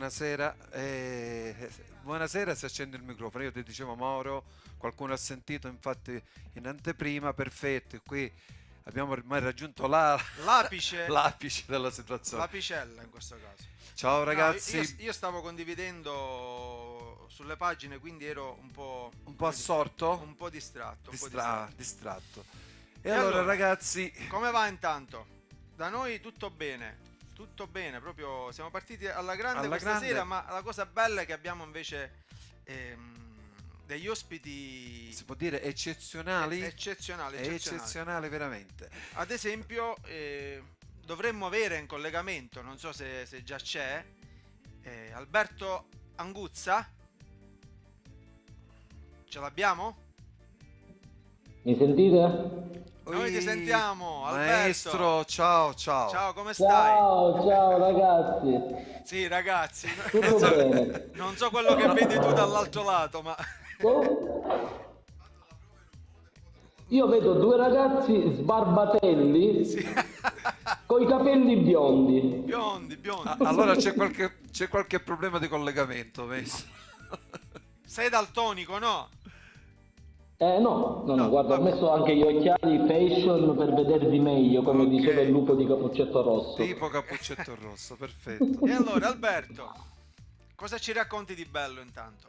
buonasera. Buonasera, si accende il microfono. Io ti dicevo Mauro, qualcuno ha sentito infatti in anteprima, perfetto. Qui abbiamo ormai raggiunto l'apice, l'apice della situazione. l'apicella in questo caso. Ciao No, ragazzi. io stavo condividendo sulle pagine, quindi ero un po' assorto? un po' distratto. Distratto. E allora ragazzi, come va intanto? Da noi tutto bene, proprio siamo partiti alla grande questa sera, ma la cosa bella è che abbiamo invece degli ospiti, si può dire eccezionali veramente. Ad esempio dovremmo avere in collegamento, non so se già c'è, Alberto Anguzza. Ce l'abbiamo? Mi sentite? Noi ti sentiamo, Alberto. Maestro, ciao. Ciao, come stai? Ciao ragazzi. Sì, ragazzi. Tutto bene. Non so quello che vedi tu dall'altro lato, ma io vedo due ragazzi sbarbatelli, sì. con i capelli biondi. Allora c'è qualche problema di collegamento, maestro. Sei daltonico, no? No, guarda, ho messo anche gli occhiali fashion per vedervi meglio, come diceva il lupo di Cappuccetto Rosso. Tipo Cappuccetto Rosso, perfetto. E allora, Alberto, cosa ci racconti di bello intanto?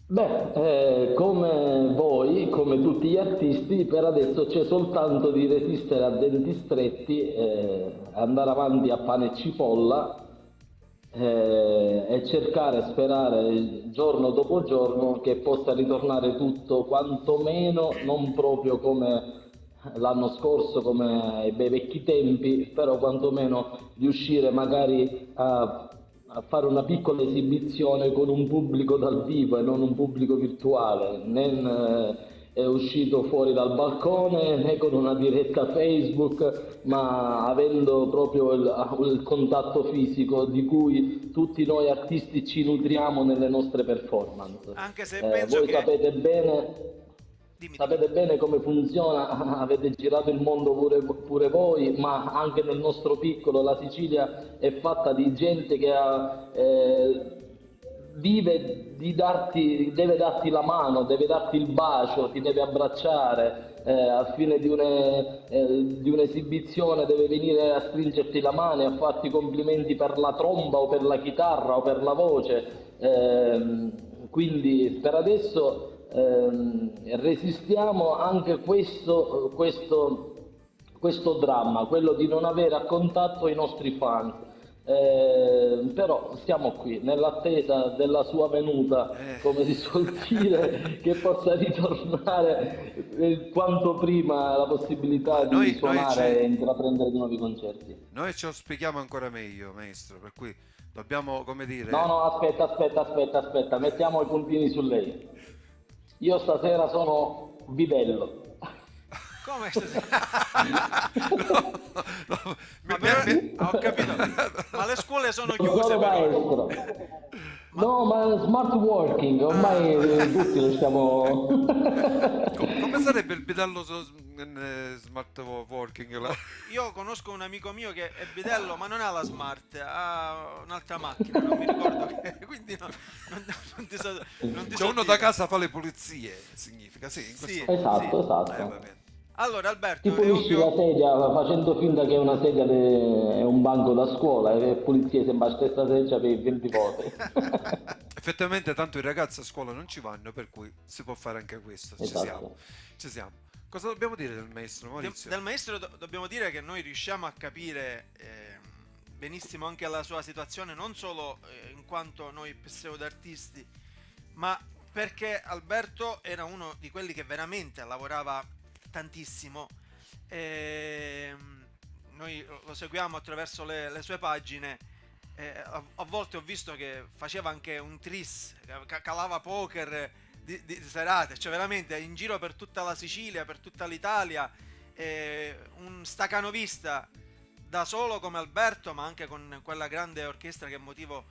Beh, come voi, come tutti gli artisti, per adesso c'è soltanto di resistere a denti stretti, andare avanti a pane e cipolla, e cercare, sperare giorno dopo giorno che possa ritornare tutto quantomeno non proprio come l'anno scorso, come ai bei vecchi tempi, però quantomeno riuscire magari a fare una piccola esibizione con un pubblico dal vivo e non un pubblico virtuale, né è uscito fuori dal balcone né con una diretta Facebook, ma avendo proprio il contatto fisico di cui tutti noi artisti ci nutriamo nelle nostre performance. Anche se penso voi che... sapete bene, Dimmi. bene come funziona, avete girato il mondo pure voi, ma anche nel nostro piccolo la Sicilia è fatta di gente che vive deve darti la mano, deve darti il bacio, ti deve abbracciare, a fine di un'esibizione deve venire a stringerti la mano e a farti complimenti per la tromba o per la chitarra o per la voce. Quindi per adesso resistiamo anche questo dramma, quello di non avere a contatto i nostri fans. Però siamo qui nell'attesa della sua venuta, come si suol dire, che possa ritornare quanto prima la possibilità di suonare e intraprendere di nuovi concerti. Noi ci auspichiamo ancora meglio, maestro, per cui dobbiamo, come dire... No, aspetta, mettiamo i puntini su lei. Io stasera sono Bidello. Come ho capito, ma le scuole sono chiuse però. No, ma smart working, ormai tutti lo stiamo... Come sarebbe il bidello smart working? Io conosco un amico mio che è bidello, ma non ha la smart, ha un'altra macchina, non mi ricordo che, quindi non ti so cioè uno da casa fa le pulizie, significa, sì, in questo esatto. Va bene. Allora Alberto, ti pulisci la sedia facendo finta che una sedia è un banco da scuola e pulizia sembra la stessa sedia per 20 volte. Effettivamente tanto i ragazzi a scuola non ci vanno, per cui si può fare anche questo. Esatto. Ci siamo. Cosa dobbiamo dire del maestro Maurizio? Del maestro dobbiamo dire che noi riusciamo a capire benissimo anche la sua situazione, non solo in quanto noi pseudo-artisti, ma perché Alberto era uno di quelli che veramente lavorava tantissimo. Noi lo seguiamo attraverso le sue pagine. A volte ho visto che faceva anche un tris, calava poker di serate, cioè veramente in giro per tutta la Sicilia, per tutta l'Italia, un stacanovista da solo come Alberto, ma anche con quella grande orchestra che è motivo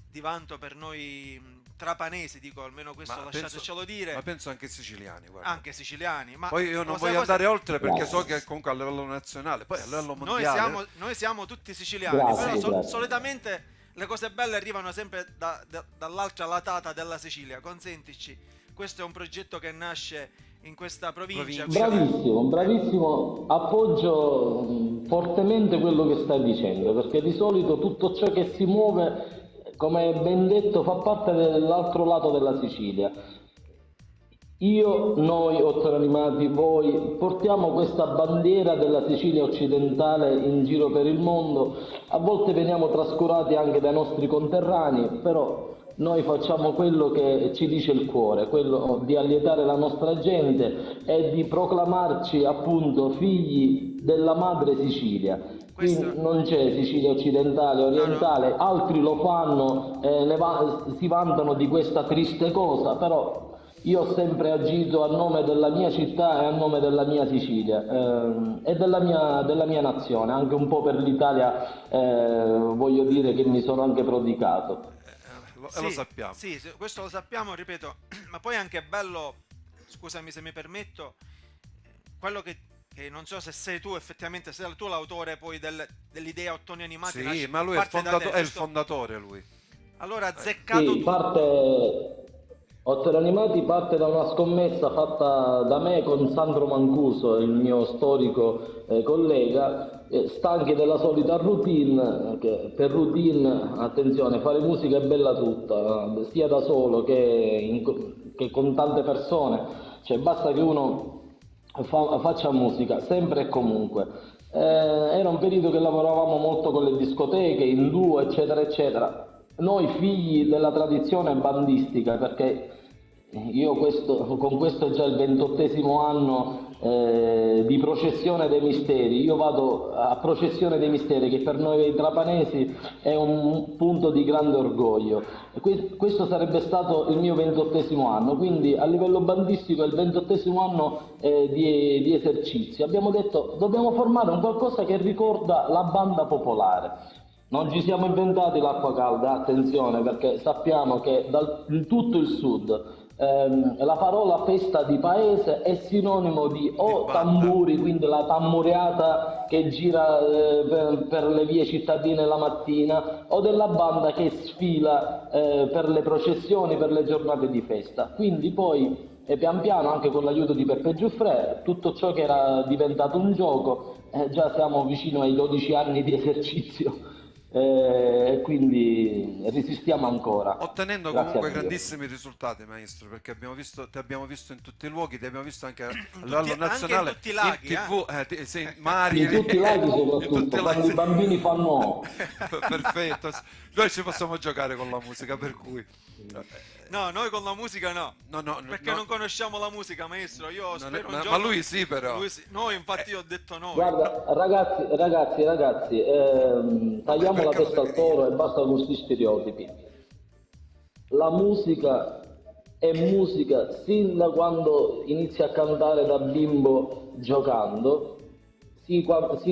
di vanto per noi trapanesi, dico, almeno questo lasciatecelo dire. Ma penso anche siciliani, guarda. Anche siciliani. Ma poi io non voglio andare oltre perché so che comunque a livello nazionale, poi a livello mondiale. Noi siamo tutti siciliani, però solitamente le cose belle arrivano sempre dall'altra latata della Sicilia. Consentici, questo è un progetto che nasce in questa provincia. Bravissimo, bravissimo, appoggio fortemente quello che stai dicendo, perché di solito tutto ciò che si muove, come ben detto, fa parte dell'altro lato della Sicilia. Io, noi, Otto Animati, voi, portiamo questa bandiera della Sicilia occidentale in giro per il mondo. A volte veniamo trascurati anche dai nostri conterranei, però noi facciamo quello che ci dice il cuore, quello di allietare la nostra gente e di proclamarci appunto figli della madre Sicilia. Qui non c'è Sicilia occidentale, orientale, altri lo fanno, si vantano di questa triste cosa, però io ho sempre agito a nome della mia città e a nome della mia Sicilia e della mia nazione, anche un po' per l'Italia, voglio dire che mi sono anche prodigato. Lo sappiamo. Sì, questo lo sappiamo, ripeto, ma poi è anche bello, scusami se mi permetto, quello che non so se sei tu effettivamente, sei tu l'autore poi dell'idea Ottoni Animati. Sì, ma lui è il fondatore, lui. Allora, azzeccato sì, Ottoni Animati parte da una scommessa fatta da me con Sandro Mancuso, il mio storico collega, stanchi della solita routine, che per routine, attenzione, fare musica è bella tutta, sia da solo che con tante persone, cioè basta che uno faccia musica, sempre e comunque. Era un periodo che lavoravamo molto con le discoteche, in duo, eccetera, eccetera. Noi figli della tradizione bandistica, perché io con questo è già il 28° anno di processione dei misteri. Io vado a processione dei misteri, che per noi trapanesi è un punto di grande orgoglio. Questo sarebbe stato il mio 28° anno, quindi a livello bandistico è il 28° anno di esercizio. Abbiamo detto dobbiamo formare un qualcosa che ricorda la banda popolare. Non ci siamo inventati l'acqua calda, attenzione, perché sappiamo che in tutto il sud la parola festa di paese è sinonimo di tamburi, quindi la tamburiata che gira per le vie cittadine la mattina, o della banda che sfila per le processioni, per le giornate di festa. Quindi poi pian piano, anche con l'aiuto di Peppe Giuffre, tutto ciò che era diventato un gioco, già siamo vicino ai 12 anni di esercizio. E quindi resistiamo ancora, ottenendo comunque grandissimi risultati, maestro, perché ti abbiamo visto in tutti i luoghi, ti abbiamo visto anche a livello nazionale, anche in tutti i laghi, in TV, Mari, in tutti i laghi soprattutto, quando i bambini fanno perfetto, noi ci possiamo giocare con la musica, per cui no, noi con la musica no, perché no. Non conosciamo la musica, maestro. Io spero un giorno... Ma lui sì, però Noi infatti ho detto noi. Guarda, ragazzi, tagliamo la testa al toro e basta con questi stereotipi. La musica è musica sin da quando inizi a cantare da bimbo giocando, sin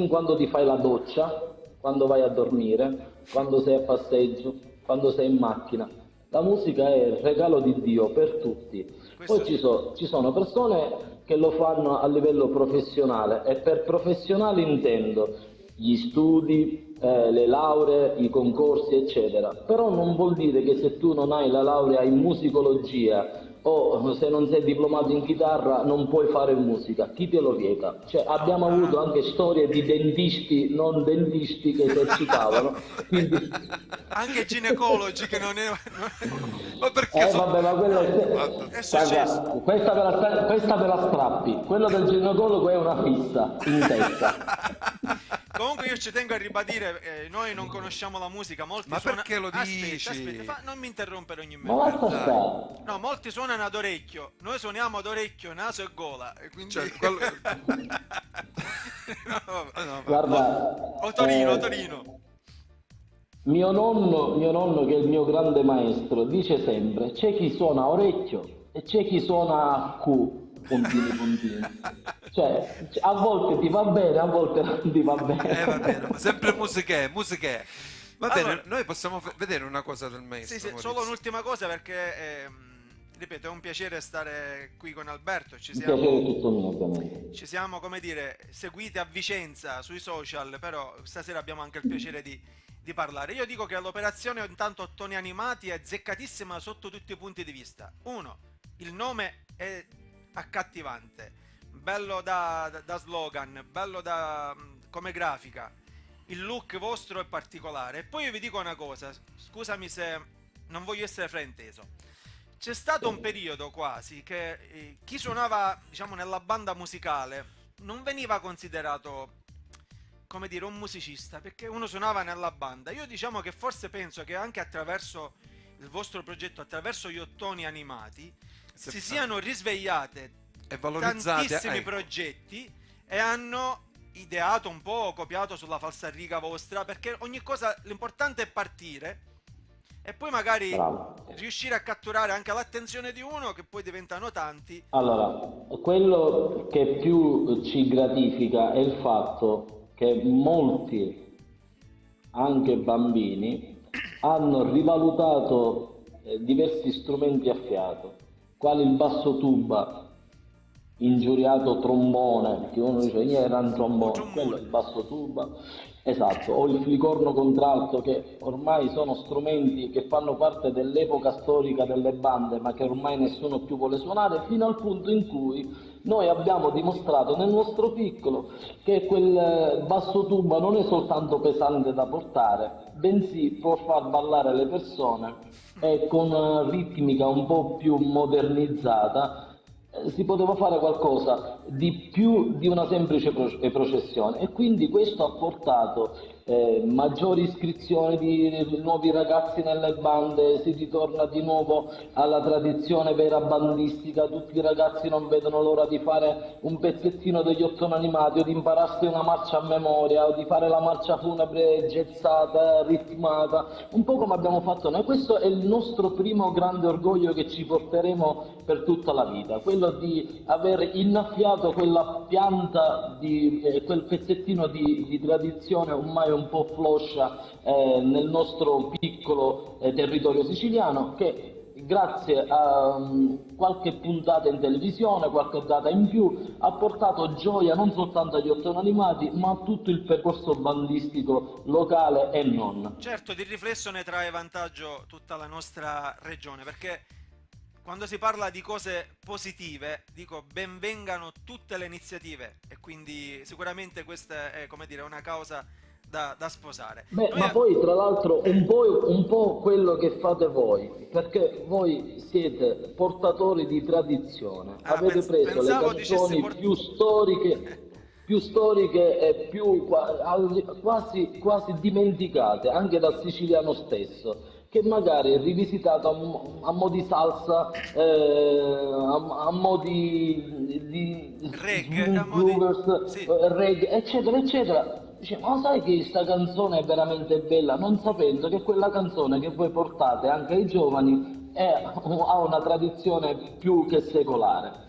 quando ti fai la doccia, quando vai a dormire, quando sei a passeggio, quando sei in macchina. La musica è il regalo di Dio per tutti. Poi ci sono persone che lo fanno a livello professionale, e per professionali intendo gli studi, le lauree, i concorsi, eccetera. Però non vuol dire che se tu non hai la laurea in musicologia o se non sei diplomato in chitarra non puoi fare musica. Chi te lo vieta? Cioè, abbiamo avuto anche storie di dentisti, non dentisti, che esercitavano. Quindi... anche ginecologi che non è... ma perché vabbè, ma quello è questa ve la strappi. Quello del ginecologo è una fissa in testa. Comunque io ci tengo a ribadire, noi non conosciamo la musica, molti ma suonano... perché lo dici? Aspetta, non mi interrompere ogni Ma momento. basta stare. No, molti suonano ad orecchio, noi suoniamo ad orecchio, naso e gola, e quindi... Cioè, Guarda, Torino. Mio nonno, che è il mio grande maestro, dice sempre: c'è chi suona a orecchio e c'è chi suona a Q, puntini. Cioè, a volte ti va bene, a volte non ti va bene. Va bene, ma sempre musiche. Va bene, Allora, noi possiamo vedere una cosa del maestro. Sì, solo un'ultima cosa, perché ripeto, è un piacere stare qui con Alberto. Il piacere è tutto mio, ovviamente. Ci siamo, come dire, seguiti a Vicenza sui social, però stasera abbiamo anche il piacere di di parlare. Io dico che l'operazione intanto Ottoni Animati è zeccatissima sotto tutti i punti di vista. Uno, il nome è accattivante, bello da slogan, bello come grafica. Il look vostro è particolare. E poi io vi dico una cosa, scusami se non voglio essere frainteso. C'è stato un periodo quasi che chi suonava, diciamo, nella banda musicale non veniva considerato, come dire, un musicista, perché uno suonava nella banda. Io diciamo che forse penso che anche attraverso il vostro progetto, attraverso gli Ottoni Animati, si siano risvegliate e valorizzate tantissimi progetti e hanno ideato un po', copiato sulla falsariga vostra, perché ogni cosa, l'importante è partire e poi magari riuscire a catturare anche l'attenzione di uno, che poi diventano tanti. Allora, quello che più ci gratifica è il fatto che molti, anche bambini, hanno rivalutato diversi strumenti a fiato, quali il basso tuba, ingiuriato trombone, che uno dice era un trombone, quello è il basso tuba, esatto, o il flicorno contralto, che ormai sono strumenti che fanno parte dell'epoca storica delle bande, ma che ormai nessuno più vuole suonare, fino al punto in cui noi abbiamo dimostrato nel nostro piccolo che quel basso tuba non è soltanto pesante da portare, bensì può far ballare le persone e con ritmica un po' più modernizzata si poteva fare qualcosa di più di una semplice processione, e quindi questo ha portato maggiori iscrizioni di nuovi ragazzi nelle bande, si ritorna di nuovo alla tradizione vera bandistica, tutti i ragazzi non vedono l'ora di fare un pezzettino degli Ottoni Animati o di impararsi una marcia a memoria o di fare la marcia funebre gezzata, ritmata, un po' come abbiamo fatto noi. Questo è il nostro primo grande orgoglio che ci porteremo per tutta la vita, quello di aver innaffiato quella pianta, quel pezzettino di tradizione ormai un po' floscia nel nostro piccolo territorio siciliano, che grazie a qualche puntata in televisione, qualche data in più, ha portato gioia non soltanto agli Ottoni Animati, ma a tutto il percorso bandistico locale e non. Certo, di riflesso ne trae vantaggio tutta la nostra regione, perché quando si parla di cose positive, dico ben vengano tutte le iniziative, e quindi sicuramente questa è, come dire, una causa da sposare. Beh, ma poi tra l'altro un po' quello che fate voi, perché voi siete portatori di tradizione, avete preso le canzoni più storiche e più quasi dimenticate anche dal siciliano stesso, che magari è rivisitato a mo' di salsa, a mo' di reggae, sì, reggae, eccetera, eccetera. Dice, ma sai che sta canzone è veramente bella, non sapendo che quella canzone che voi portate anche ai giovani ha una tradizione più che secolare.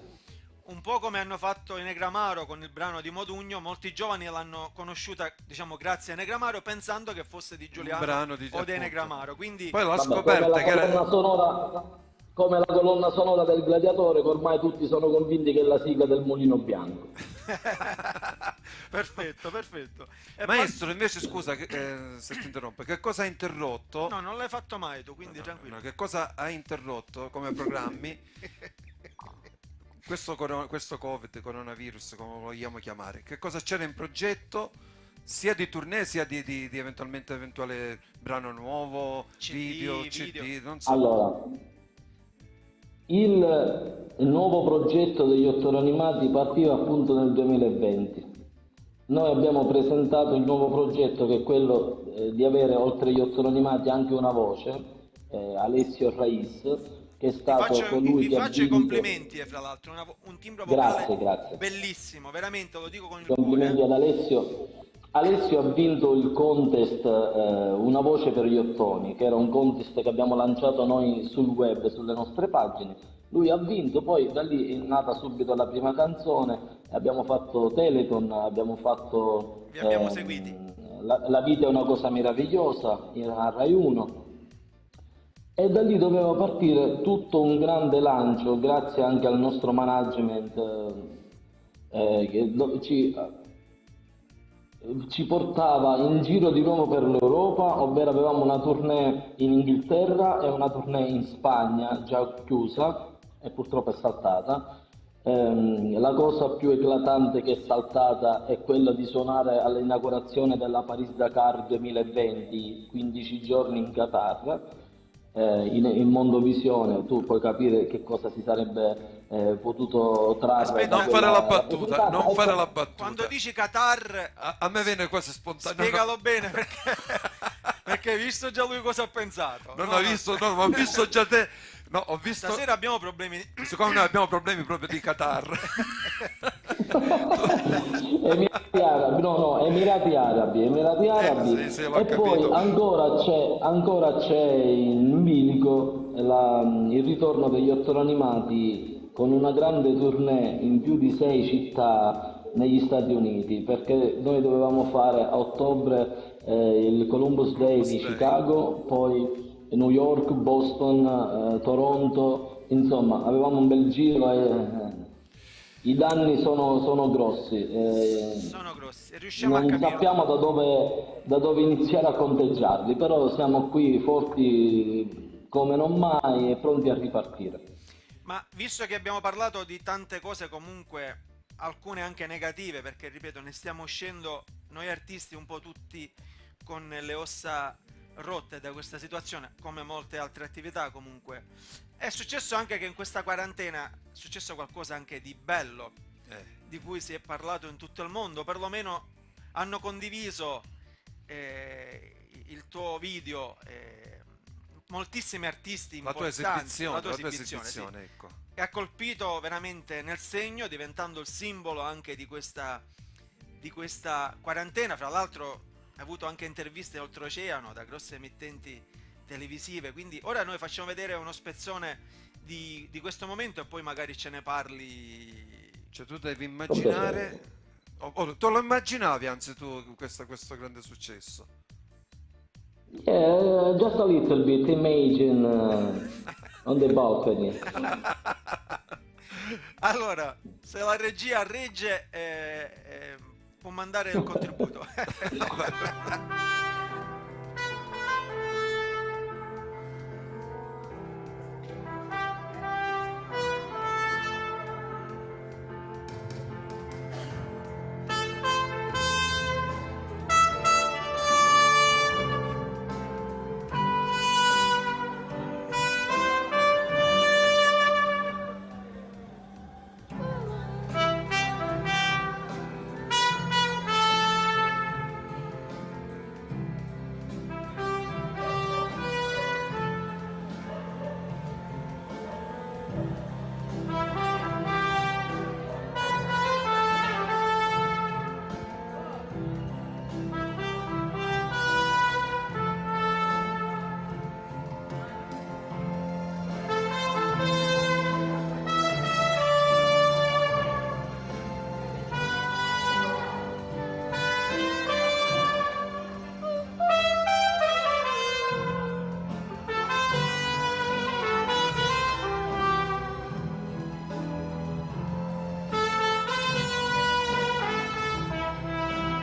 Un po' come hanno fatto i Negramaro con il brano di Modugno, molti giovani l'hanno conosciuta, diciamo, grazie a Negramaro, pensando che fosse di Giuliano o dei Negramaro. Quindi poi l'ho scoperta che era come la colonna sonora del Gladiatore, che ormai tutti sono convinti che è la sigla del Mulino Bianco. Perfetto, perfetto. Maestro, invece scusa se ti interrompo, che cosa ha interrotto? No, non l'hai fatto mai tu, quindi tranquillo. No, che cosa ha interrotto come programmi questo Covid, coronavirus, come lo vogliamo chiamare? Che cosa c'era in progetto? Sia di tournée, sia di eventuale brano nuovo, video, CD, non so. Allora, il nuovo progetto degli Ottoni Animati partiva appunto nel 2020. Noi abbiamo presentato il nuovo progetto, che è quello di avere oltre agli Ottoni Animati anche una voce, Alessio Raiz, che è stato colui che ha vinto. Vi faccio i complimenti, fra l'altro, un timbro vocale bellissimo, veramente, lo dico con il complimenti ad Alessio. Alessio ha vinto il contest Una voce per gli Ottoni, che era un contest che abbiamo lanciato noi sul web, sulle nostre pagine. Lui ha vinto, poi da lì è nata subito la prima canzone, abbiamo fatto Teleton, abbiamo fatto vi abbiamo seguiti. La vita è una cosa meravigliosa a Rai 1, e da lì doveva partire tutto un grande lancio, grazie anche al nostro management che ci ci portava in giro di nuovo per l'Europa, ovvero avevamo una tournée in Inghilterra e una tournée in Spagna già chiusa e purtroppo è saltata. La cosa più eclatante che è saltata è quella di suonare all'inaugurazione della Paris-Dakar 2020, 15 giorni in Qatar, in Mondovisione. Tu puoi capire che cosa si sarebbe potuto trarre Aspetta, da Non fare la quella battuta, rappresentanza. non fare la quando battuta. dici Qatar, A me viene quasi spontaneo. spiegalo bene perché, perché hai visto già lui cosa ha pensato. Non No, ho no. visto, no, ma ho visto già te. No, ho visto. Stasera abbiamo problemi. Siccome noi abbiamo problemi proprio di Qatar. Emirati Arabi, no, Emirati Arabi, Emirati Arabi. sì, l'ho E poi capito. ancora c'è in bilico il ritorno degli Otto Animati con una grande tournée in più di 6 città negli Stati Uniti, perché noi dovevamo fare a ottobre il Columbus Day di Chicago, poi New York, Boston, Toronto, insomma avevamo un bel giro e i danni sono grossi. Sono grossi. E riusciamo a Non capire. sappiamo da dove iniziare a conteggiarli, però siamo qui forti come non mai e pronti a ripartire. Ma visto che abbiamo parlato di tante cose comunque, alcune anche negative, perché ripeto, ne stiamo uscendo noi artisti un po' tutti con le ossa rotte da questa situazione, come molte altre attività comunque. È successo anche che in questa quarantena è successo qualcosa anche di bello, di cui si è parlato in tutto il mondo, perlomeno hanno condiviso il tuo video, moltissimi artisti La tua importanti, esibizione, la tua la tua esibizione, sì. esibizione, ecco. E ha colpito veramente nel segno, diventando il simbolo anche di questa quarantena. Fra l'altro ha avuto anche interviste oltreoceano da grosse emittenti televisive, quindi ora noi facciamo vedere uno spezzone di questo momento e poi magari ce ne parli. Cioè tu devi immaginare. Tu lo immaginavi anzi tu questo grande successo? Yeah, just a little bit, imagine on the balcony. Allora, se la regia regge, può mandare il contributo.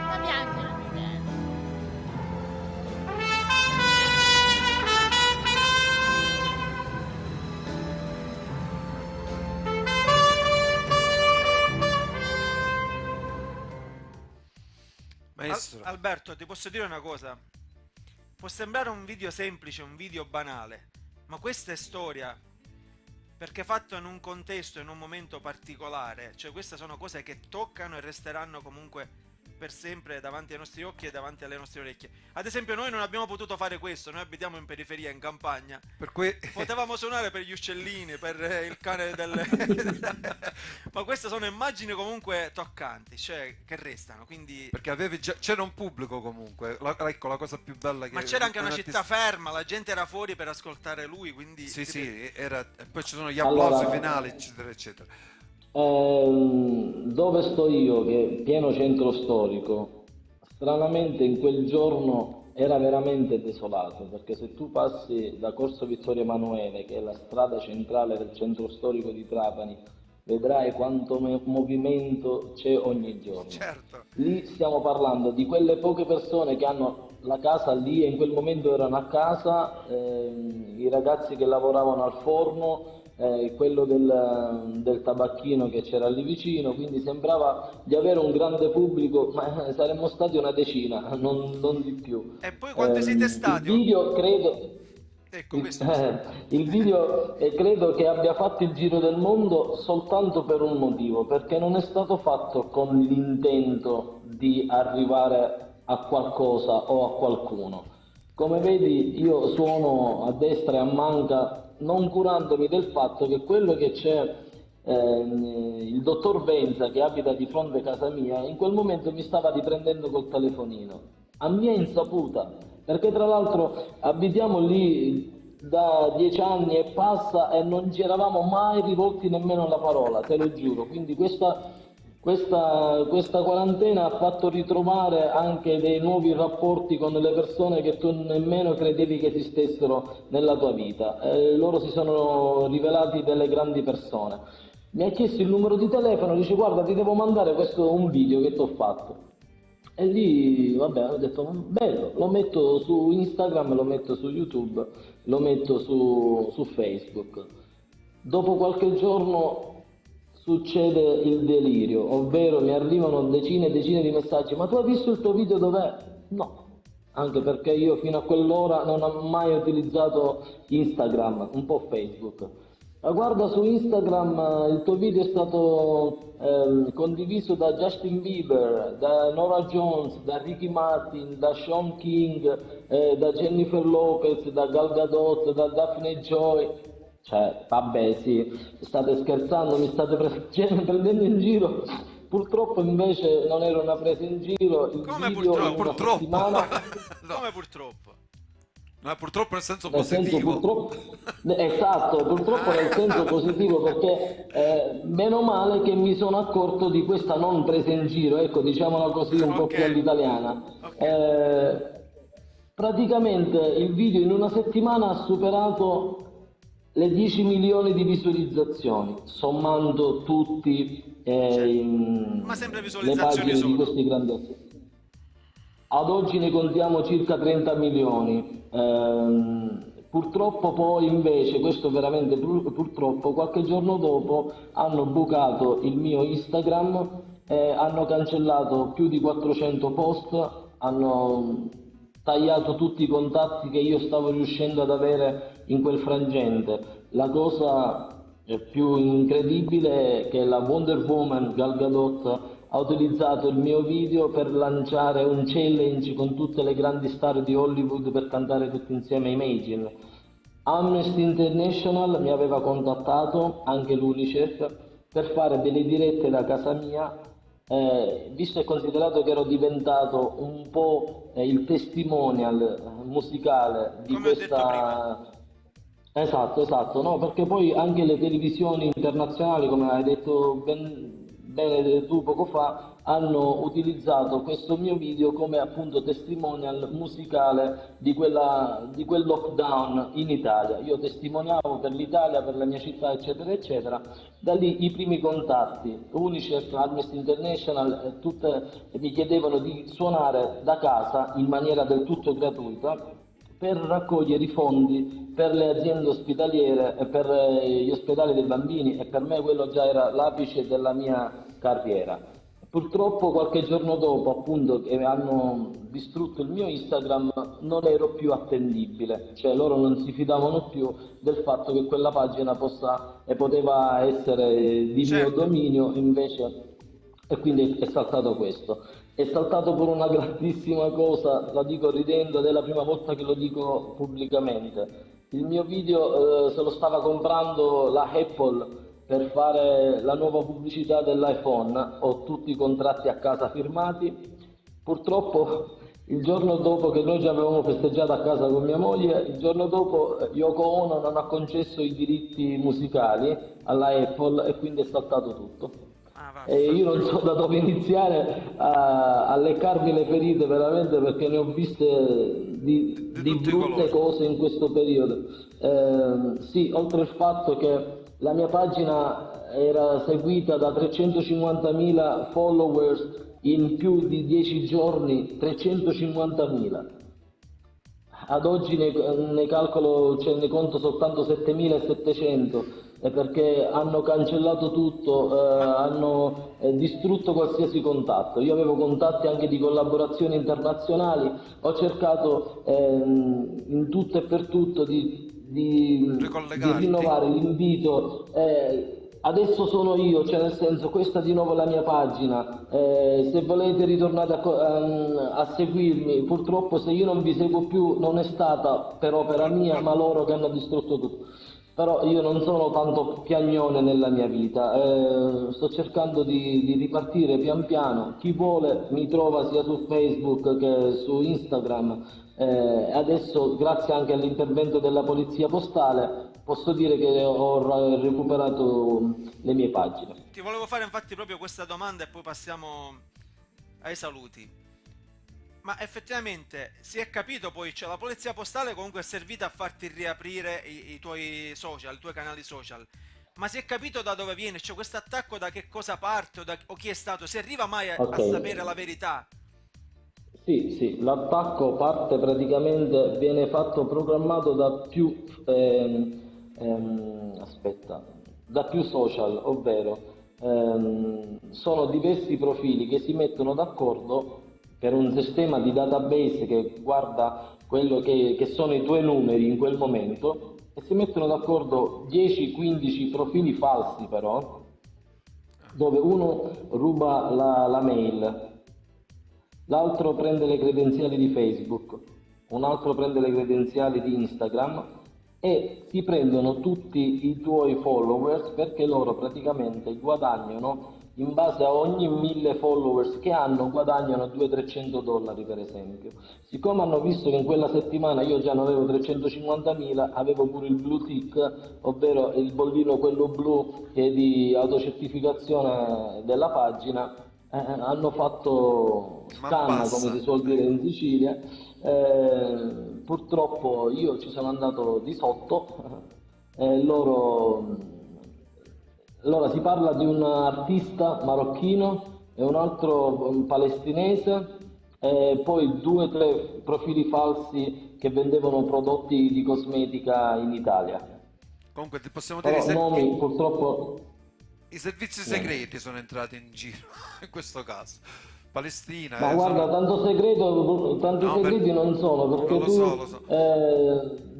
La piangono, Maestro. Alberto, ti posso dire una cosa? Può sembrare un video semplice, un video banale, ma questa è storia, perché fatto in un contesto, in un momento particolare. Cioè queste sono cose che toccano e resteranno comunque per sempre davanti ai nostri occhi e davanti alle nostre orecchie. Ad esempio noi non abbiamo potuto fare questo, noi abitiamo in periferia, in campagna. Per cui Potevamo suonare per gli uccellini, per il cane del... ma queste sono immagini comunque toccanti, cioè che restano, quindi... perché avevi già, c'era un pubblico comunque. Ecco la cosa più bella che Ma c'era anche un una artista- città ferma, la gente era fuori per ascoltare lui, quindi... Sì, ripeto, sì, era, e poi ci sono gli applausi Allora, finali, eccetera, eccetera. Dove sto io, che è pieno centro storico, stranamente in quel giorno era veramente desolato, perché se tu passi da Corso Vittorio Emanuele, che è la strada centrale del centro storico di Trapani, vedrai quanto movimento c'è ogni giorno. Certo. Lì stiamo parlando di quelle poche persone che hanno la casa lì e in quel momento erano a casa, i ragazzi che lavoravano al forno, quello del tabacchino che c'era lì vicino, quindi sembrava di avere un grande pubblico, ma saremmo stati una decina, non di più. E poi quanti siete stati? Il video credo... Ecco, questo Il video credo che abbia fatto il giro del mondo soltanto per un motivo, perché non è stato fatto con l'intento di arrivare a qualcosa o a qualcuno. Come vedi, io suono a destra e a manca, non curandomi del fatto che quello che c'è, il dottor Benza che abita di fronte a casa mia, in quel momento mi stava riprendendo col telefonino, a mia insaputa. Perché tra l'altro abitiamo lì da 10 anni e passa e non ci eravamo mai rivolti nemmeno la parola, te lo giuro. Quindi questa quarantena ha fatto ritrovare anche dei nuovi rapporti con le persone che tu nemmeno credevi che esistessero nella tua vita. Loro si sono rivelati delle grandi persone. Mi ha chiesto il numero di telefono, dice guarda ti devo mandare un video che ti ho fatto. E lì, vabbè, ho detto, bello, lo metto su Instagram, lo metto su YouTube, lo metto su Facebook. Dopo qualche giorno succede il delirio, ovvero mi arrivano decine e decine di messaggi, ma tu hai visto il tuo video dov'è? No, anche perché io fino a quell'ora non ho mai utilizzato Instagram, un po' Facebook. Ma guarda, su Instagram il tuo video è stato condiviso da Justin Bieber, da Nora Jones, da Ricky Martin, da Sean King, da Jennifer Lopez, da Gal Gadot, da Daphne Joy. Cioè, vabbè sì, state scherzando, mi state prendendo in giro. Purtroppo invece non era una presa in giro, il come video purtroppo? settimana... No. Come purtroppo? No, purtroppo nel senso Nel positivo. senso, esatto, purtroppo nel senso positivo, perché meno male che mi sono accorto di questa non presa in giro, ecco, diciamola così un po' più all'italiana. Praticamente il video in una settimana ha superato le 10 milioni di visualizzazioni, sommando tutti ma sempre le visualizzazioni pagine solo. di questi grandi artisti. Ad oggi ne contiamo circa 30 milioni. Purtroppo poi invece, questo veramente purtroppo, qualche giorno dopo hanno bucato il mio Instagram, hanno cancellato più di 400 post, hanno tagliato tutti i contatti che io stavo riuscendo ad avere in quel frangente. La cosa più incredibile è che la Wonder Woman Gal Gadot ha utilizzato il mio video per lanciare un challenge con tutte le grandi star di Hollywood per cantare tutti insieme Imagine. Amnesty International mi aveva contattato, anche l'UNICEF, per fare delle dirette da casa mia, visto e considerato che ero diventato un po' il testimonial musicale di Come ho detto prima. Esatto, no, perché poi anche le televisioni internazionali, come hai detto bene tu poco fa, hanno utilizzato questo mio video come appunto testimonial musicale di quel lockdown in Italia. Io testimoniavo per l'Italia, per la mia città, eccetera, eccetera. Da lì i primi contatti, UNICEF, Amnesty International, mi chiedevano di suonare da casa in maniera del tutto gratuita per raccogliere i fondi per le aziende ospedaliere e per gli ospedali dei bambini, e per me quello già era l'apice della mia carriera. Purtroppo qualche giorno dopo, appunto, che hanno distrutto il mio Instagram, non ero più attendibile, cioè loro non si fidavano più del fatto che quella pagina poteva essere di mio dominio, invece, e quindi è saltato questo. È saltato per una grandissima cosa, la dico ridendo, ed è la prima volta che lo dico pubblicamente. Il mio video se lo stava comprando la Apple per fare la nuova pubblicità dell'iPhone, ho tutti i contratti a casa firmati. Purtroppo il giorno dopo che noi ci avevamo festeggiato a casa con mia moglie, il giorno dopo Yoko Ono non ha concesso i diritti musicali alla Apple e quindi è saltato tutto. E io non so da dove iniziare a leccarmi le ferite veramente, perché ne ho viste di brutte cose in questo periodo. Sì, oltre al fatto che la mia pagina era seguita da 350.000 followers in più di 10 giorni, 350.000. Ad oggi ne calcolo, cioè ne conto soltanto 7.700, perché hanno cancellato tutto, hanno distrutto qualsiasi contatto. Io avevo contatti anche di collaborazioni internazionali, ho cercato in tutto e per tutto di Ricollegarti. rinnovare l'invito. Adesso sono io, cioè nel senso, questa di nuovo è la mia pagina, se volete ritornate a seguirmi. Purtroppo se io non vi seguo più non è stata per opera mia, ma loro che hanno distrutto tutto. Però io non sono tanto piagnone nella mia vita, sto cercando di ripartire pian piano. Chi vuole mi trova sia su Facebook che su Instagram. Adesso, grazie anche all'intervento della polizia postale, posso dire che ho recuperato le mie pagine. Ti volevo fare infatti proprio questa domanda e poi passiamo ai saluti. Ma effettivamente si è capito poi, cioè la polizia postale comunque è servita a farti riaprire i tuoi social, i tuoi canali social. Ma si è capito da dove viene? Cioè questo attacco da che cosa parte o chi è stato? Si arriva mai a sapere la verità? Sì, l'attacco parte praticamente, viene fatto programmato da più, da più social, ovvero sono diversi profili che si mettono d'accordo per un sistema di database che guarda quello che sono i tuoi numeri in quel momento, e si mettono d'accordo 10-15 profili falsi però, dove uno ruba la mail, l'altro prende le credenziali di Facebook, un altro prende le credenziali di Instagram, e si prendono tutti i tuoi followers, perché loro praticamente guadagnano in base a ogni 1000 followers che hanno, guadagnano $200-300 per esempio. Siccome hanno visto che in quella settimana io già ne avevo 350.000, avevo pure il blue tick, ovvero il bollino quello blu che è di autocertificazione della pagina, hanno fatto scanna, come si suol dire in Sicilia. Purtroppo io ci sono andato di sotto. Allora si parla di un artista marocchino e un altro palestinese, e poi 2-3 profili falsi che vendevano prodotti di cosmetica in Italia. Comunque ti possiamo dire Però nomi purtroppo... i servizi segreti sono entrati in giro in questo caso. Palestina, Ma guarda, tanti segreti non sono, perché lo so.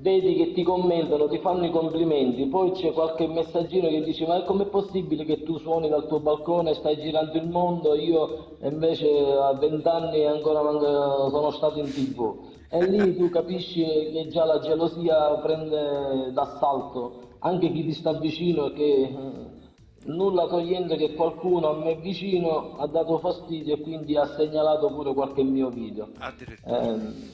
vedi che ti commentano, ti fanno i complimenti, poi c'è qualche messaggino che dice: ma com'è possibile che tu suoni dal tuo balcone, stai girando il mondo, io invece a 20 anni ancora sono stato in TV. E lì tu capisci che già la gelosia prende d'assalto anche chi ti sta vicino, che nulla togliendo che qualcuno a me vicino ha dato fastidio e quindi ha segnalato pure qualche mio video. Addirittura.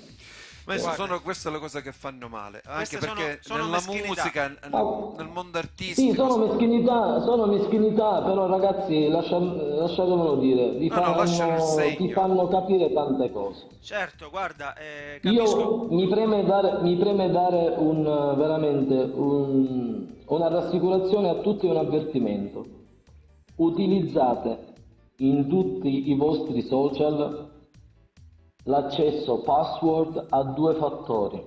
Ma queste sono le cose che fanno male, anche perché sono nella musica, nel mondo artistico... Sì, sono meschinità, però ragazzi, lasciatemelo dire, ti fanno capire tante cose. Certo, guarda, capisco. Io mi preme dare veramente una rassicurazione a tutti e un avvertimento. Utilizzate in tutti i vostri social l'accesso password a 2 fattori.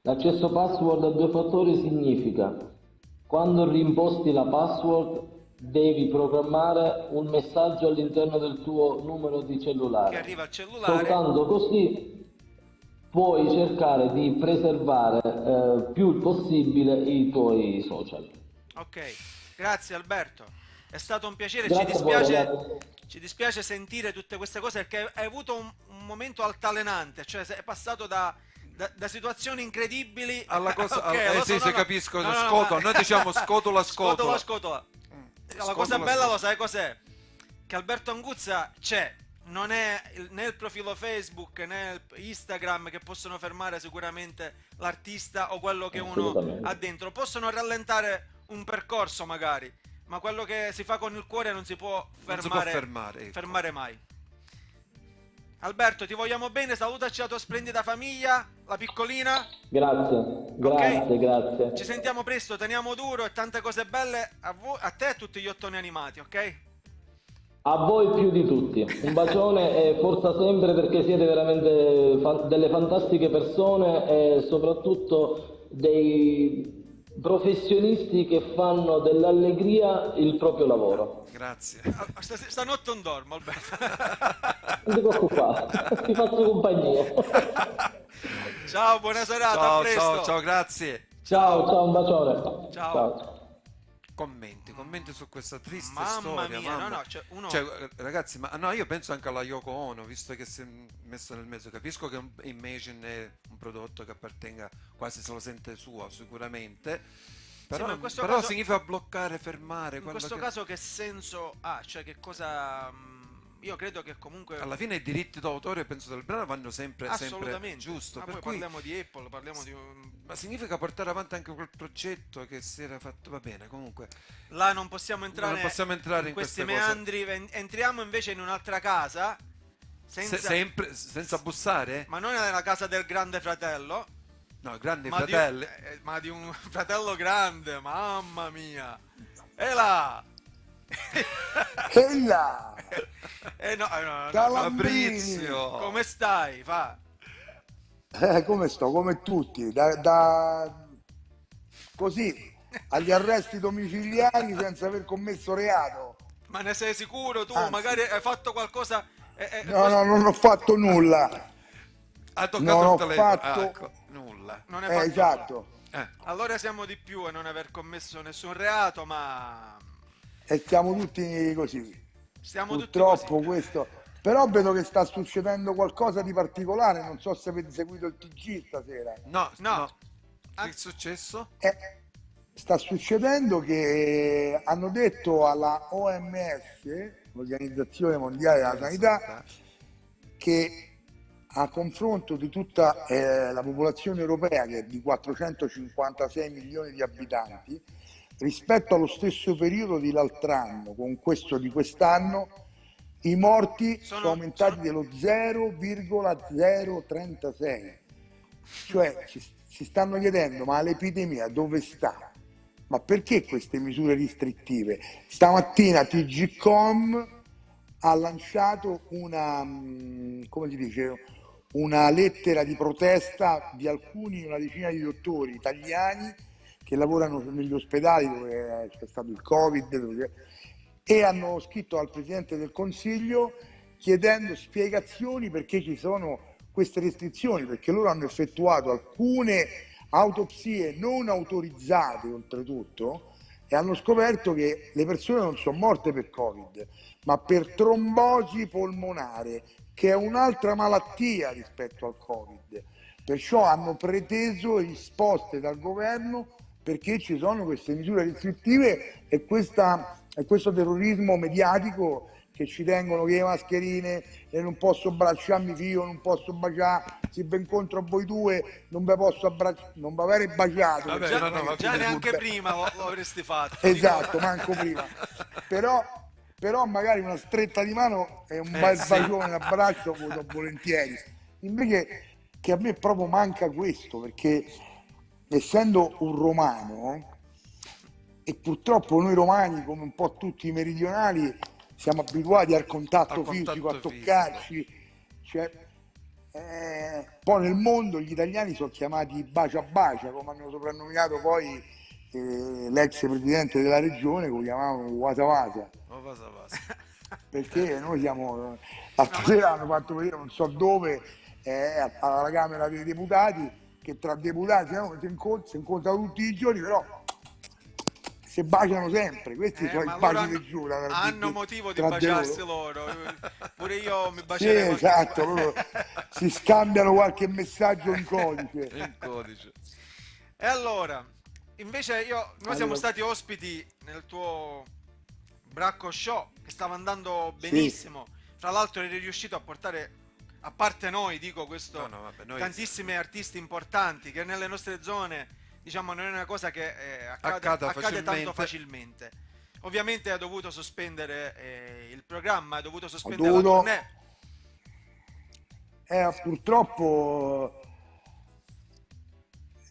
L'accesso password a 2 fattori significa: quando rimposti la password devi programmare un messaggio all'interno del tuo numero di cellulare. Che arriva al cellulare. Soltanto così puoi cercare di preservare più il possibile i tuoi social. Ok, grazie Alberto. È stato un piacere, ci dispiace sentire tutte queste cose, perché hai avuto un momento altalenante, cioè è passato da situazioni incredibili alla cosa. Okay, sì, capisco. Noi diciamo scotola. La cosa bella, lo sai cos'è? Che Alberto Anguzza c'è, non è né il profilo Facebook né Instagram che possono fermare sicuramente l'artista o quello che uno ha dentro. Possono rallentare un percorso magari, ma quello che si fa con il cuore non si può fermare mai. Alberto, ti vogliamo bene, salutaci la tua splendida famiglia, la piccolina. Grazie, Ok? grazie. Ci sentiamo presto, teniamo duro e tante cose belle a te e a tutti gli ottoni animati, ok? A voi più di tutti. Un bacione e forza sempre perché siete veramente delle fantastiche persone e soprattutto dei professionisti che fanno dell'allegria il proprio lavoro. Grazie. Stanotte non dormo, Alberto. Non ti preoccupare, ti faccio compagnia. Ciao, buona serata, a Ciao, presto. ciao, ciao, grazie. Ciao, un bacione. Ciao. Commenti su questa triste Mamma storia. mia, mamma. no, cioè, uno... Ragazzi, ma no, io penso anche alla Yoko Ono, visto che si è messo nel mezzo. Capisco che Imagine è un prodotto che appartenga, quasi se lo sente suo, sicuramente. Però, ma in questo però caso- significa bloccare, fermare. In quello questo che- caso che senso ha? Cioè che cosa... Io credo che comunque... Alla fine i diritti d'autore, penso, del brano vanno sempre Assolutamente. giusto. Ma Per poi cui, parliamo di Apple, parliamo di un... ma significa portare avanti anche quel progetto che si era fatto. Va bene, comunque. Là non possiamo entrare, Non possiamo entrare in questi queste cose. meandri. Entriamo invece in un'altra casa. Sempre senza bussare? Ma non nella casa del grande fratello. No, grandi Ma fratelli. ma di un fratello grande, mamma mia. E là. E là, No. Calambrini. Fabrizio. Come stai? Fa. Come sto? Come tutti, così agli arresti domiciliari senza aver commesso reato. Ma ne sei sicuro tu? Anzi. Magari hai fatto qualcosa. No, non ho fatto nulla. Ha toccato Non il ho telefono. fatto- Ecco, nulla. Non hai fatto Esatto. Allora siamo di più a non aver commesso nessun reato, ma E stiamo tutti così. stiamo tutti Purtroppo così. questo. Però vedo che sta succedendo qualcosa di particolare. Non so se avete seguito il TG stasera. No. Che è successo? Sta succedendo che hanno detto alla OMS, l'Organizzazione Mondiale della Sanità, che a confronto di tutta la popolazione europea, che è di 456 milioni di abitanti, rispetto allo stesso periodo di l'altro anno, con questo di quest'anno, i morti sono aumentati dello 0,036. Cioè si stanno chiedendo, ma l'epidemia dove sta? Ma perché queste misure restrittive? Stamattina TGCom ha lanciato una, come si dice, una lettera di protesta di alcuni, una decina di dottori italiani che lavorano negli ospedali dove c'è stato il Covid, e hanno scritto al Presidente del Consiglio chiedendo spiegazioni perché ci sono queste restrizioni, perché loro hanno effettuato alcune autopsie non autorizzate oltretutto e hanno scoperto che le persone non sono morte per Covid, ma per trombosi polmonare, che è un'altra malattia rispetto al Covid. Perciò hanno preteso risposte dal governo perché ci sono queste misure restrittive e questo terrorismo mediatico che ci tengono che le mascherine e non posso abbracciarmi figlio, non posso baciare, se vi incontro a voi due non vi posso abbracciare, non vi avere baciato. Vabbè, Già, no, va già bene, neanche Vabbè. prima lo avresti fatto. Esatto, manco prima. Però magari una stretta di mano e un bel sì. bacione, un abbraccio lo do volentieri. Invece che a me proprio manca questo, perché essendo un romano, e purtroppo noi romani, come un po' tutti i meridionali, siamo abituati al contatto fisico, a toccarci, cioè, poi nel mondo gli italiani sono chiamati bacia bacia, come hanno soprannominato poi l'ex presidente della regione, che lo chiamavano Vasa Vasa, Oh, vasa. perché noi siamo, l'altra sera hanno fatto vedere non so dove, alla Camera dei Deputati, che tra deputati si incontrano tutti i giorni, però si baciano sempre. Questi sono Ma i loro baci di Giura. hanno motivo di tra baciarsi loro. loro. Pure io mi Sì, bacerei qualche- esatto, loro si scambiano qualche messaggio in codice. In codice. E allora, invece noi siamo Allora. stati ospiti nel tuo Bracco Show, che stava andando benissimo. Fra l'altro eri riuscito a portare, a parte noi, dico questo, No, vabbè, noi tantissimi artisti importanti, che nelle nostre zone, diciamo, non è una cosa che accade Accada tanto facilmente. facilmente. Ovviamente ha dovuto sospendere il programma, ha dovuto sospendere dovuto- la tournée. purtroppo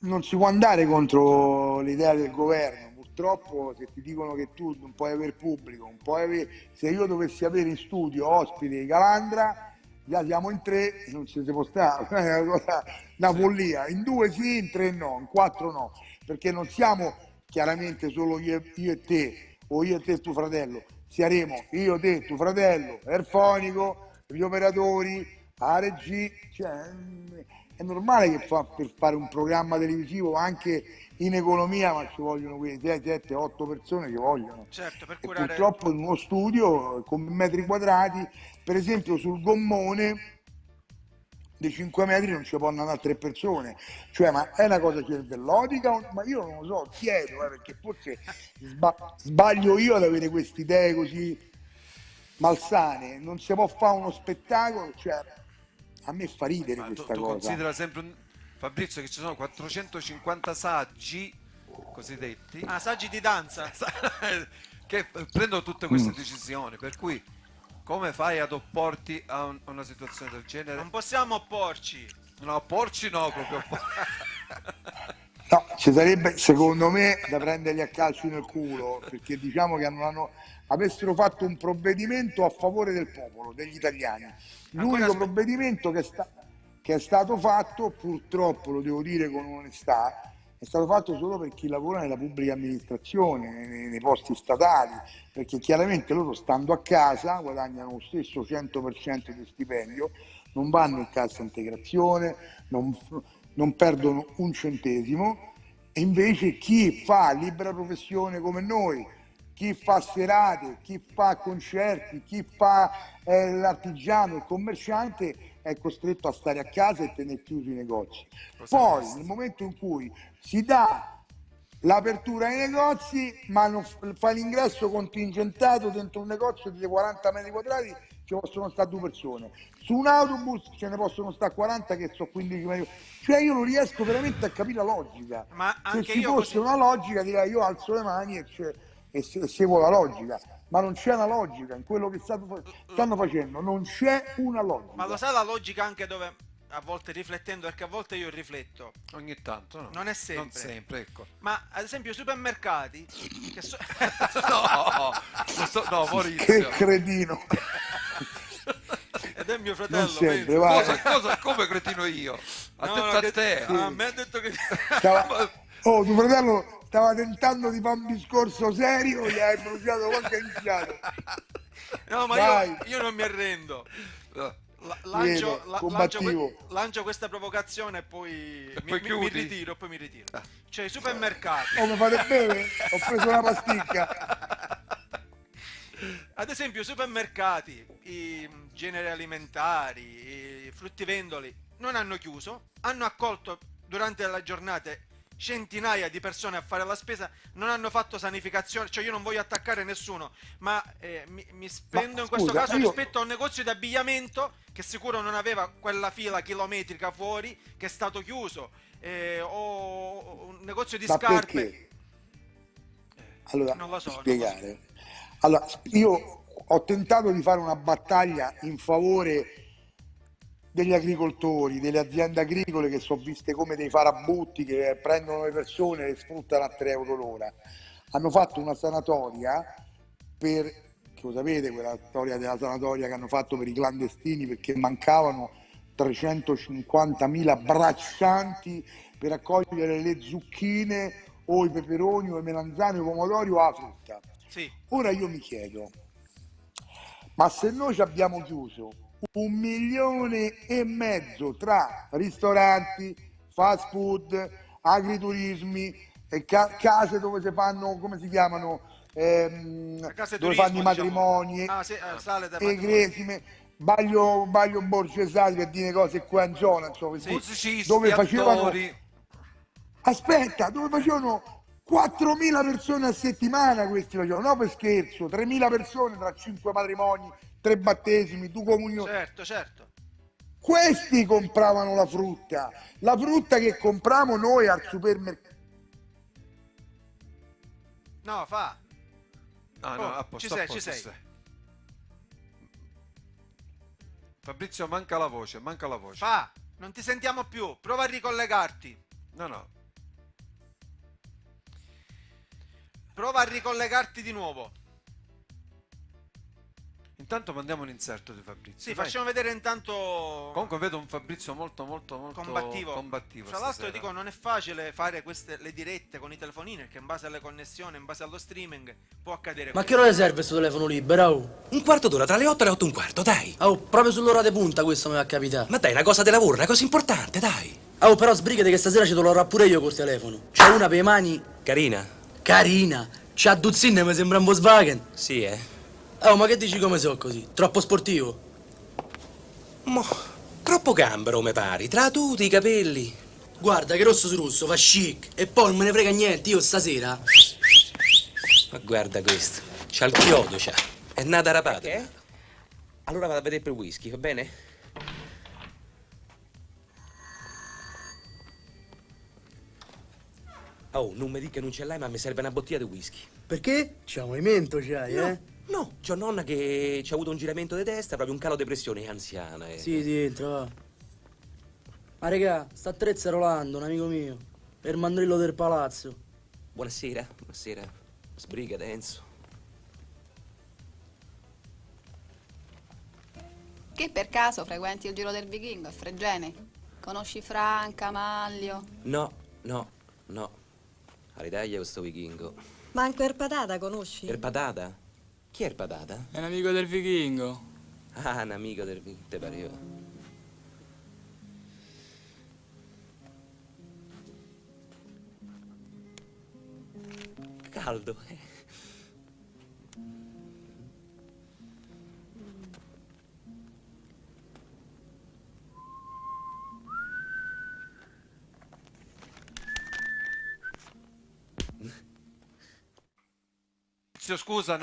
non si può andare contro l'idea del governo. Purtroppo se ti dicono che tu non puoi avere pubblico, non puoi avere... se io dovessi avere in studio ospiti di Calandra, già siamo in 3 e non ci si può stare, è una follia, in 2 sì, in 3 no, in 4 no, perché non siamo chiaramente solo io e te, o io e te e tuo fratello, saremo io, te, tuo fratello, Erfonico, gli operatori, la regia, cioè, è normale che per fare un programma televisivo anche in economia, ma ci vogliono quindi 6, 7, 8 persone ci vogliono. Certo, per E curare... purtroppo in uno studio con metri quadrati, per esempio sul gommone di 5 metri non ci possono andare 3 persone, cioè ma è una cosa cervellotica, ma io non lo so, chiedo, perché forse sbaglio io ad avere queste idee così malsane, non si può fare uno spettacolo, cioè a me fa ridere Ma questa tu cosa. considera sempre, Fabrizio, che ci sono 450 saggi cosiddetti saggi di danza. che prendono tutte queste decisioni, per cui come fai ad opporti a una situazione del genere? Non possiamo opporci. No, opporci no, proprio No, ci sarebbe secondo me da prenderli a calci nel culo, perché diciamo che avessero fatto un provvedimento a favore del popolo, degli italiani. L'unico provvedimento che è stato fatto, purtroppo lo devo dire con onestà, è stato fatto solo per chi lavora nella pubblica amministrazione, nei posti statali, perché chiaramente loro stando a casa guadagnano lo stesso 100% di stipendio, non vanno in cassa integrazione, non perdono un centesimo, e invece chi fa libera professione come noi, chi fa serate, chi fa concerti, chi fa l'artigiano, il commerciante è costretto a stare a casa e tenere chiusi i negozi. Poi nel momento in cui si dà l'apertura ai negozi, ma non fa l'ingresso contingentato dentro un negozio di 40 metri quadrati, ci possono stare 2 persone. Su un autobus ce ne possono stare 40 che sono 15 metri. Cioè io non riesco veramente a capire la logica. Ma Se anche ci io fosse così. una logica direi io alzo le mani e seguo la logica. Ma non c'è una logica in quello che stanno facendo, non c'è una logica. Ma lo sai la logica anche dove a volte riflettendo, perché a volte io rifletto. ogni tanto, no? Non è sempre. Non sempre, ecco. Ma ad esempio i supermercati che No, Che Maurizio. cretino. ed è mio fratello, Non sempre, penso. vai. Come cretino io? Ha No, detto no, a che- te. a me ha detto che Oh, tuo fratello stava tentando di fare un discorso serio, gli hai bruciato quanto è iniziato. no, ma Vai. io non mi arrendo. Vedo, combattivo. Lancio questa provocazione e poi, poi mi chiudi? ritiro, poi mi ritiro. Cioè i supermercati. Oh, mi fate bere? Ho preso una pasticca. Ad esempio i supermercati, i generi alimentari, i fruttivendoli non hanno chiuso, hanno accolto durante la giornata centinaia di persone a fare la spesa, non hanno fatto sanificazione, cioè io non voglio attaccare nessuno, ma mi spendo Ma in questo scusa, caso io- rispetto a un negozio di abbigliamento che sicuro non aveva quella fila chilometrica fuori, che è stato chiuso, o un negozio di Ma scarpe. perché? Allora, Non lo so, non lo spiegare. Allora, io ho tentato di fare una battaglia in favore degli agricoltori, delle aziende agricole che sono viste come dei farabutti che prendono le persone e le sfruttano a 3 euro l'ora. Hanno fatto una sanatoria per, che lo sapete, quella storia della sanatoria che hanno fatto per i clandestini perché mancavano 350.000 braccianti per accogliere le zucchine o i peperoni o i melanzani o i pomodori o la frutta. Sì, Ora io mi chiedo, ma se noi ci abbiamo chiuso 1,5 milioni tra ristoranti, fast food, agriturismi, e case dove si fanno, come si chiamano, a casa di dove turismo, fanno i matrimoni, diciamo. Ah, sì, sale da e matrimonio. cresime, Baglio Borgesati per dire cose qua in zona, insomma, Musicisti, dove facevano, attori. aspetta, dove facevano 4.000 persone a settimana, questi facevano, no per scherzo, 3.000 persone tra 5 matrimoni, 3 battesimi, 2 comunioni. Certo, certo. Questi compravano la frutta che compriamo noi al supermercato. No, fa. No, Oh, a posto, ci sei, a posto, ci sei. Fabrizio, manca la voce, manca la voce. Fa, non ti sentiamo più. Prova a ricollegarti. No. Prova a ricollegarti di nuovo. Intanto mandiamo un inserto di Fabrizio. Sì, dai. facciamo vedere intanto. Comunque vedo un Fabrizio molto combattivo. Tra l'altro stasera. dico, non è facile fare le dirette con i telefonini, perché in base alle connessioni, in base allo streaming può accadere Ma che questo. ora le serve questo telefono libero? Oh? Un quarto d'ora tra le 8 e le 8 e un quarto, dai. Oh, proprio sull'ora di punta questo mi va a capitare. Ma dai, una cosa di lavoro, una cosa importante, dai. Oh, però sbrigate che stasera ci dovrò pure io col telefono. C'ho una per le mani Carina? carina. C'ha Duzzin mi sembra un Volkswagen. Sì, eh. Oh, ma che dici come so così? Troppo sportivo? Mo, troppo gambero, me pari. Tra la tuta, i capelli. Guarda che rosso su rosso, fa chic. E poi non me ne frega niente, io stasera. Ma guarda questo. C'ha il chiodo, c'ha. È nata rapata. Che? Allora vado a vedere per il whisky, va bene? Oh, non mi dica che non ce l'hai, ma mi serve una bottiglia di whisky. Perché? C'ha movimento, c'hai, eh? No, c'ho nonna che c'ha avuto un giramento di testa, proprio un calo di pressione, è anziana, eh. Sì, entra, va. Ma regà, sta Trezza Rolando, un amico mio. È il mandrillo del palazzo. Buonasera, buonasera. Sbriga, Enzo. Che per caso frequenti il Giro del Vichingo a Fregene? Conosci Franca, Maglio? No. Aridaglia questo vichingo. Manco il patata conosci? Il patata? Chi è il patata? È un amico del vichingo. Ah, un amico del vichingo, te pareva. Caldo, eh. Scusa,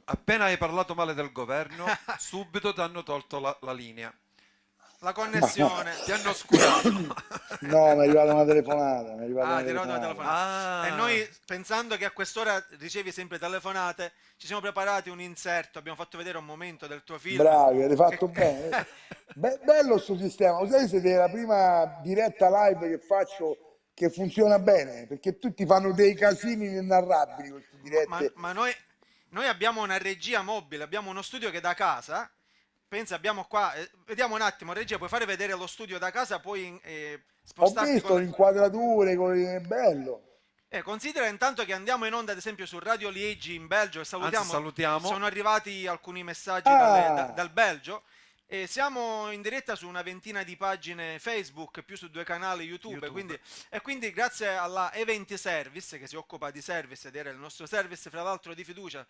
appena hai parlato male del governo, subito ti hanno tolto la linea. La connessione. Ti hanno oscurato. No, mi è arrivata una telefonata. Mi è arrivata Ah, ti è arrivata una telefonata. Ah. E noi, pensando che a qu'ora ricevi sempre telefonate, ci siamo preparati un inserto, abbiamo fatto vedere un momento del tuo film. Bravi, avete fatto bene. Bello sto sistema. Lo sai, siete la prima diretta live che faccio che funziona bene, perché tutti fanno dei casini inenarrabili queste dirette. Ma noi abbiamo una regia mobile, abbiamo uno studio che da casa, pensa, abbiamo qua, vediamo un attimo, regia, puoi fare vedere lo studio da casa, puoi Ho spostarti visto le inquadrature, è bello. considera intanto che andiamo in onda ad esempio su Radio Liegi in Belgio e salutiamo. Anzi, salutiamo. Sono arrivati alcuni messaggi dal Belgio e siamo in diretta su una ventina di pagine Facebook, più su 2 canali YouTube. Quindi grazie alla Event Service che si occupa di service ed era il nostro service fra l'altro di fiducia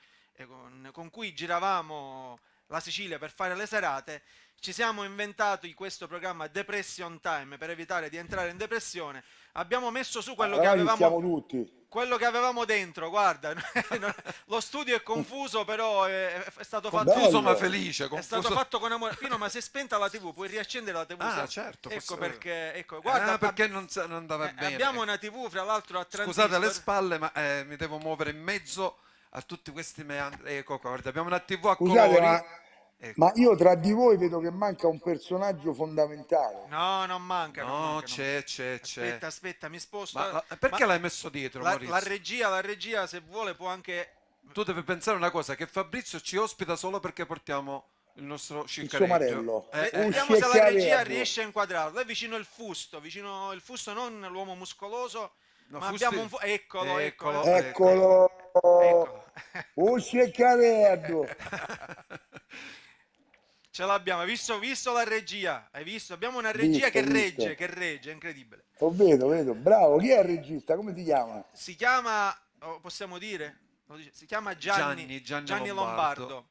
con cui giravamo la Sicilia per fare le serate, ci siamo inventati questo programma Depression Time per evitare di entrare in depressione. Abbiamo messo su quello Siamo tutti. quello che avevamo dentro, guarda. Lo studio è confuso, però è stato fatto Confuso ma felice. è stato fatto con amore. Pino, ma se è spenta la TV puoi riaccendere la TV? Ah, certo. Ecco forse- perché, ecco, guarda, perché non andava bene. abbiamo una TV fra l'altro a transistor. Scusate le spalle, ma mi devo muovere in mezzo a tutti questi meandri. Ecco, guarda, abbiamo una TV a Scusate, colori. Ecco. ma io tra di voi vedo che manca un personaggio fondamentale. No, non manca. No, c'è. Aspetta, mi sposto. Ma perché l'hai messo dietro, Maurizio? La regia, se vuole, può anche. Tu devi pensare una cosa, che Fabrizio ci ospita solo perché portiamo il nostro Il ciccareggio. somarello. Vediamo se la regia Ciccareggio. riesce a inquadrarlo. È vicino il fusto, non l'uomo muscoloso, No, ma Fusti- abbiamo un eccolo. Eccolo. Un ciccareggio. Ce l'abbiamo, hai visto la regia? Hai visto? Abbiamo una regia che Visto. regge, è incredibile. Lo vedo. Bravo. Chi è il regista? Come ti chiama? Si chiama, possiamo dire? Si chiama Gianni Lombardo.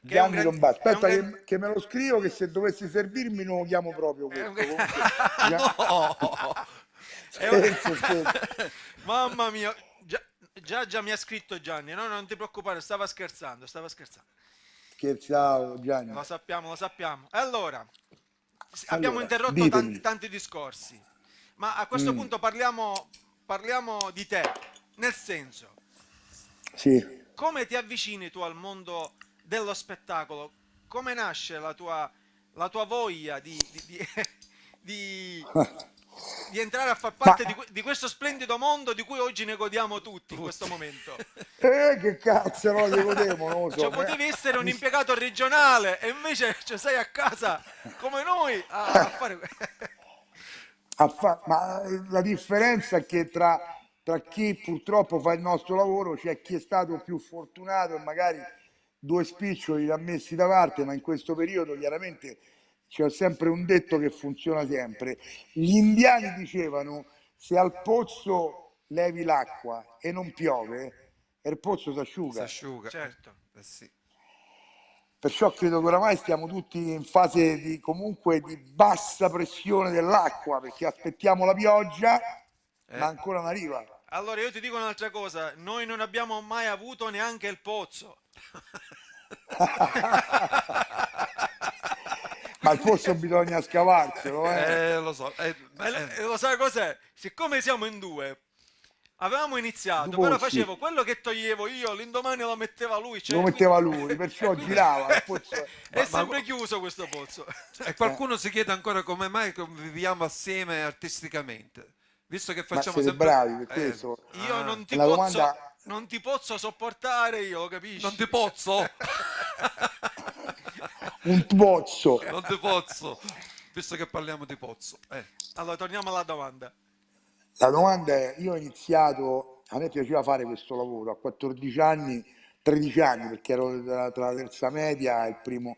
Che è un Gianni gran- Lombardo. è un Aspetta gran- che me lo scrivo, che se dovessi servirmi non lo chiamo proprio È un questo. gran- Comunque, È un- scherzo. Mamma mia, già mi ha scritto Gianni. No, non ti preoccupare, stava scherzando. Scherzavo, Gianni. Lo sappiamo. Allora, abbiamo interrotto ditemi. tanti discorsi, ma a questo punto parliamo di te, nel senso, Sì. come ti avvicini tu al mondo dello spettacolo? Come nasce la tua la tua voglia di entrare a far parte di questo splendido mondo di cui oggi ne godiamo tutti in questo momento. Che cazzo, no, li godemo, non lo so. Cioè, potevi essere un impiegato regionale e invece sei a casa come noi a fare... Ma la differenza è che tra chi purtroppo fa il nostro lavoro c'è chi è stato più fortunato e magari 2 spiccioli li ha messi da parte, ma in questo periodo chiaramente c'è sempre un detto che funziona sempre. Gli indiani dicevano: se al pozzo levi l'acqua e non piove, il pozzo si asciuga. Certo. Sì. Perciò credo che oramai stiamo tutti in fase comunque di bassa pressione dell'acqua, perché aspettiamo la pioggia, ma ancora non arriva. Allora io ti dico un'altra cosa, noi non abbiamo mai avuto neanche il pozzo. Ma il pozzo bisogna scavarselo, Lo so. Lo sai cos'è? Siccome siamo in 2, avevamo iniziato, Due però pozzi. facevo quello che toglievo io, l'indomani lo metteva lui. Cioè, Lo metteva lui, perciò quindi- girava. Il pozzo... È sempre chiuso questo pozzo. E qualcuno si chiede ancora come mai viviamo assieme artisticamente, visto che Ma facciamo siete sempre... bravi per questo? Io non ti la posso, domanda- non ti posso sopportare, io lo capisci? Non ti pozzo! Un pozzo. Non ti pozzo! Visto che parliamo di pozzo. Allora, torniamo alla domanda. La domanda è, io ho iniziato, a me piaceva fare questo lavoro a 14 anni, 13 anni, perché ero tra la terza media e il primo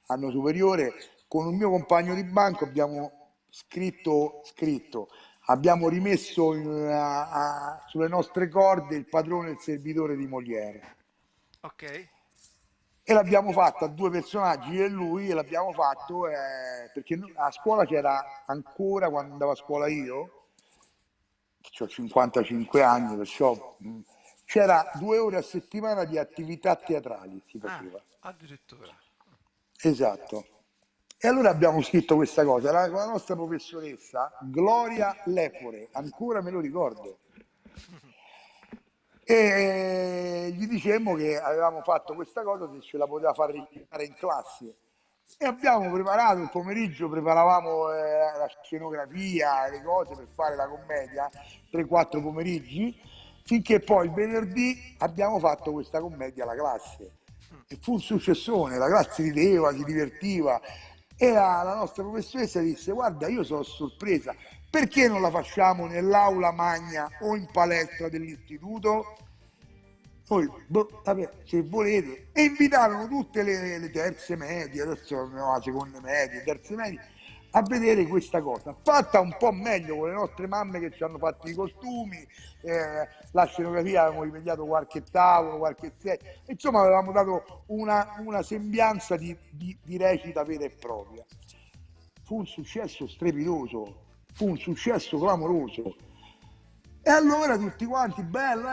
anno superiore, con un mio compagno di banco abbiamo scritto, abbiamo rimesso sulle nostre corde Il padrone e il servitore di Molière. Ok. E l'abbiamo fatto a 2 personaggi, io e lui, e l'abbiamo fatto perché a scuola c'era ancora, quando andavo a scuola io, che ho 55 anni, perciò c'era 2 ore a settimana di attività teatrali, si faceva. Addirittura. Esatto. E allora abbiamo scritto questa cosa, la nostra professoressa, Gloria Lepore, ancora me lo ricordo. E gli dicemmo che avevamo fatto questa cosa, se ce la poteva far recitare in classe. E abbiamo preparato il pomeriggio, preparavamo la scenografia, le cose per fare la commedia, 3-4 pomeriggi, finché poi il venerdì abbiamo fatto questa commedia alla classe. E fu un successone, la classe rideva, si divertiva. E la nostra professoressa disse: guarda, io sono sorpresa, perché non la facciamo nell'aula magna o in palestra dell'istituto? Poi, vabbè, se volete. E invitarono tutte le terze medie, adesso no, la seconda media, terze medie, a vedere questa cosa. Fatta un po' meglio con le nostre mamme che ci hanno fatto i costumi, la scenografia, avevamo rimediato qualche tavolo, qualche sedia, insomma avevamo dato una sembianza di recita vera e propria. Fu un successo strepitoso, fu un successo clamoroso. E allora tutti quanti, bello,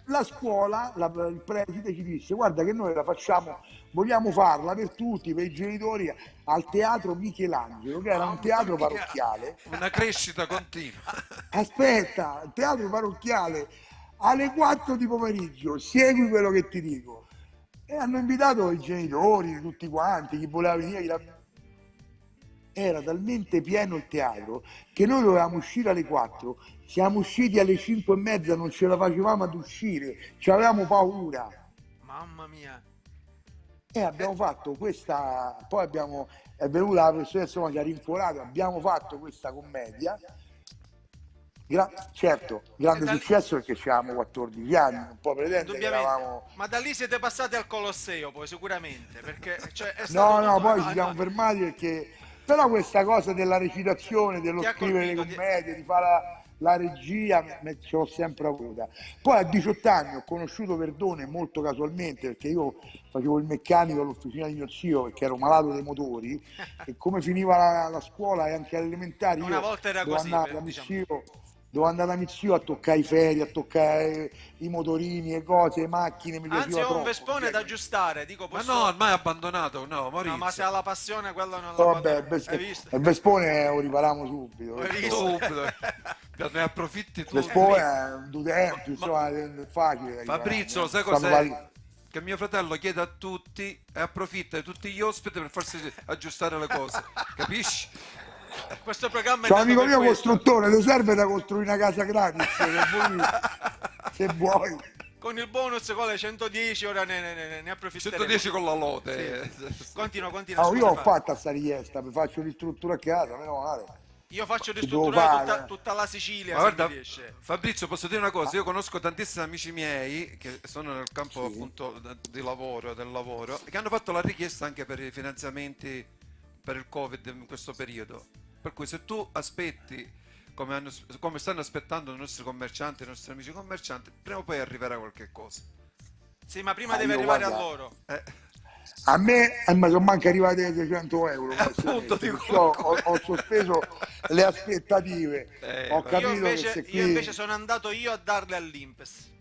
la scuola, il preside ci disse: guarda che noi la facciamo, vogliamo farla per tutti, per i genitori, al teatro Michelangelo, che era un teatro parrocchiale. Una crescita continua. Aspetta, il teatro parrocchiale alle 4 di pomeriggio, segui quello che ti dico. E hanno invitato i genitori, tutti quanti, chi voleva venire, era talmente pieno il teatro che noi dovevamo uscire alle 4, siamo usciti alle 5:30, non ce la facevamo ad uscire, ci avevamo paura. Mamma mia. E abbiamo fatto questa, poi è venuta la professoressa, insomma, ci ha rincuorato, abbiamo fatto questa commedia. Certo, grande successo perché avevamo 14 anni, non può pretendere che eravamo... Ma da lì siete passati al Colosseo poi sicuramente, perché cioè, è No, stato poi ci siamo fermati perché... Però questa cosa della recitazione, dello scrivere le commedie, di fare la regia, ce l'ho sempre avuta. Poi a 18 anni ho conosciuto Verdone molto casualmente, perché io facevo il meccanico all'officina di mio zio, perché ero malato dei motori, e come finiva la scuola e anche alle elementari, una volta era così, devo andare da mio zio a toccare i ferri, a toccare i motorini, le cose, le macchine, mi anzi piaceva ho un troppo. Vespone da aggiustare, dico Ma posso... no, ormai è abbandonato, no, Maurizio. No, ma se ha la passione quello non Vabbè, Hai visto? il Vespone lo ripariamo subito. Hai visto? Subito. Ne approfitti tu. Il Vespone è un tempi, insomma, è facile. Fabrizio, sai Fanno cos'è? vari- che mio fratello chiede a tutti e approfitta di tutti gli ospiti per farsi aggiustare le cose, capisci? Questo programma è C'è un nato amico per mio questo. costruttore, ti serve da costruire una casa gratis se vuoi. Con il bonus con le 110 ora ne approfitteremo. 110 con la lode. Continua, Ah, scusa, io ho Fabio. fatta sta richiesta, mi faccio ristruttura a casa, meno male. Io faccio Che devo ristrutturare fare? tutta la Sicilia, Ma se guarda, mi riesce. Fabrizio, posso dire una cosa? Io conosco tantissimi amici miei che sono nel campo appunto di lavoro, del lavoro, che hanno fatto la richiesta anche per i finanziamenti per il Covid in questo periodo. Per cui se tu aspetti, come stanno aspettando i nostri commercianti, i nostri amici commercianti, prima o poi arriverà qualche cosa. Sì, ma prima Ah, deve io, arrivare guarda, a loro. A me mi sono manca arrivati ai 200 euro. Appunto, perciò dico. ho sospeso le aspettative. Ho vabbè. capito Io invece, che se qui... io invece sono andato io a darle all'Impes.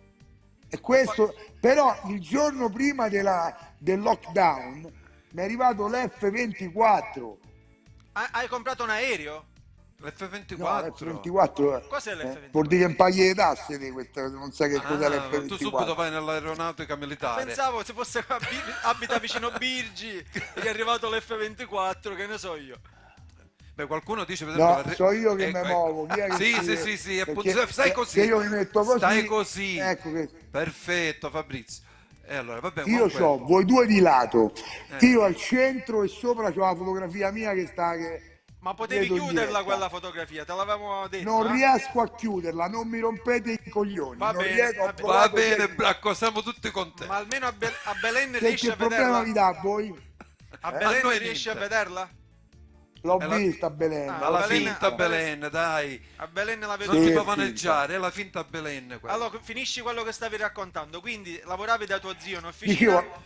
E questo, però il giorno prima del lockdown mi è arrivato l'F24. Hai comprato un aereo? L'F24. No, l'F24 Cos'è l'F24? vuol dire che non paghi le tasse di questa, non sai che cos'è Ah, l'F24. tu subito vai nell'aeronautica militare. Pensavo se fosse abita vicino Birgi e gli è arrivato l'F24, che ne so io. Beh, qualcuno dice per No, esempio, so io che ecco, mi ecco. muovo. Chi è che Sì, scrive? sì, sì, Perché appunto, stai così. se io mi metto così, Stai così. ecco che Perfetto, Fabrizio. E allora, vabbè, io comunque, ho voi due di lato, io al centro e sopra c'ho la fotografia mia che sta Ma potevi vedo in chiuderla diretta. quella fotografia, te l'avevamo detto. Non eh? riesco a chiuderla, non mi rompete i coglioni. Va non bene, riesco, ho va bene. va provato bene, ieri. Bracco, siamo tutti contenti. Ma almeno a Belen Che riesci a problema vederla? vi dà a voi? A A Belen noi riesci niente. a vederla? L'ho la- vista Belen. Ah, Alla Belen- finta a Belen- Belen, dai. A Belen la vedo. Non Sì, ti io. può vaneggiare, è la finta Belen quella. Allora, finisci quello che stavi raccontando. Quindi lavoravi da tuo zio in officina. Dicevo,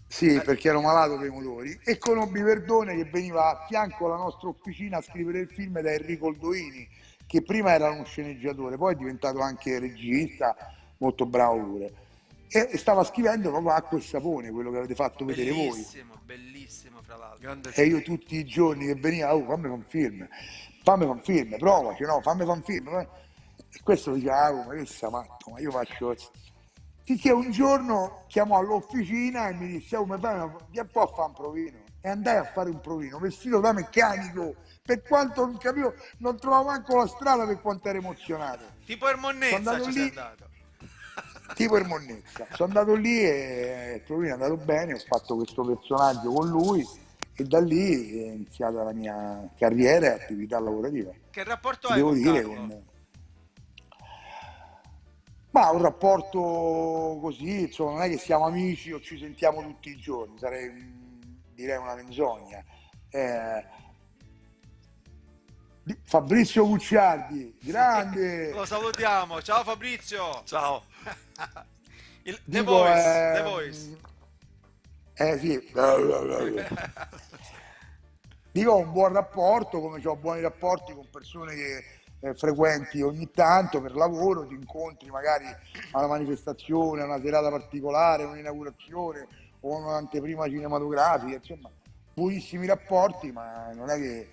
sì, perché ero malato dei motori e conobbi Verdone che veniva a fianco alla nostra officina a scrivere il film da Enrico Oldoini, che prima era uno sceneggiatore, poi è diventato anche regista, molto bravo pure. E stava scrivendo proprio Acqua e Sapone, quello che avete fatto vedere voi. Bellissimo, bellissimo fra l'altro. Grande E io tutti i giorni che veniva, oh, fammi fa un film, provaci, no, fammi fa un film. E questo diceva, ah, ma che sei matto, ma io faccio... Finché un giorno chiamò all'officina e mi disse, oh, vieni un po' a fare un provino. E andai a fare un provino, vestito da meccanico, per quanto non capivo, non trovavo manco la strada per quanto ero emozionato. Tipo Ermonnezza Sono andato ci sei lì. andato. Tipo il Monnezza. Sono andato lì e il provino è andato bene, ho fatto questo personaggio con lui e da lì è iniziata la mia carriera e attività lavorativa. Che rapporto Ti hai devo con dire Carlo? Ma un rapporto così, insomma, non è che siamo amici o ci sentiamo tutti i giorni, direi una menzogna. Fabrizio Gucciardi, grande! Lo salutiamo. Ciao Fabrizio. Ciao. The Dico, Voice. The Voice. Sì. Dico, ho un buon rapporto, come ho buoni rapporti con persone che frequenti ogni tanto per lavoro, ti incontri magari a una manifestazione, a una serata particolare, un'inaugurazione o un'anteprima cinematografica, insomma, buonissimi rapporti, ma non è che...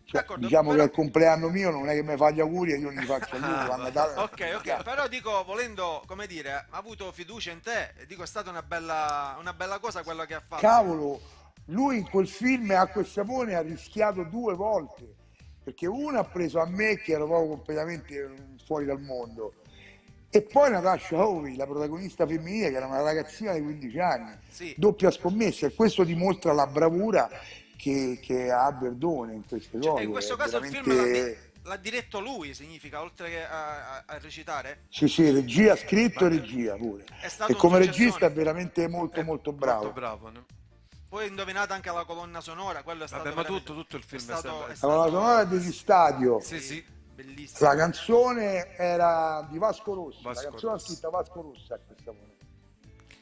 Cioè, D'accordo, diciamo però- che al compleanno mio non è che mi fa gli auguri e io non gli faccio gli auguri, a Natale non Ok, ok, però dico, volendo, come dire, ha avuto fiducia in te, e dico, è stata una bella cosa quello che ha fatto. Cavolo, lui in quel film Acqua e Sapone ha rischiato 2 volte, perché una ha preso a me che ero proprio completamente fuori dal mondo e poi Natasha Howe, la protagonista femminile, che era una ragazzina di 15 anni, Sì. doppia scommessa, e questo dimostra la bravura che ha Verdone in queste Cioè, cose. in questo è caso il film veramente- l'ha diretto lui, significa, oltre che a recitare? Sì, sì, regia, scritto e regia pure. È stato E un come successone. regista è veramente molto molto bravo. Molto bravo. No? Poi indovinate anche la colonna sonora, quello è stato Vabbè, ma veramente- tutto il film è stato, sembra- è La stato- colonna sonora degli stadio. Sì, sì. bellissimo. La canzone era di Vasco Rossi, Vasco la canzone Rossi. ha scritta Vasco Rossi a questa volta.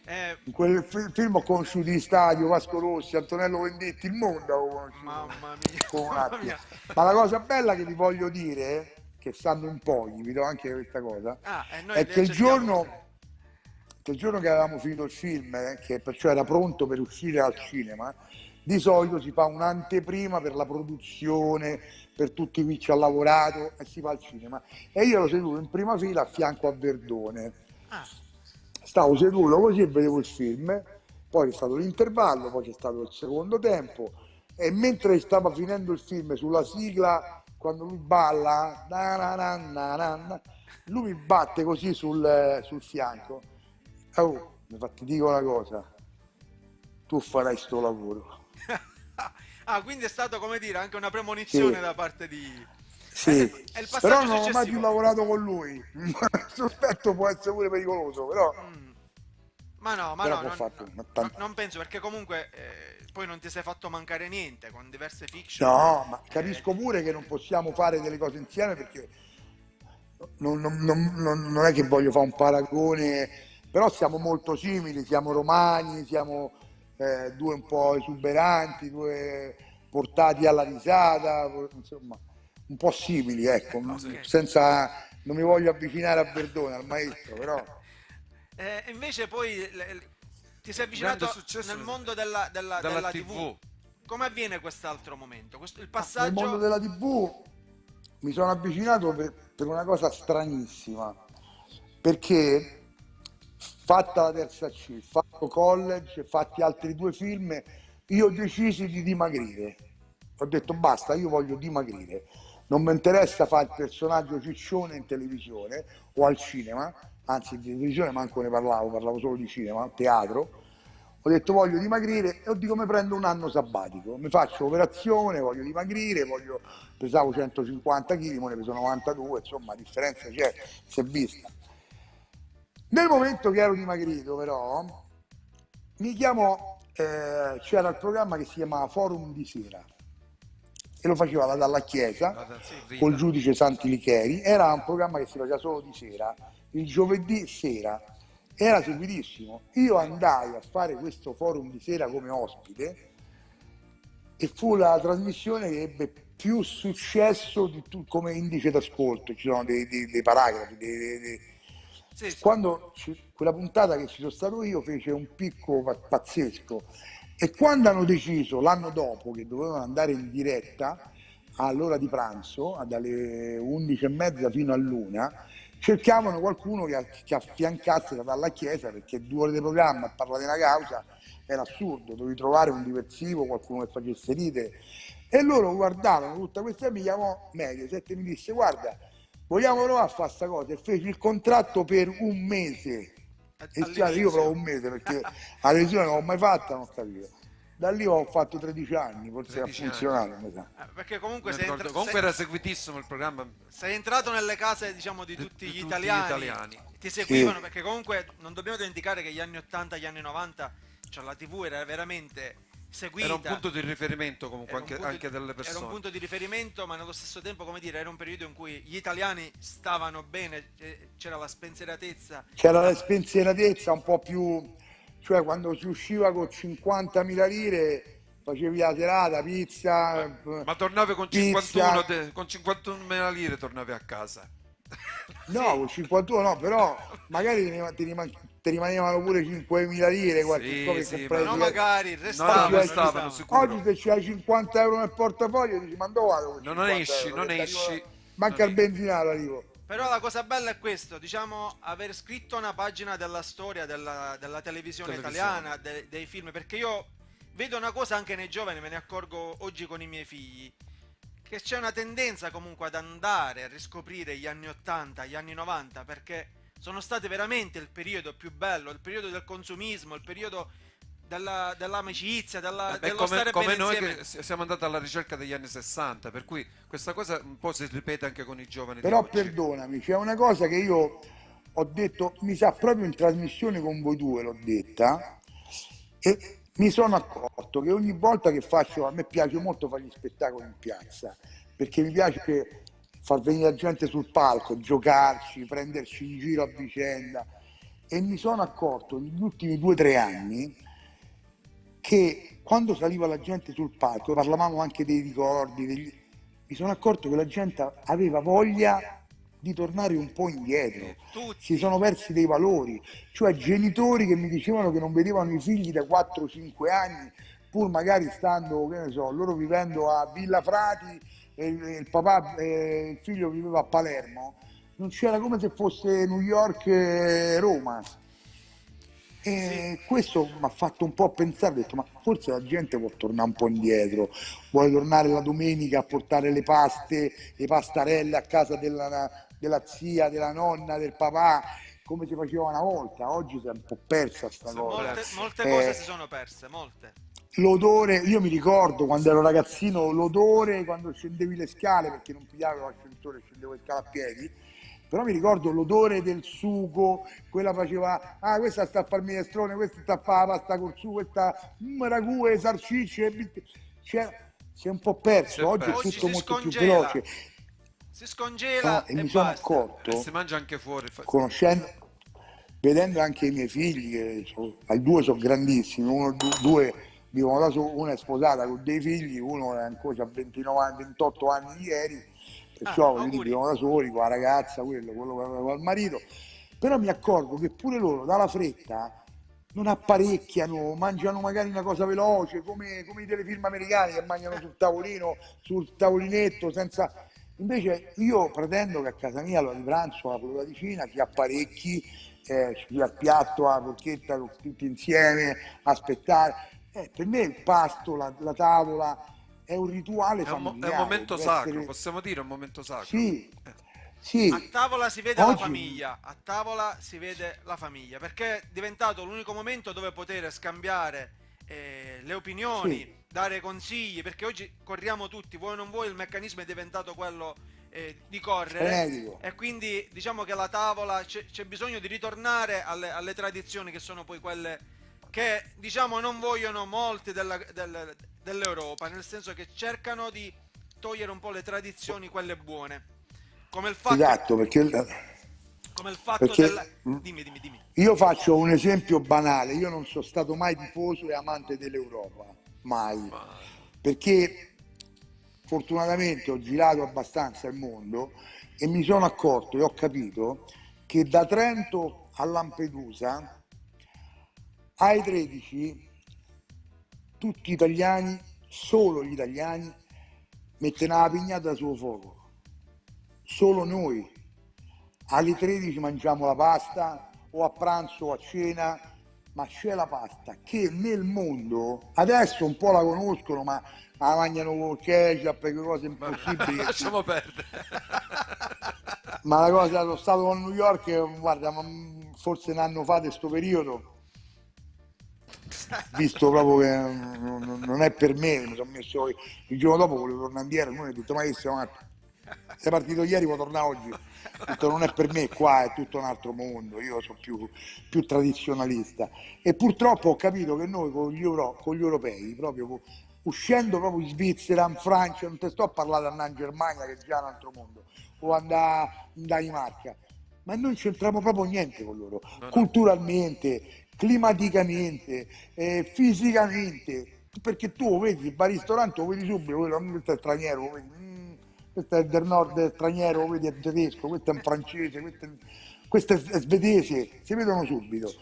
Eh, In quel film ho conosciuto in stadio Vasco Rossi, Antonello Vendetti, il mondo avevo conosciuto. mamma mia, Con un mamma attimo. mia. Ma la cosa bella che vi voglio dire, che sanno in pochi, vi do anche questa cosa, Noi è che il cerchiamo- giorno che avevamo finito il film, che perciò era pronto per uscire al cinema, di solito si fa un'anteprima per la produzione, per tutti chi ci ha lavorato e si va al cinema. E io ero seduto in prima fila a fianco a Verdone. Ah, stavo seduto così e vedevo il film, poi c'è stato l'intervallo, poi c'è stato il secondo tempo e mentre stava finendo il film sulla sigla, quando lui balla, lui mi batte così sul fianco. Oh, ti dico una cosa, tu farai sto lavoro. Ah, quindi è stato, come dire, anche una premonizione Sì. da parte di... Sì, È il passaggio però non ho mai più successivo. lavorato con lui. Sospetto può essere pure pericoloso, però... Ma no, Però non, ho fatto no, tanto. non penso, perché comunque poi non ti sei fatto mancare niente con diverse fiction. No, ma capisco pure che non possiamo fare delle cose insieme perché non è che voglio fare un paragone, però siamo molto simili, siamo romani, siamo due un po' esuberanti, due portati alla risata, insomma, un po' simili, ecco, senza, non mi voglio avvicinare a Verdone, al maestro, però... Invece poi ti sei avvicinato Grande successo nel mondo della TV. Come avviene quest'altro momento? Il Nel passaggio... mondo della TV mi sono avvicinato per una cosa stranissima, perché fatta la terza C, fatto college, fatti altri 2 film, io ho deciso di dimagrire. Ho detto basta, io voglio dimagrire. Non mi interessa fare il personaggio ciccione in televisione o al cinema, anzi in televisione manco ne parlavo solo di cinema, teatro. Ho detto voglio dimagrire e dico mi prendo un anno sabbatico, mi faccio operazione, voglio dimagrire, pesavo 150 kg, ora ne peso 92, insomma la differenza c'è, si è vista. Nel momento che ero dimagrito però, mi chiamò, c'era il programma che si chiamava Forum di Sera e lo faceva la Dalla Chiesa col giudice Santi Licheri, era un programma che si faceva solo di sera, il giovedì sera. Era seguitissimo. Io andai a fare questo forum di sera come ospite e fu la trasmissione che ebbe più successo come indice d'ascolto. Ci sono dei paragrafi. Sì. Quando quella puntata che ci sono stato io fece un picco pazzesco e quando hanno deciso l'anno dopo che dovevano andare in diretta all'ora di pranzo, dalle 11:30 fino all'1, cercavano qualcuno che affiancasse Dalla Chiesa, perché 2 ore di programma a parlare di una causa era assurdo, dovevi trovare un diversivo, qualcuno che facesse ride. E loro guardarono tutta questa, mi chiamò Mediaset e mi disse guarda, vogliamo provare a fare questa cosa, e feci il contratto per un mese. E io provo un mese perché la televisione non l'ho mai fatta, non ho capito. Da lì ho fatto 13 anni, forse 13 ha funzionato, mi sa. Perché comunque Comunque era seguitissimo il programma. sei entrato nelle case, diciamo, di tutti gli italiani. Ti seguivano, perché comunque non dobbiamo dimenticare che gli anni 80, gli anni 90, cioè la TV era veramente seguita. Era un punto di riferimento comunque anche delle persone. Era un punto di riferimento, ma nello stesso tempo, come dire, era un periodo in cui gli italiani stavano bene, c'era la spensieratezza. C'era la spensieratezza un po' più, cioè quando si usciva con 50.000 lire facevi la serata, pizza, Ma tornavi con pizza. 51, con 51.000 lire tornavi a casa. No, con 51 no, però magari ti rimanevano pure 5.000 lire, qualche cosa che sì, compravi. No, magari, No, restavano. restavano sicuro. Oggi se c'hai 50 euro nel portafoglio dici ma dove vado con Non 50 esci, euro? non Che esci. arrivo- Manca il benzinato arrivo. Però la cosa bella è questo, diciamo, aver scritto una pagina della storia della televisione italiana, dei film, perché io vedo una cosa anche nei giovani, me ne accorgo oggi con i miei figli, che c'è una tendenza comunque ad andare a riscoprire gli anni 80, gli anni 90, perché sono stati veramente il periodo più bello, il periodo del consumismo, il periodo dell'amicizia, dello stare come bene noi insieme. che siamo andati alla ricerca degli anni 60, per cui questa cosa un po' si ripete anche con i giovani Però di oggi. perdonami, c'è una cosa che io ho detto, mi sa proprio in trasmissione con voi due l'ho detta, e mi sono accorto che ogni volta che faccio, a me piace molto fare gli spettacoli in piazza, perché mi piace far venire la gente sul palco, giocarci, prenderci in giro a vicenda, e mi sono accorto negli ultimi 2 o 3 anni che quando saliva la gente sul palco, parlavamo anche dei ricordi, mi sono accorto che la gente aveva voglia di tornare un po' indietro, si sono persi dei valori, cioè genitori che mi dicevano che non vedevano i figli da 4-5 anni, pur magari stando, che ne so, loro vivendo a Villa Frati e il papà, il figlio viveva a Palermo, non c'era, come se fosse New York e Roma. E questo mi ha fatto un po' pensare, ho detto, ma forse la gente vuole tornare un po' indietro, vuole tornare la domenica a portare le paste, le pastarelle a casa della zia, della nonna, del papà, come si faceva una volta. Oggi si è un po' persa sta cosa. Molte cose si sono perse, molte. L'odore, io mi ricordo quando ero ragazzino, l'odore quando scendevi le scale, perché non pigliavo l'ascensore, scendevo le scale a piedi, però mi ricordo l'odore del sugo, quella faceva, questa sta a far minestrone, questa sta a fare la pasta col sugo, questa ragù e salsicce, si è un po' perso, oggi è tutto molto più veloce. Si scongela e mi sono basta. accorto, Si mangia anche fuori. conoscendo, vedendo anche i miei figli, che due sono grandissimi, due vivono da solo, una è sposata con dei figli, uno è ancora a 29 anni, 28 anni di ieri, perciò vivono da soli con la ragazza, quello che aveva il marito, però mi accorgo che pure loro dalla fretta non apparecchiano, mangiano magari una cosa veloce, come i telefilm americani che mangiano sul tavolinetto, senza... Invece io pretendo che a casa mia l'ora di pranzo, l'ora di cena, si apparecchi, si al piatto, la forchetta, tutti insieme, aspettare. Per me il pasto, la tavola è un rituale familiare. È un momento sacro, essere... possiamo dire un momento sacro. Sì, sì. A tavola si vede la famiglia, a tavola si vede la famiglia, perché è diventato l'unico momento dove poter scambiare le opinioni, sì, dare consigli, perché oggi corriamo tutti, vuoi o non vuoi, il meccanismo è diventato quello di correre, e quindi diciamo che la tavola c'è bisogno di ritornare alle tradizioni, che sono poi quelle che diciamo non vogliono molti dell'Europa, nel senso che cercano di togliere un po' le tradizioni, quelle buone, come il fatto, esatto, dimmi. Io faccio un esempio banale, io non sono stato mai tifoso e amante dell'Europa, mai, perché fortunatamente ho girato abbastanza il mondo e mi sono accorto e ho capito che da Trento a Lampedusa ai 13 tutti italiani, solo gli italiani, mettono la pignata sul fuoco, solo noi. Alle 13 mangiamo la pasta, o a pranzo o a cena, ma c'è la pasta che nel mondo adesso un po' la conoscono, ma la mangiano con ketchup e cose impossibili. Lasciamo perdere. Ma la cosa, sono stato a New York, guarda, forse un anno fa di sto periodo, visto proprio che non è per me, mi sono messo il giorno dopo, volevo tornare indietro, noi ho detto, ma che sei partito ieri, può tornare oggi. Ho detto, non è per me, qua è tutto un altro mondo, io sono più tradizionalista, e purtroppo ho capito che noi con gli europei, proprio uscendo proprio in Svizzera, in Francia, non ti sto a parlare di andare in Germania che è già un altro mondo, o andare in Danimarca, ma noi non c'entriamo proprio niente con loro, culturalmente, climaticamente, fisicamente, perché tu vedi, il ristorante lo vedi subito, questo è straniero, lo vedi, questo è del nord, è straniero, vedi, è tedesco, questo è un francese, questo è svedese, si vedono subito.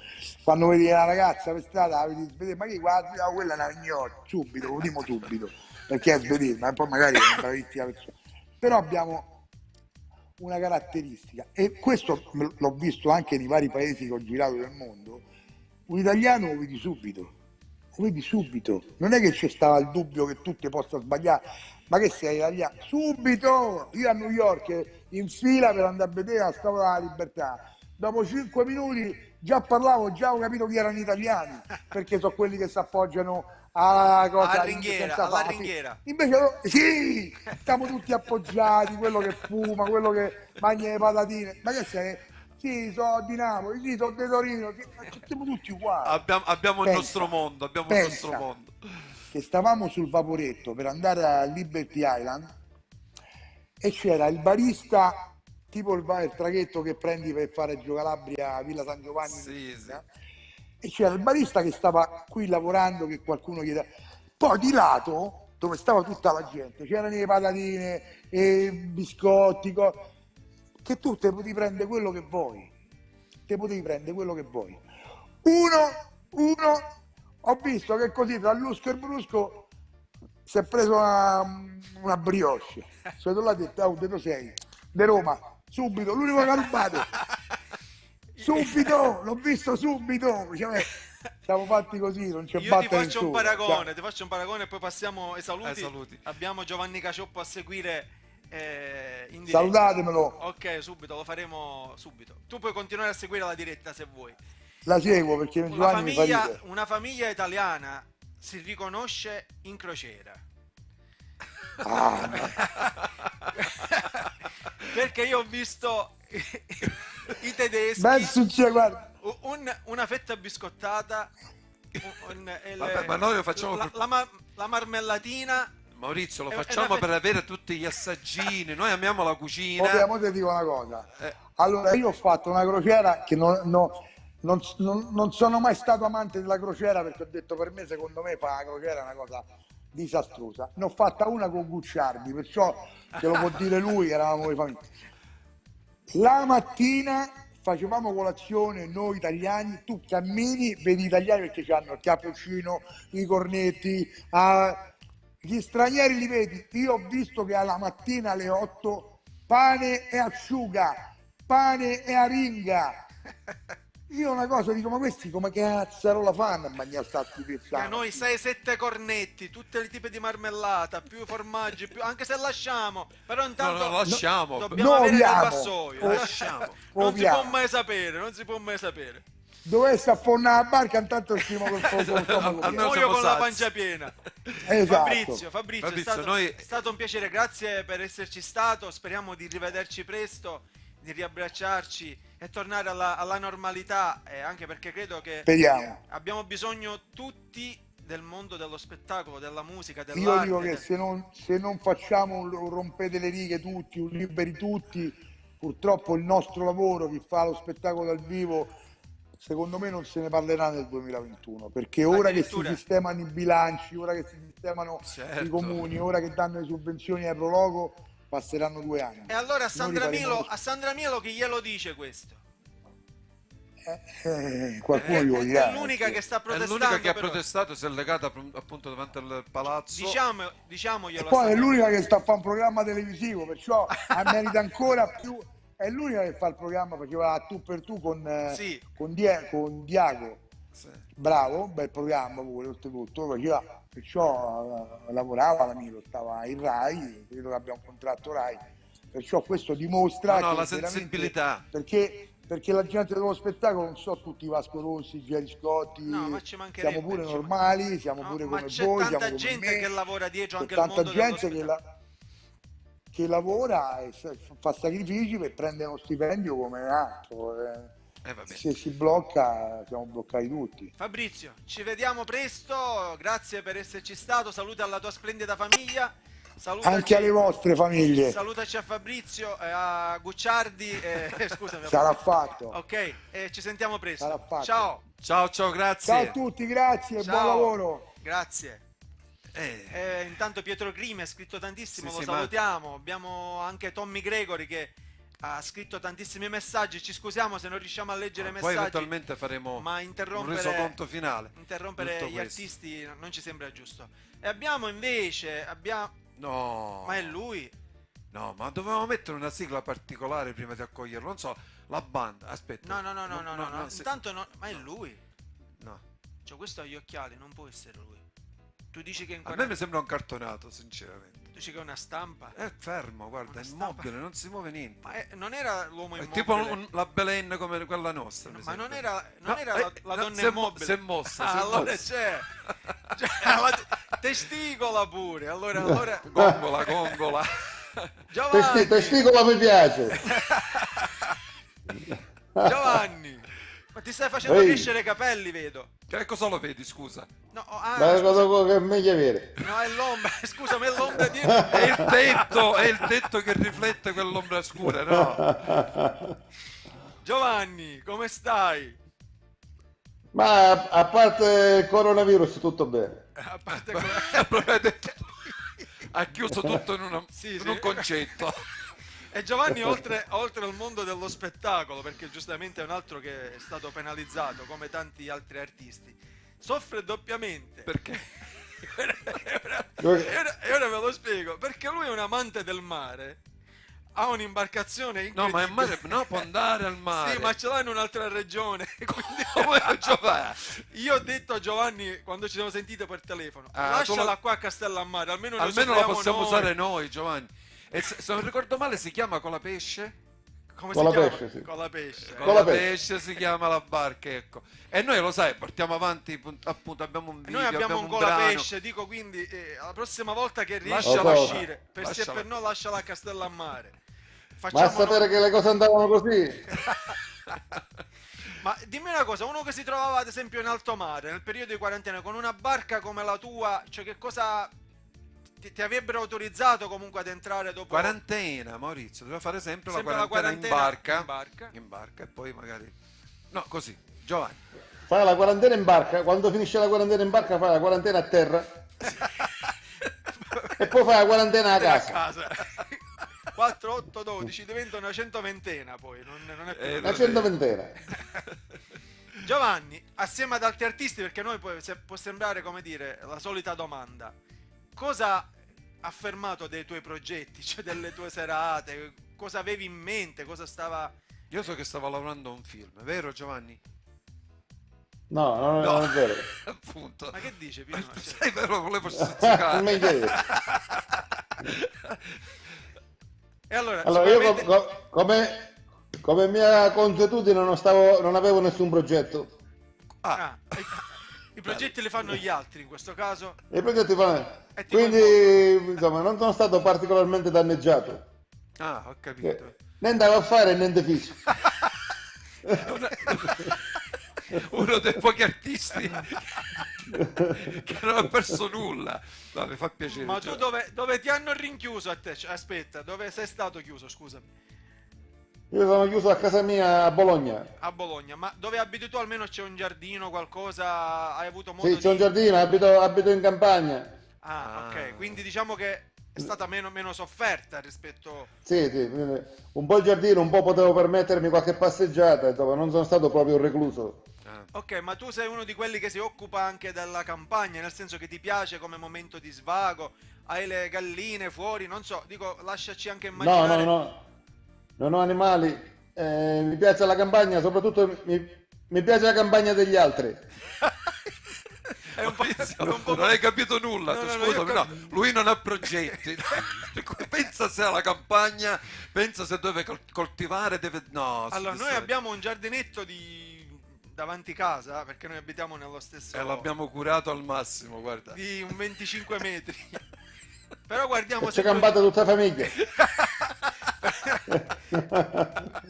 Quando vedi una ragazza per strada, vedi svedese, ma che guarda, quella è una ignoto, subito, lo dimo subito, perché è svedese, ma poi magari è una bravissima persona. Però abbiamo una caratteristica, e questo l'ho visto anche nei vari paesi che ho girato del mondo, un italiano lo vedi subito, non è che c'è stava il dubbio che tu ti possa sbagliare, ma che sei italiano? Subito! Io a New York in fila per andare a vedere la Statua della Libertà, dopo 5 minuti già parlavo, già ho capito che erano italiani, perché sono quelli che si appoggiano alla cosa, alla ringhiera. Invece sì, stiamo tutti appoggiati, quello che fuma, quello che mangia le patatine, ma che sei? Sì, sono di Napoli, sì, sono di Torino, siamo tutti uguali. Abbiamo il nostro mondo, il nostro mondo. Che stavamo sul vaporetto per andare a Liberty Island e c'era il barista, tipo il traghetto che prendi per fare Reggio Calabria a Villa San Giovanni, sì. E c'era il barista che stava qui lavorando, che qualcuno gli dava. Poi di lato, dove stava tutta la gente, c'erano le patatine, e biscotti, che tu te potevi prendere quello che vuoi. Uno, ho visto che così tra lusco e brusco si è preso una brioche. Sono là e ho detto, dove sei? De Roma, subito, l'unico che ha rubato. Subito, l'ho visto subito. Cioè, siamo fatti così, non c'è Io ti battere faccio un nessuno. paragone, Cioè, ti faccio un paragone e poi passiamo ai saluti. saluti. Abbiamo Giovanni Cacioppo a seguire in diretta. Salutatemelo. Ok, subito, lo faremo subito. Tu puoi continuare a seguire la diretta se vuoi. La seguo perché Giovanni mi fa ridere. Una famiglia italiana si riconosce in crociera. Ah, no. Perché io ho visto i tedeschi, Ben succede, guarda. una fetta biscottata, Vabbè, ma noi lo facciamo la marmellatina. Maurizio, lo È facciamo una per avere tutti gli assaggini. Noi amiamo la cucina. Ovviamente ti dico una cosa. Allora, io ho fatto una crociera che non sono mai stato amante della crociera, perché ho detto, per me, secondo me, fare la crociera è una cosa disastrosa. Ne ho fatta una con Gucciardi, perciò te lo può dire lui, eravamo di famiglia. La mattina facevamo colazione noi italiani, tu cammini, vedi gli italiani perché hanno il cappuccino, i cornetti, gli stranieri li vedi. Io ho visto che alla mattina alle 8 pane e acciuga, pane e aringa. Io una cosa dico, ma questi come cazzarola fanno a mangiare sta stupidità? Che noi 6-7 cornetti, tutti i tipi di marmellata, più formaggi, anche se lasciamo, però intanto No, lasciamo. dobbiamo avere del Oviamo. vassoio. Lasciamo. Non si Oviamo. può mai sapere, non si può mai sapere. Dovessi affondare la barca, intanto stiamo col stomaco Almeno pieno. Muoio siamo con la sazi. pancia piena. Esatto. Fabrizio, Fabrizio, è stato un piacere, grazie per esserci stato, speriamo di rivederci presto, di riabbracciarci e tornare alla normalità, anche perché credo che Speriamo. abbiamo bisogno tutti del mondo dello spettacolo, della musica, Io dell'arte. dico che se non facciamo un rompete le righe tutti, un liberi tutti, purtroppo il nostro lavoro, chi fa lo spettacolo dal vivo, secondo me non se ne parlerà nel 2021, perché ora che si Addirittura. sistemano i bilanci, ora che si sistemano Certo. i comuni, ora che danno le subvenzioni al Prologo, passeranno 2 anni. E allora a Sandra rifaremo- Milo chi glielo dice questo? Qualcuno gli vuole dire. È l'unica che sta È protestando. l'unica che ha però. protestato, si è legata appunto davanti al palazzo. Diciamoglielo. E poi è Sandra. l'unica che sta a fare un programma televisivo, perciò merita ancora più. È l'unica che fa il programma, faceva a tu per tu con, Sì. con Diago. Sì. Bravo, bel programma pure, oltretutto. Perciò lavorava la Milo, stava in Rai, credo che abbia un contratto Rai. Perciò questo dimostra No, che la veramente- sensibilità. perché la gente dello spettacolo non so tutti Vasco Rossi, Gerry Scotti, No, ma ci mancherebbe, siamo pure ci normali, siamo No, pure ma come c'è voi, tanta siamo come gente me. che lavora dietro C'è anche il tanta mondo dello gente spettacolo. che lavora e fa sacrifici per prendere uno stipendio come un altro. Vabbè. Se si blocca, siamo bloccati tutti. Fabrizio, ci vediamo presto, grazie per esserci stato, saluta alla tua splendida famiglia, salutaci, Anche alle vostre famiglie. salutaci a Fabrizio, a Gucciardi, scusami. Sarà fatto. Ok, ci sentiamo presto. Sarà fatto. Ciao. Ciao, grazie. Ciao a tutti, grazie, Ciao. buon lavoro. Grazie. Intanto Pietro Crimi ha scritto tantissimo, Sì, lo sì, salutiamo. Abbiamo anche Tommy Gregory che ha scritto tantissimi messaggi. Ci scusiamo se non riusciamo a leggere i Poi messaggi, eventualmente faremo ma un interrompere resoconto finale. interrompere Tutto gli questo. artisti non ci sembra giusto. E abbiamo invece No. ma è lui. No, ma dovevamo mettere una sigla particolare prima di accoglierlo. Non so, la banda. Aspetta. No. Intanto ma è lui. No. Cioè, questo ha gli occhiali, non può essere lui. Tu dici che è A ancora me mi sembra un cartonato, sinceramente. tu dici che è una stampa? È fermo, guarda, Una è stampa. immobile, non si muove niente. Ma non era l'uomo È immobile. tipo la Belen come quella nostra. mi Ma sembra. non era No, la donna si è immobile. si è mossa. Ah, si è allora mossa. c'è. Cioè, la testicola pure. Allora Gongola. Giovanni, Testicola mi piace. Giovanni, ma ti stai facendo Ehi. crescere i capelli, vedo. Che cosa lo vedi, scusa? No, Ma è cosa che è meglio avere. no, è l'ombra. Scusami, è l'ombra dietro. È il tetto che riflette quell'ombra scura, no? Giovanni, come stai? Ma a parte il coronavirus tutto bene. A parte Proprio ha detto- ha chiuso tutto in Sì, in sì. un concetto. E Giovanni oltre al mondo dello spettacolo, perché giustamente è un altro che è stato penalizzato come tanti altri artisti, soffre doppiamente. Perché? E ora ve lo spiego, perché lui è un amante del mare, ha un'imbarcazione No, ma è incredibile. mare, no, può andare al mare. Sì, ma ce l'ha in un'altra regione. Quindi Come Giovanni? io ho detto a Giovanni quando ci siamo sentiti per telefono, Ah, lasciala tu qua a Castellammare, almeno ne Almeno la soffriamo possiamo noi. usare noi, Giovanni. E se non ricordo male si chiama Colapesce? Come Con si la chiama? pesce, sì. Con la pesce. Con la Colapesce si chiama la barca, ecco. E noi lo sai, portiamo avanti, appunto, abbiamo un video, Noi abbiamo un brano. colapesce, dico, quindi la prossima volta che riesci Lasciala a qua. uscire, per sì e Lasciala. per no, lasciala a Castellammare. Ma a Facciamo sapere che le cose andavano così. Ma dimmi una cosa, uno che si trovava ad esempio in alto mare nel periodo di quarantena con una barca come la tua, cioè che cosa ti avrebbero autorizzato comunque ad entrare dopo Quarantena, Maurizio, doveva fare sempre Sempre la la quarantena, quarantena in barca. in barca. E poi magari... No, così, Giovanni. Fai la quarantena in barca, quando finisce la quarantena in barca fai la quarantena a terra e poi fai la quarantena a a casa. casa? 4, 8, 12 diventa una 120ena poi, non è più Una 120ena. Giovanni, assieme ad altri artisti, perché noi poi può sembrare come dire la solita domanda, cosa ha affermato dei tuoi progetti, cioè delle tue serate, cosa avevi in mente, cosa stava... Io so che stava lavorando a un film, vero Giovanni? No, non è vero. Appunto. Ma che dice Pino? Cioè, Sai, però volevo Non stuzzicare. mi chiedi. e allora, Allora, io sicuramente... come mia consuetudine non avevo nessun progetto. Ah, i progetti li fanno gli altri in questo caso. E i progetti fanno... E ti Quindi, insomma, non sono stato particolarmente danneggiato. Ah, ho capito. Né andavo a fare niente fisso. Uno dei pochi artisti che non ha perso nulla. No, mi fa piacere. Ma tu dove ti hanno rinchiuso a te? Cioè, aspetta, dove sei stato chiuso, scusami? Io sono chiuso a casa mia a Bologna. A Bologna, ma dove abiti tu almeno c'è un giardino, qualcosa? Hai avuto modo Sì, di... c'è un giardino, abito in campagna. Ah, ok, quindi diciamo che è stata meno sofferta rispetto... Sì, quindi un po' il giardino, un po' potevo permettermi qualche passeggiata, insomma, non sono stato proprio un recluso. Ok, ma tu sei uno di quelli che si occupa anche della campagna, nel senso che ti piace come momento di svago, hai le galline fuori, non so, dico, lasciaci anche immaginare... No, non ho animali, mi piace la campagna, soprattutto mi piace la campagna degli altri. È un po'... Maurizio, è un po'... non hai capito nulla, No, tu, no, no, scusami, io no, lui non ha progetti. Pensa se ha la campagna, pensa se deve coltivare, deve... No, Allora, noi abbiamo un giardinetto davanti casa, perché noi abitiamo nello stesso... E l'abbiamo curato al massimo, guarda. di un 25 metri. Però guardiamo C'è campata tutta la famiglia.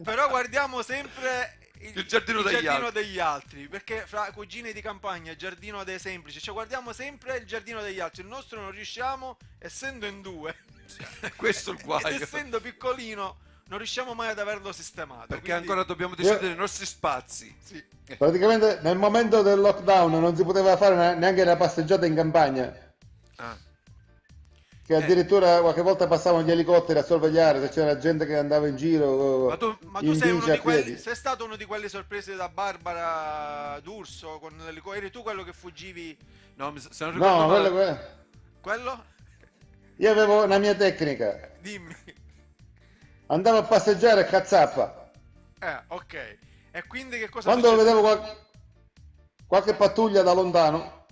Però guardiamo sempre Il giardino degli altri, perché fra cugini di campagna, giardino dei semplici, cioè guardiamo sempre il giardino degli altri. Il nostro non riusciamo, essendo in due. Questo è il guaio. Ed essendo piccolino non riusciamo mai ad averlo sistemato. Perché quindi- ancora dobbiamo decidere i nostri spazi. Sì. Praticamente nel momento del lockdown non si poteva fare neanche una passeggiata in campagna, Ah. che addirittura qualche volta passavano gli elicotteri a sorvegliare se c'era gente che andava in giro Ma tu, Ma tu in sei uno bici di a quelli, piedi. sei stato uno di quelli sorpresi da Barbara D'Urso con eri tu quello che fuggivi? no, se non ricordo No, male, Quello? io avevo una mia tecnica, Dimmi. andavo a passeggiare a cazzappa, Ok. E quindi che cosa quando succede? vedevo qualche pattuglia da lontano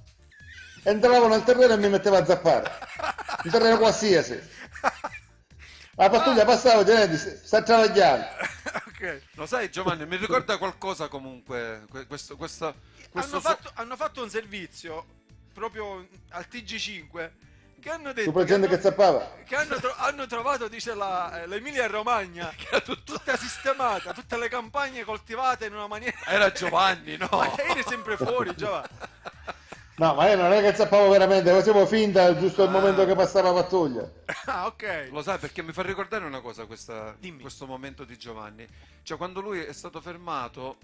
entravo nel terreno e mi mettevo a zappare, un terreno qualsiasi, la pattuglia passava e sta travagliando. Ok. lo sai Giovanni, mi ricorda qualcosa comunque, questo Hanno fatto un servizio proprio al TG5 che hanno detto Super gente che zappava. che hanno trovato, dice l'Emilia Romagna, tutta sistemata, tutte le campagne coltivate in una maniera... Era Giovanni, no? Ma eri sempre fuori, Giovanni. No, ma io non è che zappavo veramente, facevo finta giusto al momento che passava la pattuglia. Ah, ok. Lo sai perché mi fa ricordare una cosa Dimmi. questo momento di Giovanni. Cioè quando lui è stato fermato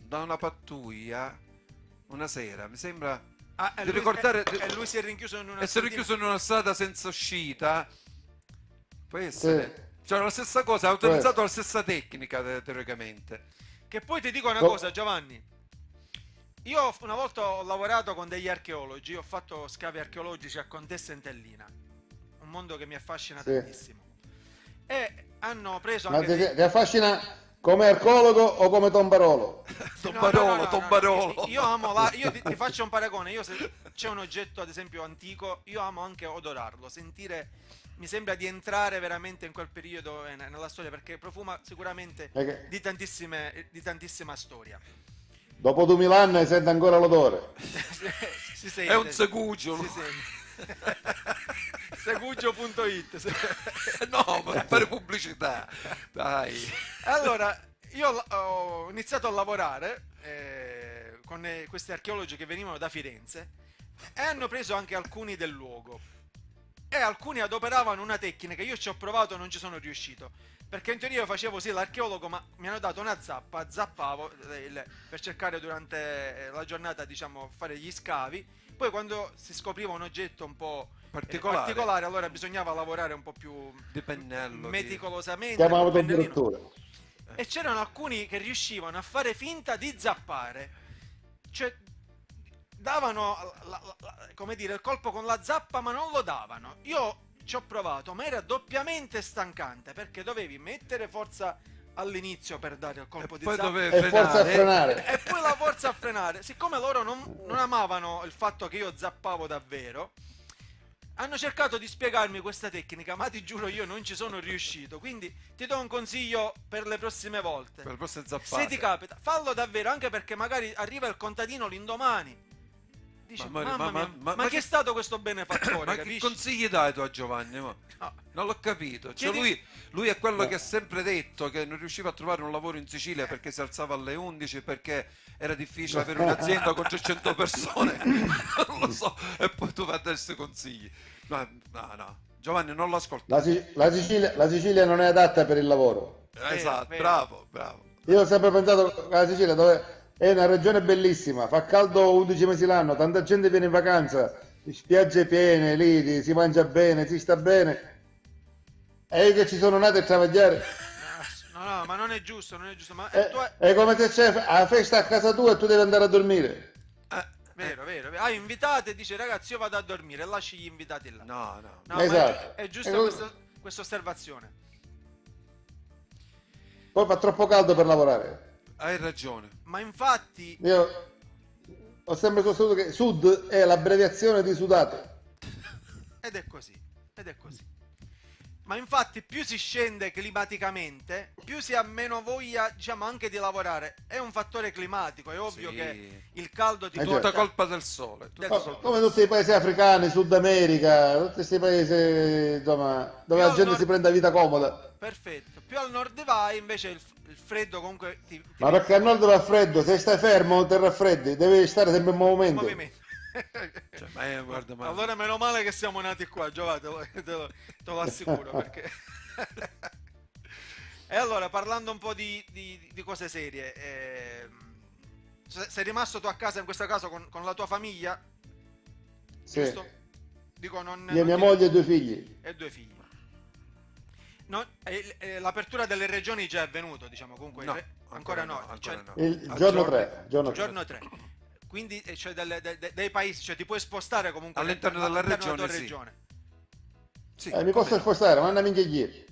da una pattuglia una sera, mi sembra E di lui, ricordare e lui si è rinchiuso in una essere stantina. chiuso in una strada senza uscita. Può Sì. essere. Cioè la stessa cosa, ha utilizzato la stessa tecnica teoricamente. Che poi ti dico una Oh. cosa, Giovanni. Io una volta ho lavorato con degli archeologi, ho fatto scavi archeologici a Contessa Entellina, un mondo che mi affascina Sì. tantissimo. e hanno preso Ma anche ti affascina come archeologo o come tombarolo? Tombarolo, tombarolo. Io amo io ti faccio un paragone. Io, se c'è un oggetto ad esempio antico, io amo anche odorarlo, sentire, mi sembra di entrare veramente in quel periodo nella storia, perché profuma sicuramente di tantissima storia. Dopo 2000 anni sente ancora l'odore. Si sente, È un segugiolo. si sente. Segugio.it. No, per fare pubblicità. Dai. Allora, io ho iniziato a lavorare con questi archeologi che venivano da Firenze e hanno preso anche alcuni del luogo. E alcuni adoperavano una tecnica, io ci ho provato e non ci sono riuscito. Perché in teoria io facevo sì l'archeologo, ma mi hanno dato una zappa, zappavo per cercare durante la giornata, diciamo, fare gli scavi. Poi quando si scopriva un oggetto un po' particolare, allora bisognava lavorare un po' più di pennello, meticolosamente. Chiamavamo temperatura. E c'erano alcuni che riuscivano a fare finta di zappare, cioè davano come dire, il colpo con la zappa, ma non lo davano. Io ci ho provato, ma era doppiamente stancante, perché dovevi mettere forza all'inizio per dare il colpo di zappa e forza a frenare, e poi la forza a frenare. Siccome loro non amavano il fatto che io zappavo davvero, hanno cercato di spiegarmi questa tecnica, ma ti giuro io non ci sono riuscito. Quindi ti do un consiglio per le prossime volte, per le prossime zappate. se ti capita, fallo davvero, anche perché magari arriva il contadino l'indomani, dice mamma mia, ma chi è stato questo benefattore? Ma capisci? che consigli dai tu a Giovanni? No. Non l'ho capito. Cioè, lui è quello che ha sempre detto che non riusciva a trovare un lavoro in Sicilia perché si alzava alle 11, perché era difficile avere un'azienda con 300 persone. Non lo so. E poi tu vai a dare questi consigli. No. Giovanni, non lo ascolto. La Sicilia non è adatta per il lavoro. Esatto, vero. bravo. Io ho sempre pensato che la Sicilia, dove è una regione bellissima, fa caldo 11 mesi l'anno, tanta gente viene in vacanza, spiagge piene, lì si mangia bene, si sta bene. E io che ci sono nato a travagliare. No, ma non è giusto, ma è come se c'è la festa a casa tua e tu devi andare a dormire. Vero. Hai invitati e dice ragazzi io vado a dormire e lasci gli invitati là. No. Esatto. È giusta questa osservazione. Poi fa troppo caldo per lavorare. Hai ragione. Ma infatti io ho sempre sostenuto che sud è l'abbreviazione di sudate. Ed è così. Ma infatti più si scende climaticamente, più si ha meno voglia, diciamo, anche di lavorare. È un fattore climatico, è ovvio che il caldo ti è porta... tutta colpa del sole. Come tutti i paesi africani, Sud America, tutti questi paesi, insomma, dove la gente si prende la vita comoda. Perfetto. Più al nord vai, invece il freddo comunque Ma perché al nord va freddo, se stai fermo ti raffreddi, devi stare sempre in movimento. Guarda, allora meno male che siamo nati qua, Giovanni, te lo assicuro, perché... E allora, parlando un po' di cose serie, sei rimasto tu a casa in questo caso con la tua famiglia? Sì. Giusto? Dico, mia moglie e 2 figli. E 2 figli. L'apertura delle regioni già è avvenuto, diciamo, comunque no, ancora no. Il giorno 3. Giorno 3. Quindi cioè dei paesi, cioè ti puoi spostare comunque all'interno della regione, tua regione. Sì, mi posso spostare, ma andami in ieri.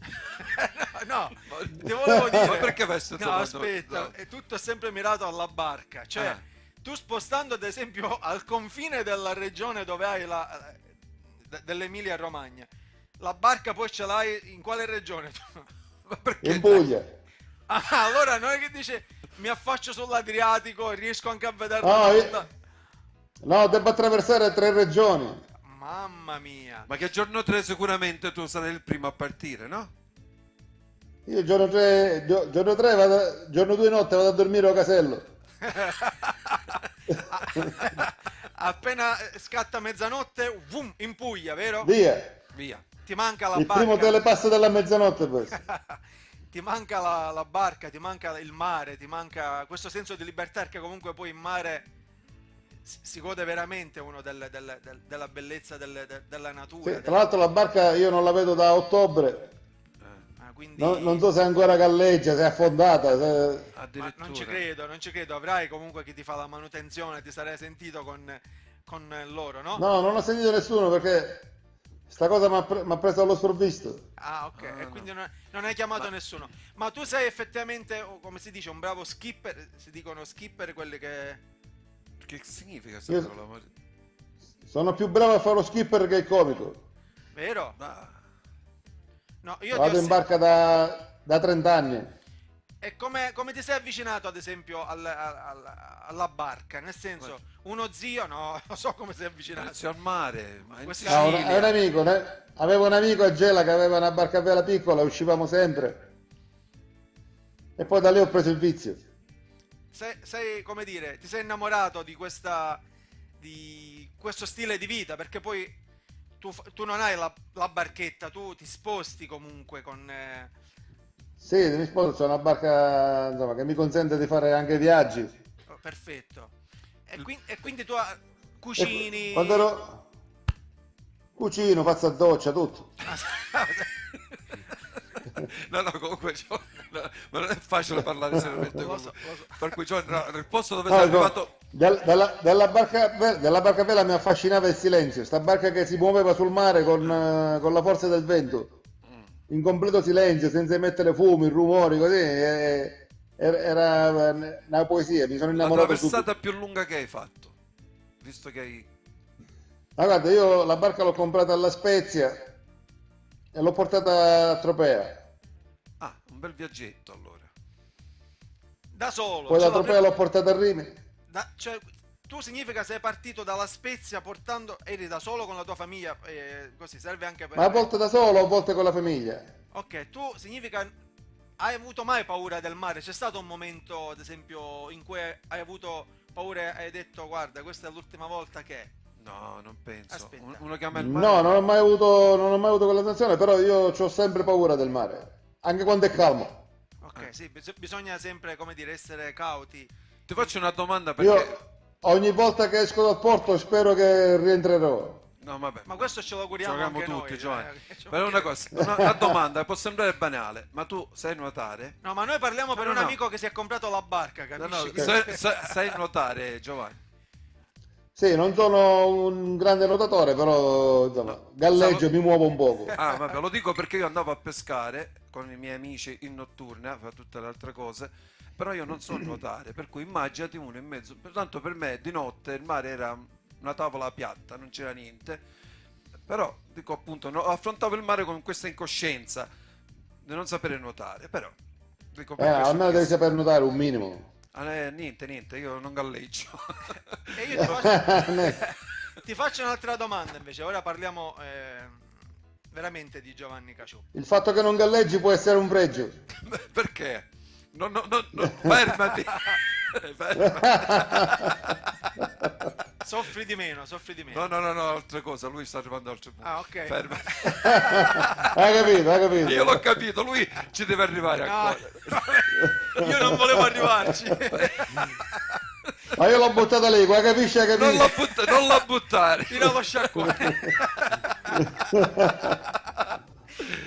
No, ti volevo dire. Ma perché no, aspetta, è tutto sempre mirato alla barca. Cioè, tu spostando ad esempio al confine della regione dove hai dell'Emilia Romagna, la barca poi ce l'hai in quale regione? Ma perché? In Puglia. Allora non è che dice mi affaccio sull'Adriatico e riesco anche a vederlo. No, devo attraversare 3 regioni. Mamma mia. Ma che giorno 3 sicuramente tu sarai il primo a partire, no? Io giorno 2 notte vado a dormire a casello. Appena scatta mezzanotte, in Puglia, vero? Via. Ti manca la barca. Il primo telepasso della mezzanotte poi. Ti manca la barca, ti manca il mare, ti manca questo senso di libertà, perché comunque poi in mare si gode veramente uno della bellezza della natura. Sì, tra l'altro la barca io non la vedo da ottobre. Quindi... non so se ancora galleggia, se è affondata. Ma non ci credo. Avrai comunque chi ti fa la manutenzione, ti sarai sentito con loro, no? No, non ho sentito nessuno perché sta cosa mi ha preso allo sprovvisto. Ah, ok, Ah, e no. quindi non hai chiamato nessuno. Ma tu sei effettivamente, come si dice, un bravo skipper? Si dicono skipper quelli che... Che significa questa Io- parola? Sono più bravo a fare lo skipper che il comico. Vero? Ma- No, io ti ho Vado in barca da 30 anni. E come ti sei avvicinato, ad esempio, alla barca? Nel senso, uno zio, no, non so come sei avvicinato. Inizio al mare, ma in Questa- No, Sicilia. è un amico, avevo un amico a Gela che aveva una barca a vela piccola, uscivamo sempre. E poi da lì ho preso il vizio. Sei, come dire, ti sei innamorato di questo stile di vita, perché poi tu non hai la barchetta, tu ti sposti comunque con... Sì, mi sposo, c'è una barca, insomma, che mi consente di fare anche viaggi. perfetto. E quindi tu cucini... Quando ero... Cucino, faccio la doccia, tutto. No, no, comunque no, ma non è facile parlare seriamente con lui. Per cui nel posto dove sei arrivato Della barca a vela mi affascinava il silenzio, sta barca che si muoveva sul mare con la forza del vento, in completo silenzio, senza emettere fumi, rumori, così, era una poesia, mi sono la innamorato subito. traversata più lunga che hai fatto, visto che hai... Ma guarda, io la barca l'ho comprata alla Spezia e l'ho portata a Tropea, Ah, un bel viaggetto allora. da solo. poi da cioè, Tropea l'ho portata a Rimini. cioè, tu significa sei partito dalla Spezia eri da solo con la tua famiglia, così serve anche per... Ma a volte da solo, a volte con la famiglia. Ok, tu significa hai avuto mai paura del mare? C'è stato un momento, ad esempio, in cui hai avuto paura e hai detto guarda, questa è l'ultima volta che... No, non penso. Aspetta. Uno che ama il mare. No, non ho mai avuto quella sensazione, però io ho sempre paura del mare, anche quando è calmo. Ok, sì, bisogna sempre, come dire, essere cauti. Ti faccio una domanda perché... Io ogni volta che esco dal porto spero che rientrerò. No, vabbè. Ma questo ce lo auguriamo Giochiamo anche tutti, noi. Giovanni. Cioè, Però una cosa, una domanda, può sembrare banale, ma tu sai nuotare? No, ma noi parliamo per No, un no. amico che si è comprato la barca, No, capisci? no, sai nuotare, Giovanni? Sì, non sono un grande nuotatore, però insomma, galleggio e mi muovo un poco. Ah, vabbè, lo dico perché io andavo a pescare con i miei amici in notturna, fa tutte le altre cose, però io non so nuotare, per cui immaginati uno in mezzo, tanto per me di notte il mare era una tavola piatta, non c'era niente, però dico appunto, affrontavo il mare con questa incoscienza di non sapere nuotare, però dico per questo Almeno che- devi saper nuotare un minimo. niente, io non galleggio. E io ti faccio un'altra domanda invece, ora parliamo veramente di Giovanni Cacioppo. Il fatto che non galleggi può essere un pregio. Perché? No, fermati. Fermati. Soffri di meno. No, altre cose, lui sta arrivando a altri punti. Ah, ok. Fermati. Hai capito? Io l'ho capito, lui ci deve arrivare No, ancora. io non volevo arrivarci. Ma io l'ho buttata lì, qua capisci? Non la buttare. Tira lo sciacquone.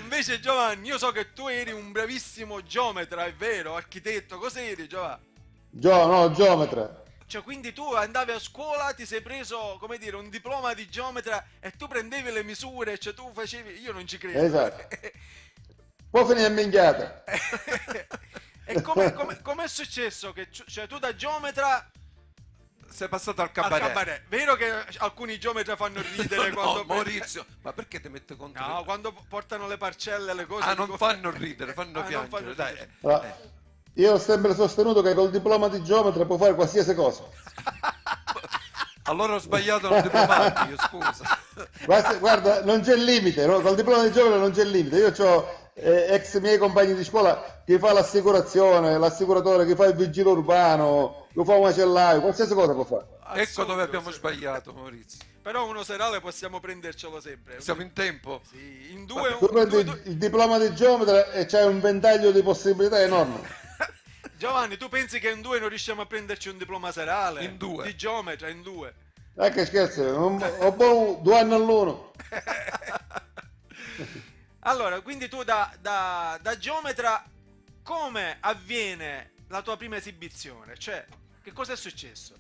Invece Giovanni, io so che tu eri un bravissimo geometra, è vero, architetto, cos'eri Giovanni? Geometra. Cioè, quindi tu andavi a scuola, ti sei preso, come dire, un diploma di geometra e tu prendevi le misure, cioè tu facevi... Io non ci credo. Esatto. Poi finì a minchiata. E com'è successo che cioè, tu da geometra Sei passato al al cabaret. cabaret? Vero che alcuni geometra fanno ridere No, quando... Maurizio, ma perché ti mette contro? No, quando portano le parcelle, le cose... Ah, non dico- fanno ridere, fanno Ah, non piangere. fanno Dai. ridere. Allora, io ho sempre sostenuto che col diploma di geometra puoi fare qualsiasi cosa. Allora ho sbagliato non diplomatico, scusa. Guarda, non c'è limite, no? Col diploma di geometra non c'è limite. Io ho ex miei compagni di scuola che fa l'assicurazione, l'assicuratore, che fa il vigile urbano, che fa un macellaio, qualsiasi cosa può fare. Ecco dove abbiamo sì. sbagliato, Maurizio. Però uno serale possiamo prendercelo sempre. Siamo in tempo. Sì, in due... Tu prendi il diploma di geometra e c'hai un ventaglio di possibilità enorme. Giovanni, tu pensi che in due non riusciamo a prenderci un diploma serale? In due. Di geometra, in due. Che scherzo, ho buono 2 anni all'uno. Allora, quindi tu da geometra, come avviene la tua prima esibizione? Cioè, che cosa è successo?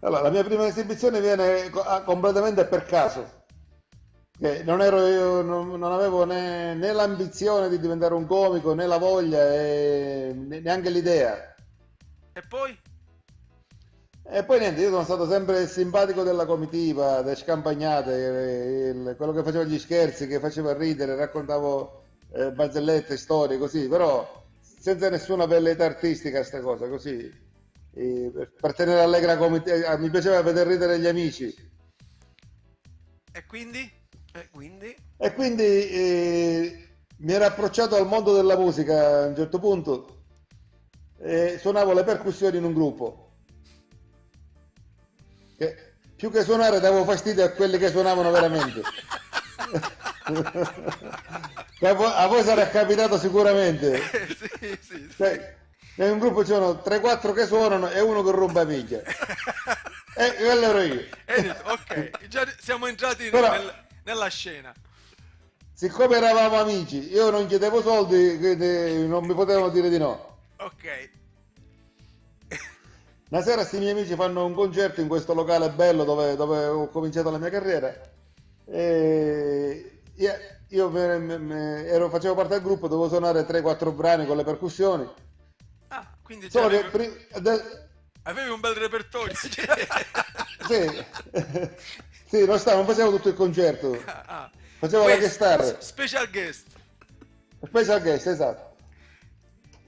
Allora, la mia prima esibizione viene completamente per caso. che non ero io, non avevo né l'ambizione di diventare un comico, né la voglia, e neanche l'idea. E poi? E poi niente, io sono stato sempre simpatico della comitiva, delle scampagnate, quello che faceva gli scherzi, che faceva ridere, raccontavo barzellette, storie, così, però senza nessuna velleità artistica, sta cosa, così, per tenere allegra la comitiva, mi piaceva vedere ridere gli amici. E quindi? E quindi mi ero approcciato al mondo della musica a un certo punto e suonavo le percussioni in un gruppo. Che più che suonare davo fastidio a quelli che suonavano veramente. Che a voi sarà capitato sicuramente. Sì. Cioè, in un gruppo ci sono 3-4 che suonano e uno che rompe minchia. E quello ero io. Ok, già siamo entrati Però, nella scena. siccome eravamo amici, io non chiedevo soldi, quindi non mi potevano dire di no. Ok. Una sera sti miei amici fanno un concerto in questo locale bello dove ho cominciato la mia carriera e io facevo parte del gruppo, dovevo suonare 3-4 brani con le percussioni. Ah, quindi già Solo che avevi un bel repertorio. sì, sì, non facevo tutto il concerto, facevo la guest star. Special guest. Special guest, esatto.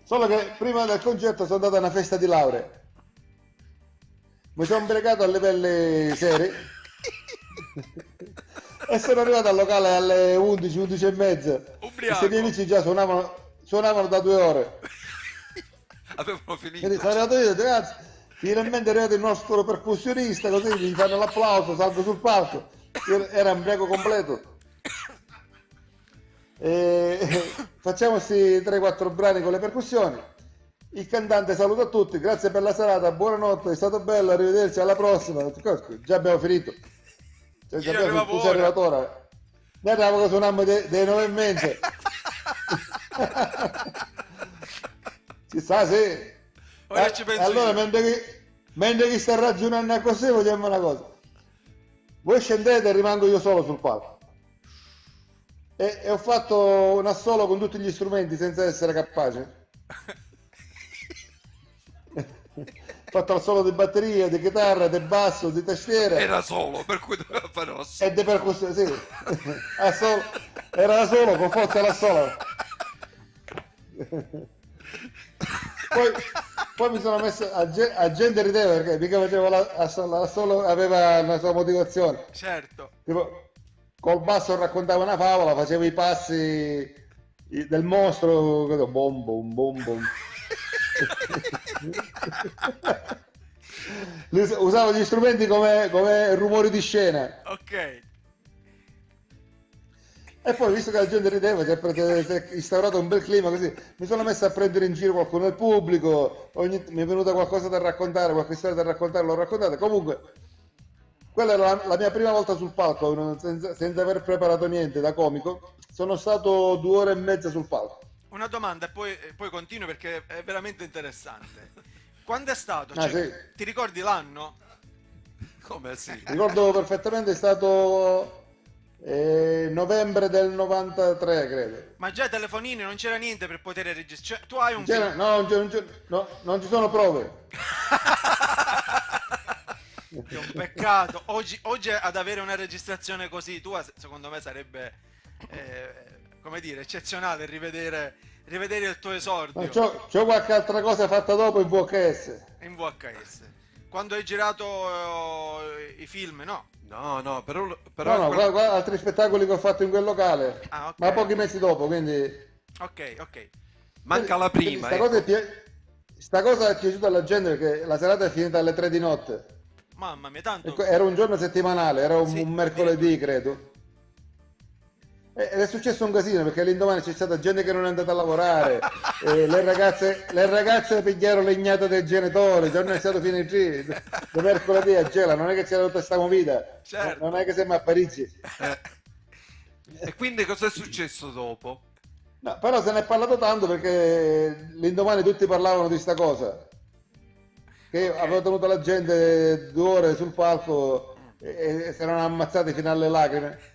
Solo che prima del concerto sono andato a una festa di laurea. Mi sono bregato alle pelle serie e sono arrivato al locale alle 11, 11 e mezza. Ubriaco. I miei amici già suonavano da 2 ore. Avevano finito. Quindi sono arrivato io e ho detto, ragazzi, finalmente è arrivato il nostro percussionista, così mi fanno l'applauso, salgo sul palco. Era ubriaco completo. Facciamo questi 3-4 brani con le percussioni. Il cantante saluta tutti, grazie per la serata, buonanotte, è stato bello, arrivederci, alla prossima. Già abbiamo finito. Cioè, tu sei arrivato ora. Noi arriviamo che suonammo dei 9 e mezza. Ci sta, sì. Ora ci penso allora, io. mentre chi sta ragionando così, vogliamo una cosa. Voi scendete e rimango io solo sul palco. E ho fatto un assolo con tutti gli strumenti senza essere capace. Ho fatto l'assolo di batteria, di chitarra, di basso, di tastiera. Era solo, per cui doveva fare l'assolo. E di percussione, sì. Era da solo, con forza l'assolo. Poi mi sono messo a gente rideva perché mica facevo l'assolo, aveva una sua motivazione. Certo. Tipo, col basso raccontavo una favola, facevo i passi del mostro, credo, bom bom bom bom. Usavo gli strumenti come rumori di scena. Ok. E poi, visto che la gente rideva, si è instaurato un bel clima così, mi sono messo a prendere in giro qualcuno del pubblico, mi è venuta qualcosa da raccontare, qualche storia da raccontare, l'ho raccontata. Comunque, quella era la mia prima volta sul palco, senza aver preparato niente da comico. Sono stato 2 ore e mezza sul palco. Una domanda e poi continuo perché è veramente interessante. Quando è stato? Sì. Ti ricordi l'anno? Come sì? Ricordo perfettamente, è stato novembre del 93, credo. Ma già ai telefonini non c'era niente per poter registrare. Cioè, tu hai un No, non ci sono prove. È un peccato. Oggi ad avere una registrazione così tua, secondo me sarebbe come dire, eccezionale rivedere il tuo esordio. C'ho qualche altra cosa fatta dopo in VHS. In VHS. Quando hai girato i film, no? No, però No, altri spettacoli che ho fatto in quel locale. Ah, ok. Ma pochi mesi dopo, quindi. Ok. manca la prima. Sta cosa è piaciuta alla gente perché la serata è finita alle 3 di notte. Mamma mia, tanto. Era un giorno settimanale, era un mercoledì, credo. Ed è successo un casino perché l'indomani c'è stata gente che non è andata a lavorare, le ragazze pigliarono legnate dai genitori, il giorno è stato fino di mercoledì a Gela, non è che c'era tutta questa movida, certo. Non è che siamo a Parigi. E quindi cosa è successo dopo? No, però se ne è parlato tanto perché l'indomani tutti parlavano di sta cosa, che avevo tenuto la gente 2 ore sul palco e si erano ammazzati fino alle lacrime.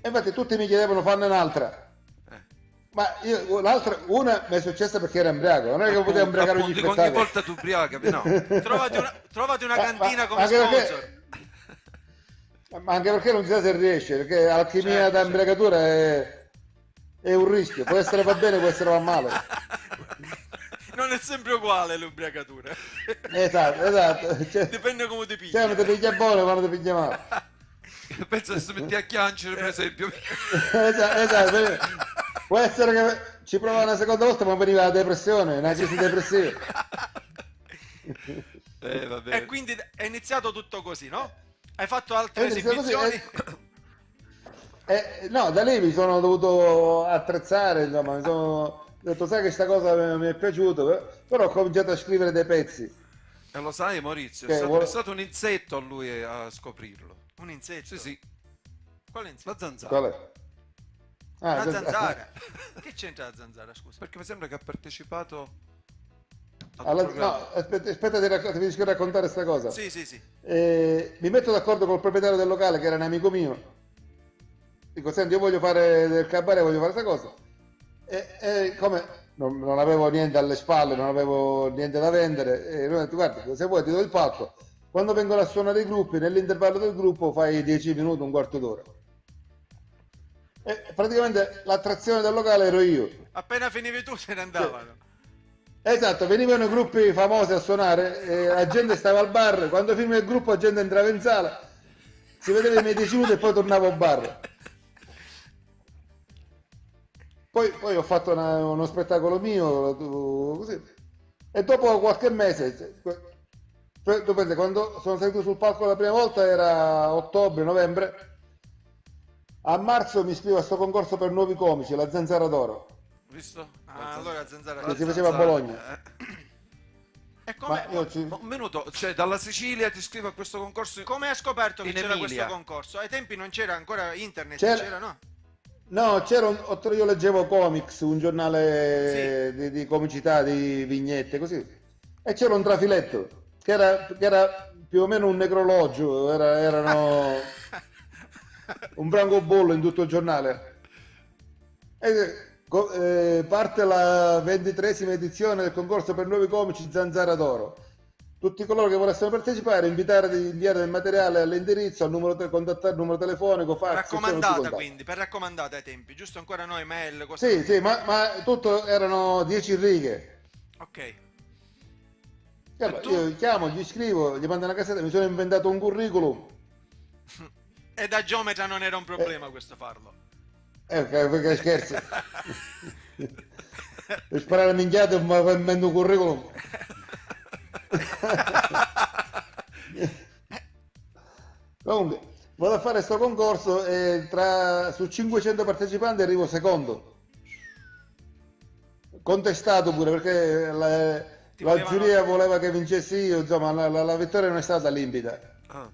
E infatti tutti mi chiedevano fanne un'altra. Ma io l'altra, una mi è successa perché era ubriaco, non è che potevo ubriacare ogni Appunto, spettacolo. ogni volta tu ubriacavi, no. Trovati una cantina come anche sponsor. Ma anche perché non si sa se riesce, perché l'alchimia Certo, da imbriacatura è un rischio, può essere va bene, può essere va male. Non è sempre uguale l'ubriacatura. Esatto. Cioè, Dipende come ti pigli. quando ti piglia buono, quando ti piglia male. Penso che si metti a chiancere, per esempio. Esatto. Può essere che ci provava una seconda volta, ma veniva la depressione, una crisi depressiva. Va bene. E quindi è iniziato tutto così, no? Hai fatto altre È iniziato così, esibizioni? No, da lì mi sono dovuto attrezzare, insomma, ho detto, sai che sta cosa mi è piaciuto, però ho cominciato a scrivere dei pezzi. E lo sai, Maurizio, Che è stato un insetto a lui a scoprirlo. Un insetto? Sì. Quale insetto? La zanzara. Qual è? Una zanzara. Che c'entra la zanzara, scusa? Perché mi sembra che ha partecipato No, aspetta, ti riesco a raccontare questa cosa. Sì. Mi metto d'accordo col proprietario del locale, che era un amico mio. Dico, senti, io voglio fare del cabaret, voglio fare questa cosa. E come non avevo niente alle spalle, non avevo niente da vendere, e lui ha detto, guarda, se vuoi ti do il palco. Quando vengono a suonare i gruppi, nell'intervallo del gruppo fai 10 minuti, un quarto d'ora. E praticamente l'attrazione del locale ero io. Appena finivi tu se ne andavano. Esatto, venivano i gruppi famosi a suonare, e la gente stava al bar, quando finiva il gruppo la gente entrava in sala, si vedeva i miei 10 minuti e poi tornavo al bar. Poi ho fatto uno spettacolo mio, così, e dopo qualche mese, quando sono salito sul palco la prima volta era ottobre, novembre, a marzo mi iscrivo a questo concorso per nuovi comici, la Zanzara d'Oro. Visto? Allora zanzara. Che si faceva a Bologna. E come, Un minuto, cioè dalla Sicilia ti iscrivo a questo concorso. come hai scoperto che in c'era Emilia. questo concorso? Ai tempi non c'era ancora internet, C'era- no? No, io leggevo Comics, un giornale di comicità, di vignette, così. E c'era un trafiletto, che era più o meno un necrologio, erano un francobollo in tutto il giornale. Parte la 23esima edizione del concorso per nuovi comici Zanzara d'Oro. Tutti coloro che volessero partecipare, inviare del materiale all'indirizzo, contattare il numero telefonico, fax. Raccomandata quindi, per raccomandata ai tempi, giusto ancora noi, mail, cose. Sì, ma tutto erano 10 righe. Ok. Io chiamo, gli scrivo, gli mando una cassetta, mi sono inventato un curriculum. E da geometra non era un problema questo farlo. Perché scherzi. Per sparare a minchiate mi invento un curriculum. Comunque, vado a fare questo concorso e su 500 partecipanti arrivo secondo. Contestato pure perché la giuria voleva che vincessi io, insomma la vittoria non è stata limpida.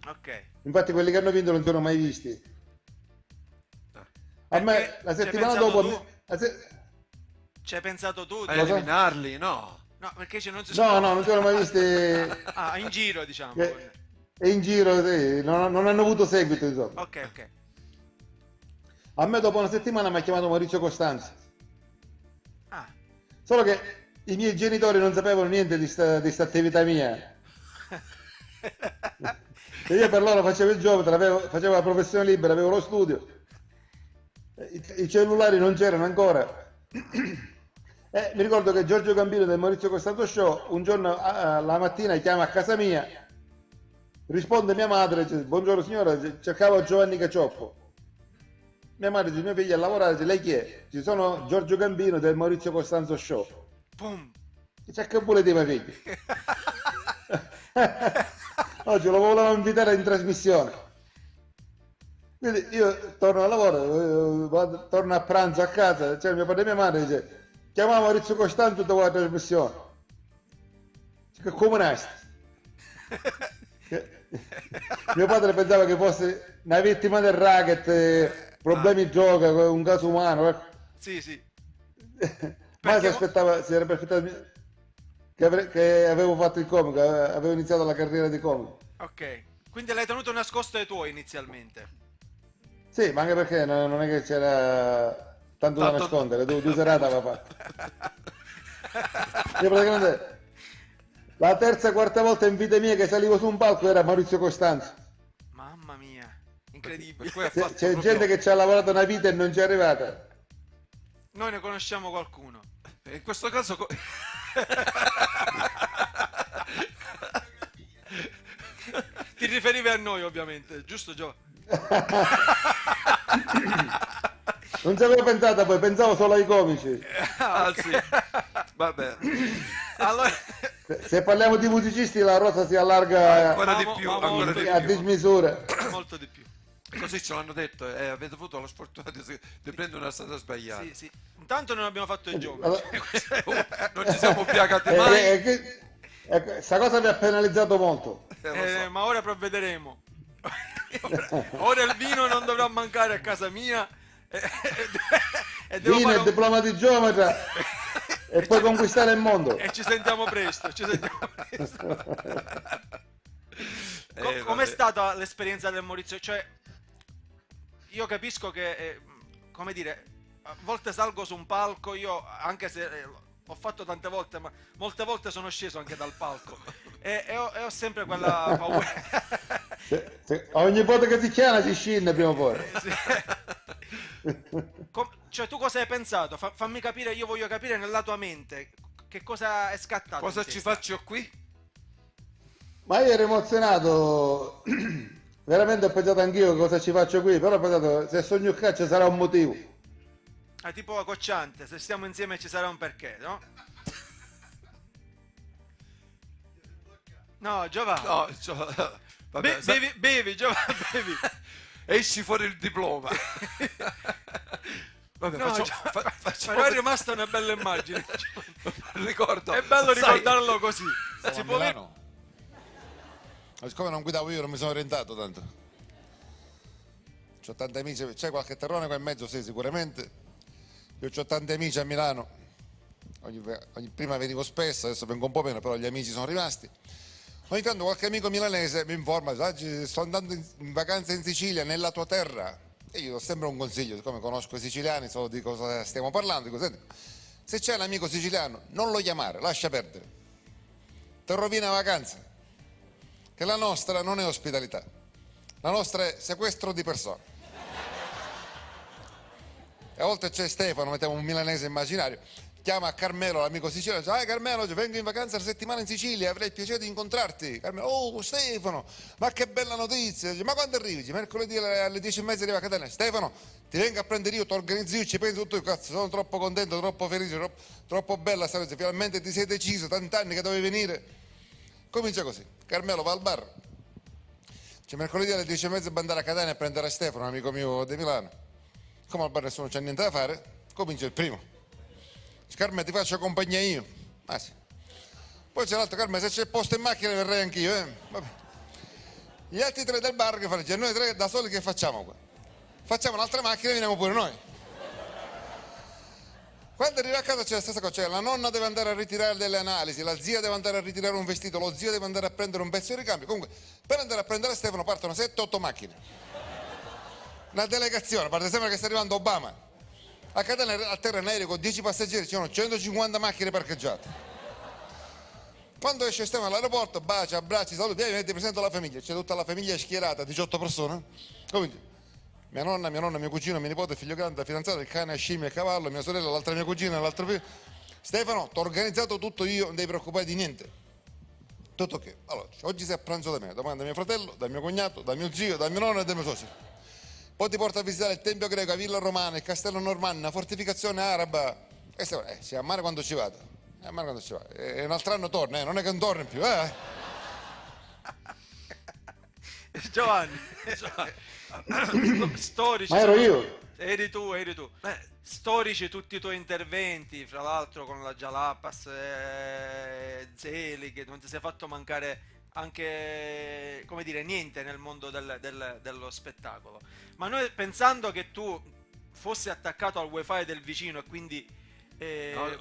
Ok. Infatti quelli che hanno vinto non sono mai visti. A me la settimana dopo... Ci hai pensato tu? A eliminarli? No. No, perché non si No, non sono mai visti. Ah, in giro diciamo. E in giro, sì, non hanno avuto seguito, insomma. Ok. A me dopo una settimana mi ha chiamato Maurizio Costanzo. Ah. Solo che i miei genitori non sapevano niente di sta attività mia. E io per loro facevo il geometra, facevo la professione libera, avevo lo studio. I cellulari non c'erano ancora. Mi ricordo che Giorgio Gambino del Maurizio Costanzo Show un giorno la mattina chiama a casa mia, risponde mia madre, dice, buongiorno signora, cercavo Giovanni Cacioppo. Mia madre dice, mio figlio a lavorare, dice, lei chi è? Ci sono Giorgio Gambino del Maurizio Costanzo Show. Boom. Dice, che volete mio figlio? Oggi lo volevo invitare in trasmissione. Quindi io torno al lavoro, torno a pranzo a casa, c'è mio padre e mia madre, dice, chiamavo Maurizio Costanzo dopo la trasmissione. Che comunista. Mio padre pensava che fosse una vittima del racket, problemi di droga, un caso umano. Sì. Ma si era aspettato che avevo fatto il comico, avevo iniziato la carriera di comico. Ok, quindi l'hai tenuto nascosto ai tuoi inizialmente? Sì, ma anche perché non è che c'era tanto da nascondere, due serate aveva fatto. Io praticamente la terza, quarta volta in vita mia che salivo su un palco era Maurizio Costanzo. Mamma mia, incredibile. C'è gente che ci ha lavorato una vita e non ci è arrivata. Noi ne conosciamo qualcuno. In questo caso Ti riferivi a noi, ovviamente, giusto, Gio? Non ci avevo pensato, poi pensavo solo ai comici. sì. Vabbè. Allora, Se parliamo di musicisti la rosa si allarga Ancora di più, ancora di a più. dismisura. molto di più. Così ce l'hanno detto, avete avuto la sfortuna di prendere una strada sbagliata. Sì, sì. Intanto non abbiamo fatto il gioco. Allora- Non ci siamo ubriacati mai. Sta cosa mi ha penalizzato molto. Lo so. Ma ora provvederemo. Ora il vino non dovrà mancare a casa mia. E devo Vino fare e diploma di geometra e poi conquistare il mondo. E ci sentiamo presto. Ci sentiamo presto. Com'è Vabbè. stata l'esperienza del Maurizio? Cioè, io capisco che, come dire, a volte salgo su un palco, io anche se ho fatto tante volte, ma molte volte sono sceso anche dal palco e ho sempre quella paura. Ogni volta che si chiama si scende prima o poi. Cioè, tu cosa hai pensato? Fammi capire, io voglio capire nella tua mente che cosa è scattato. Cosa in ci testa. faccio qui? Ma io ero emozionato, veramente ho pensato anch'io cosa ci faccio qui, però ho pensato se sogno il caccia sarà un motivo. È tipo Cocciante, se stiamo insieme ci sarà un perché, no? No, Giovanni. No, vabbè, Bevi, Giovanni, bevi. esci fuori il diploma. Vabbè, No, facciamo ma è rimasta una bella immagine. ricordo. È bello Sai, ricordarlo così. Stavo Si a può dire? Milano. Ma siccome non guidavo io non mi sono orientato tanto. C'ho tanti amici, c'è qualche terrone qua in mezzo, sì, sicuramente. Io ho tanti amici a Milano. Prima venivo spesso, adesso vengo un po' meno, però gli amici sono rimasti. Ogni tanto qualche amico milanese mi informa, oggi sto andando in vacanza in Sicilia, nella tua terra. E io do sempre un consiglio, siccome conosco i siciliani, so di cosa stiamo parlando, dico, senti, se c'è un amico siciliano non lo chiamare, lascia perdere. Ti rovina la vacanza. Che la nostra non è ospitalità, la nostra è sequestro di persone. E a volte c'è Stefano, mettiamo un milanese immaginario, chiama Carmelo, l'amico siciliano, dice, ah Carmelo, oggi vengo in vacanza una settimana in Sicilia, avrei il piacere di incontrarti. Carmelo, oh Stefano, ma che bella notizia. Dice, ma quando arrivi? Dice, mercoledì alle 10:30 arriva a Catania. Stefano, ti vengo a prendere io, ti organizzo io, ci penso tutto io, cazzo, sono troppo contento, troppo felice, troppo bella sta cosa, finalmente ti sei deciso, tanti anni che dovevi venire. Comincia così, Carmelo va al bar, c'è mercoledì alle 10:30 devo andare a Catania a prendere Stefano, un amico mio di Milano. Come al bar nessuno c'è niente da fare, comincia il primo. Dice, Carmelo ti faccio compagnia io. Ah sì. Poi c'è l'altro, Carmelo se c'è posto in macchina verrei anch'io. Vabbè. Gli altri tre del bar che fanno, dice, noi tre da soli che facciamo qua? Facciamo un'altra macchina e veniamo pure noi. Quando arriva a casa c'è la stessa cosa, cioè la nonna deve andare a ritirare delle analisi, la zia deve andare a ritirare un vestito, lo zio deve andare a prendere un pezzo di ricambio. Comunque, per andare a prendere Stefano partono 7-8 macchine. Una delegazione, parte sembra che sta arrivando Obama. A Catania a terra in aereo con 10 passeggeri, ci sono 150 macchine parcheggiate. Quando esce Stefano all'aeroporto, bacia, abbracci, saluti, ti presento la famiglia, c'è tutta la famiglia schierata, 18 persone. Comunque, mia nonna, mio cugino, mio nipote, figlio grande, la fidanzata, il cane, scimmia e cavallo, mia sorella, l'altra mia cugina, l'altro figlio. Stefano, ti ho organizzato tutto io, non devi preoccupare di niente. Tutto ok. Allora, oggi sei a pranzo da me, domani da mio fratello, da mio cognato, da mio zio, da mio nonno e da mio suocero. Poi ti porta a visitare il Tempio greco, la Villa Romana, il Castello Normanno, una fortificazione araba. E si a mare quando ci vado. A mare quando ci vado. E un altro anno torna, non è che non torna più. Giovanni. Storici. Ma ero io. Eri tu. Storici tutti i tuoi interventi, fra l'altro con la Jalapas, Zeli, che non ti sei fatto mancare anche, come dire, niente nel mondo dello spettacolo. Ma noi, pensando che tu fossi attaccato al wifi del vicino e quindi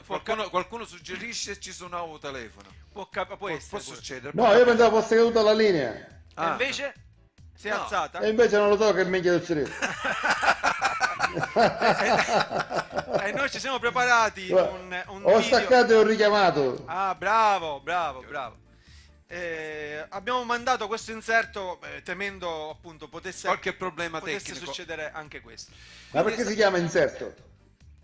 qualcuno suggerisce ci suonavo telefono. Può essere succedere. No, io pensavo fosse caduta la linea. E invece Si è alzata? E invece non lo so che minchia succede. E noi ci siamo preparati un Ho video. staccato e ho richiamato. Ah, bravo. Abbiamo mandato questo inserto temendo appunto potesse Qualche problema potesse tecnico. succedere anche questo. Ma perché si chiama inserto?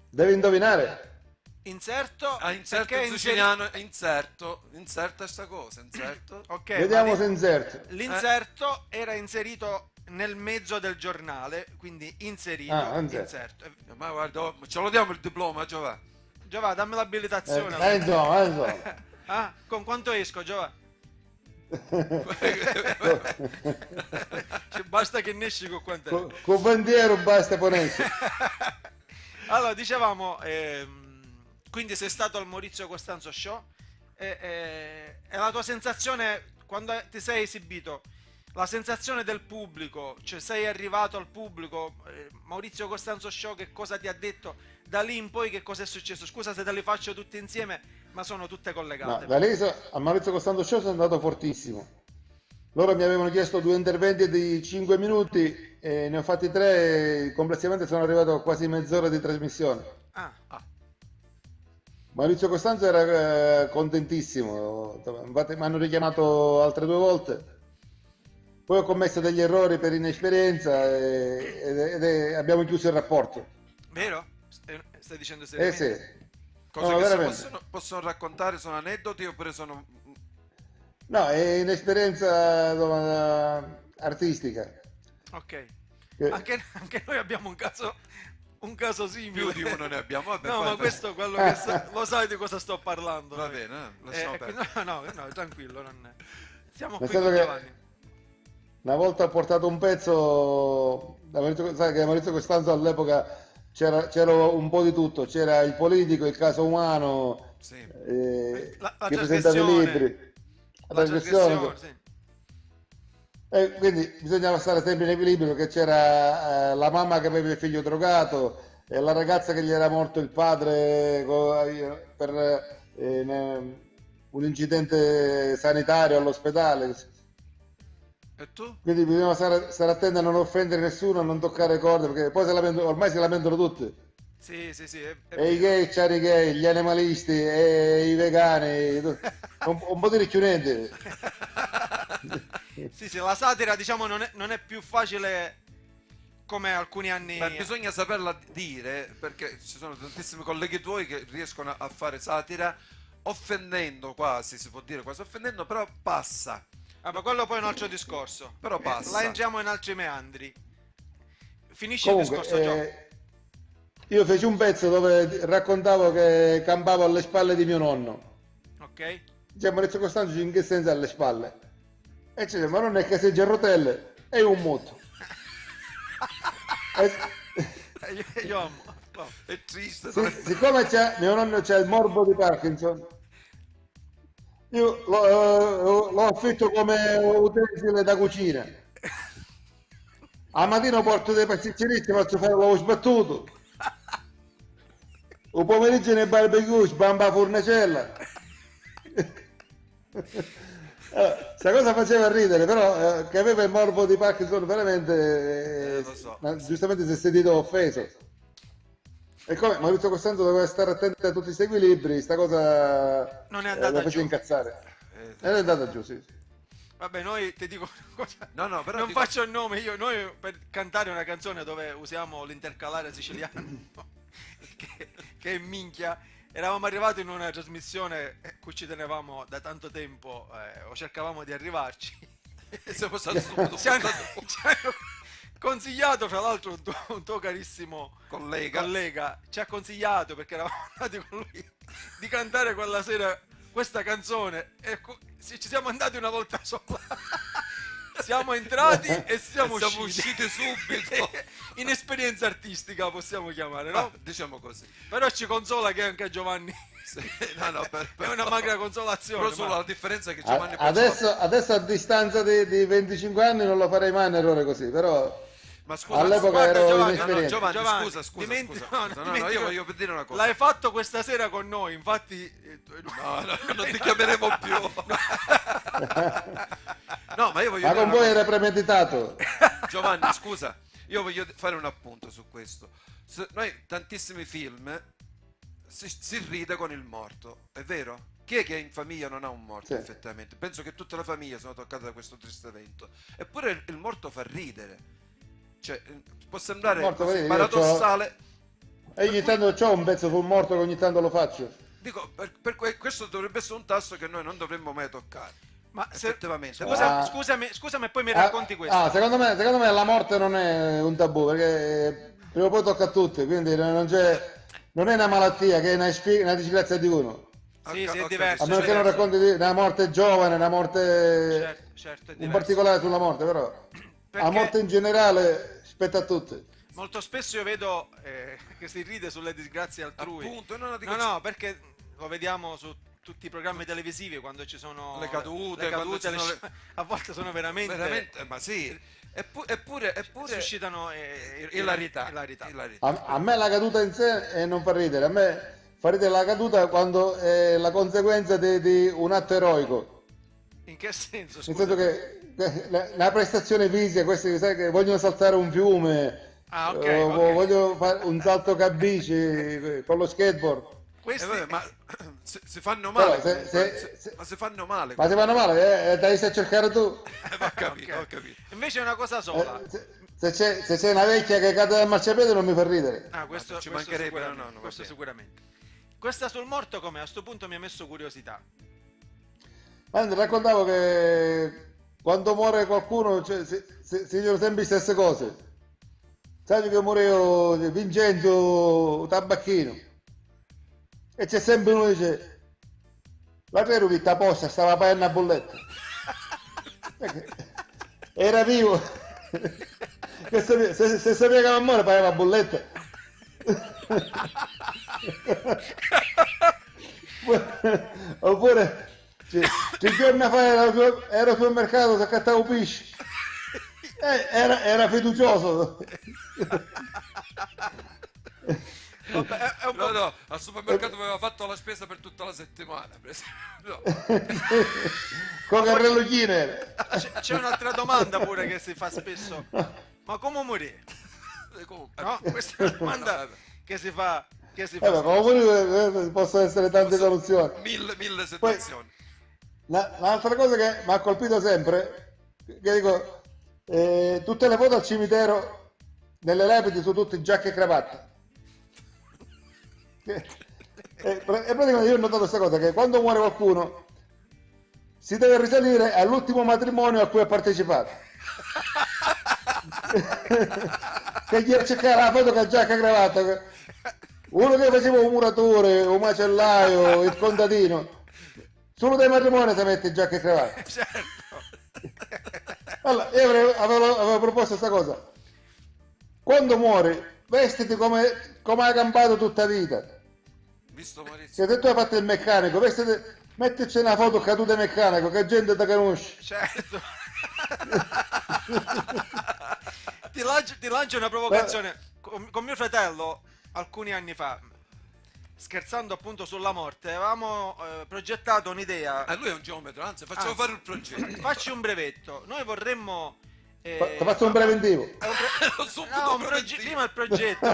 Devi indovinare? Inserto? Inserto perché in siciliano, inserta sta cosa, inserto. Ok, Vediamo ma se inserto. l'inserto era inserito nel mezzo del giornale, quindi inserito, inserto. Ma guarda, ce lo diamo il diploma, Giovanni. Giova, dammi l'abilitazione. Insomma. Ah, con quanto esco, Giova? Basta che ne esci con quanto. Con bandiero basta ponersi. Allora, dicevamo, quindi sei stato al Maurizio Costanzo Show e la tua sensazione quando ti sei esibito, la sensazione del pubblico, cioè sei arrivato al pubblico, Maurizio Costanzo Show che cosa ti ha detto, da lì in poi che cosa è successo? Scusa se te le faccio tutte insieme, ma sono tutte collegate. No, da lì a Maurizio Costanzo Show sono andato fortissimo. Loro mi avevano chiesto 2 interventi di 5 minuti e ne ho fatti 3 e complessivamente sono arrivato a quasi mezz'ora di trasmissione. Maurizio Costanzo era contentissimo, infatti mi hanno richiamato altre 2 volte. Poi ho commesso degli errori per inesperienza e abbiamo chiuso il rapporto. Vero? Stai dicendo seriamente? Sì. Cose No, che veramente. possono raccontare, sono aneddoti oppure sono... No, è inesperienza artistica. Ok. Anche noi abbiamo un caso simile. Più di uno ne abbiamo. Vabbè, no, ma questo è quello che lo sai di cosa sto parlando. Va bene, lasciamo perdere. No, tranquillo, siamo Nel qui senso con che Giovanni. una volta ho portato un pezzo, sai che Maurizio Costanzo all'epoca c'era un po' di tutto, c'era il politico, il caso umano, Sì. La chi presentava i libri, la trasmissione. Sì. E quindi bisognava stare sempre in equilibrio, che c'era la mamma che aveva il figlio drogato e la ragazza che gli era morto il padre per un incidente sanitario all'ospedale. E tu? Quindi bisogna stare attenti a non offendere nessuno, a non toccare corde, perché poi ormai si lamentano tutti. Sì. E i gay, c'erano i gay, gli animalisti, e i vegani, un po' di ricchiunenti. Sì, la satira diciamo non è più facile come alcuni anni. Beh, bisogna saperla dire, perché ci sono tantissimi colleghi tuoi che riescono a fare satira offendendo quasi, si può dire quasi offendendo, però passa. Ma quello poi è un altro discorso. Però passa. La entriamo in altri meandri. Finisci Comunque, il discorso, Gio. io feci un pezzo dove raccontavo che campavo alle spalle di mio nonno. Ok. Dice Maurizio Costanzo, in che senso alle spalle? E dice, ma non è che seggia a rotelle, è un muto. Io amo. È triste. Siccome mio nonno c'ha il morbo di Parkinson, io lo affitto come utensile da cucina. Al mattino porto dei pasticceristi, faccio fare l'uovo sbattuto. O pomeriggio nel barbecue, sbamba la fornacella. Sta cosa faceva ridere, però che aveva il morbo di Parkinson veramente, lo so. giustamente si è sentito offeso. E come Maurizio Costanzo doveva stare attento a tutti questi equilibri, sta cosa non è andata lo fece giù. incazzare. Non è andata giù, sì. Vabbè, noi ti dico una cosa. No, però non faccio il nome, noi per cantare una canzone dove usiamo l'intercalare siciliano che è minchia, eravamo arrivati in una trasmissione a cui ci tenevamo da tanto tempo o cercavamo di arrivarci. Siamo stati subito ci hanno consigliato, fra l'altro un tuo carissimo collega ci ha consigliato, perché eravamo andati con lui, di cantare quella sera questa canzone e ci siamo andati una volta sola. Siamo entrati e siamo usciti subito. Inesperienza artistica possiamo chiamare, no? Diciamo così. Però ci consola che anche Giovanni è una magra consolazione. Però solo la differenza è che Giovanni adesso a distanza di 25 anni non lo farei mai un errore così, però Ma scusa, All'epoca guarda, ero Giovanni, inesperiente. Giovanni, scusa, dimentico- scusa. No, dimentico- io voglio dire una cosa. L'hai fatto questa sera con noi, infatti. No, non ti chiameremo più. No, ma io voglio Ma dire con una voi cosa. era premeditato. Giovanni, scusa, io voglio fare un appunto su questo. Noi tantissimi film si ride con il morto, è vero? Chi è che in famiglia non ha un morto, Sì. effettivamente? Penso che tutte le famiglie sono toccate da questo triste evento. Eppure il morto fa ridere. Cioè, può sembrare Il morto fa così ridere, io paradossale. E ogni tanto c'ho un pezzo sul morto che ogni tanto lo faccio. Dico, questo dovrebbe essere un tasto che noi non dovremmo mai toccare. Ma Effettivamente. Ah. scusami, e poi mi racconti questo. Secondo me la morte non è un tabù, perché prima o poi tocca a tutti, quindi non è una malattia, che è una disgrazia di uno. Sì, Ho è capito. diverso. A meno è che non diverso. racconti di una morte giovane, una morte Certo, è in diverso. particolare sulla morte, però la Perché morte in generale spetta a tutti. molto spesso io vedo che si ride sulle disgrazie altrui. Appunto, no, dico- No, perché lo vediamo su tutti i programmi televisivi quando ci sono Le cadute, quando ci sono a volte sono veramente ma sì. Eppure suscitano ilarità. A me la caduta in sé non fa ridere, a me fa ridere la caduta quando è la conseguenza di un atto eroico. In che senso? Nel Scusa. senso che la prestazione fisica, questi sai, che vogliono saltare un fiume, Ah, ok. voglio fare un salto cabici con lo skateboard. Questi- Ma si fanno Però male. Ma si fanno male. Ma ti fanno male, dai a cercare tu. Ho capito, Ok. ho capito. Invece è una cosa sola. Se c'è una vecchia che cade dal marciapiede non mi fa ridere. Questo, ci questo mancherebbe, sicuramente, no, va questo bene. sicuramente. Questa sul morto come a sto punto mi ha messo curiosità. Ma ti raccontavo che quando muore qualcuno si dicono sempre le stesse cose. Sai che muore io, Vincenzo Tabacchino, e c'è sempre uno che dice: la ero vista apposta, stava pagando una bolletta. Era vivo. Che se sapeva che non muore pagava la bolletta. Oppure tre giorni fa ero sul mercato, si accattavo pesce. Era fiducioso. Vabbè, è un po'... No, al supermercato aveva fatto la spesa per tutta la settimana. Per esempio. No. Con carrello chine. C'è un'altra domanda pure che si fa spesso. Ma come morì? No? Questa è una domanda che si fa. Comunque possono essere tante soluzioni. Mille situazioni. Un'altra cosa che mi ha colpito sempre, che dico, tutte le foto al cimitero, nelle lepidi sono tutte giacche e cravatte. E praticamente io ho notato questa cosa, che quando muore qualcuno si deve risalire all'ultimo matrimonio a cui ha partecipato. Che gli cercare la foto con giacca e cravatta. Uno che faceva un muratore, un macellaio, il contadino, solo dai matrimoni si mette giacca e cravatta. Certo. Allora, io avevo proposto questa cosa: quando muori vestiti come hai campato tutta la vita. Visto Maurizio? Se tu hai fatto il meccanico, mettici una foto caduta meccanico, che gente ti conosce. Certo. ti lancio una provocazione. Con mio fratello, alcuni anni fa, scherzando appunto sulla morte, avevamo progettato un'idea. Lui è un geometro, anzi facciamo fare il progetto. Facci un brevetto. Noi vorremmo... Ti faccio un preventivo. Prima il progetto.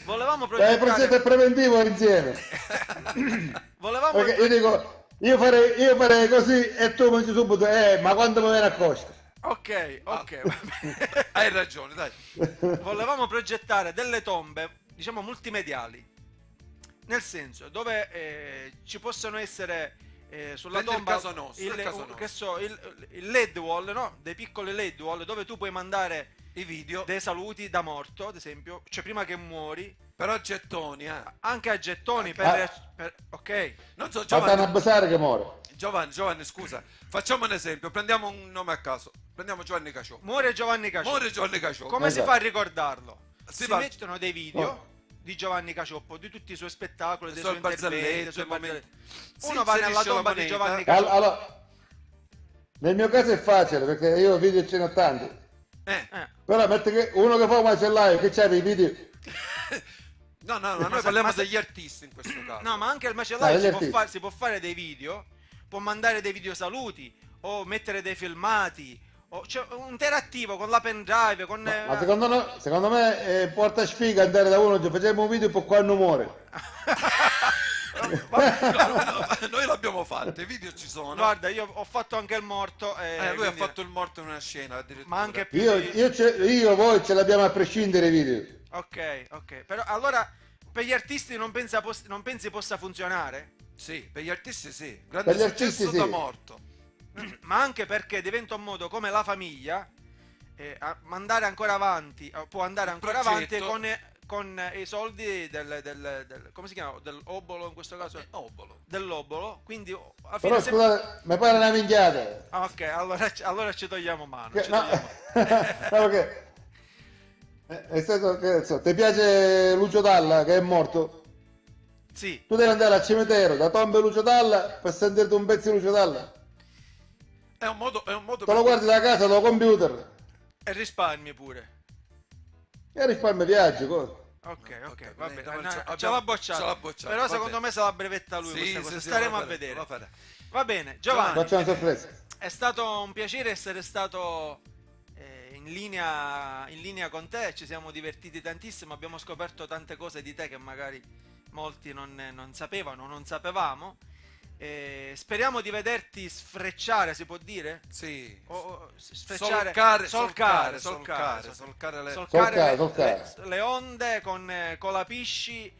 Volevamo Il progetto progettare... è preventivo insieme. Volevamo... Perché io dico, io farei così e tu mi dici subito, ma quando mi viene a costa? Ok. Hai ragione, dai. Volevamo progettare delle tombe, diciamo, multimediali. Nel senso, dove ci possono essere sulla Prendi il tomba caso nostro, il caso nostro. che so, il LED wall, no? Dei piccoli LED wall dove tu puoi mandare I video, dei saluti da morto, ad esempio, cioè prima che muori, però a gettoni, anche a gettoni ok. Non so, Fatta una basare che muore. Giovanni, scusa, facciamo un esempio, prendiamo un nome a caso, prendiamo Giovanni Caciò. Muore Giovanni Cacioppo. Come si Esatto. fa a ricordarlo? Si Si va- mettono dei video di Giovanni Cacioppo, di tutti i suoi spettacoli, dei suoi suoi interventi, barzellette, dei suoi i momenti. barzellette. Si Uno va nella inserisce la tomba di moneta. Giovanni Cacioppo. Allora, nel mio caso è facile, perché io video ce ne ho tanti. Eh. Però metti che uno che fa un macellaio, che c'ha dei video? No, noi parliamo degli artisti in questo caso. No, ma anche il macellaio degli artisti. si può fare dei video, può mandare dei video saluti o mettere dei filmati, o cioè, un interattivo con la pendrive, con... Ma secondo me porta sfiga andare da uno, facciamo un video per quando muore. Noi l'abbiamo fatto, i video ci sono. Guarda, io ho fatto anche il morto. Lui quindi... ha fatto il morto in una scena addirittura. Ma anche più Io voi ce l'abbiamo a prescindere i video. Ok. Però allora per gli artisti non pensi possa funzionare? Sì, per gli artisti sì. Grande Per gli successo artisti da sì. morto. Ma anche perché diventa un modo come la famiglia a mandare ancora avanti, può andare ancora avanti con i soldi del come si chiama? Dell'obolo in questo caso? Obolo. Dell'obolo, quindi alla Però fine scusate, mi pare una minchiata. ok, allora ci togliamo mano. No, perché nel senso che ti piace Lucio Dalla che è morto? Sì. Tu devi andare al cimitero da tomba Lucio Dalla per sentirti un pezzo di Lucio Dalla. È un modo Te lo guardi da casa, da computer. E risparmi pure. E risparmi viaggi, cosa. Ok, va bene. abbiamo- Ce l'ha bocciato. bocciato, Però va secondo bene. me se la brevetta lui Sì, questa cosa. sì, Staremo lo a vedere. lo farà. Va bene, Giovanni. Faccio una sorpresa. È stato un piacere essere stato in linea con te, ci siamo divertiti tantissimo, abbiamo scoperto tante cose di te che magari molti non sapevano, non sapevamo. Speriamo di vederti sfrecciare, si può dire? Sì. Sfrecciare, Solcare le onde con la Pisci.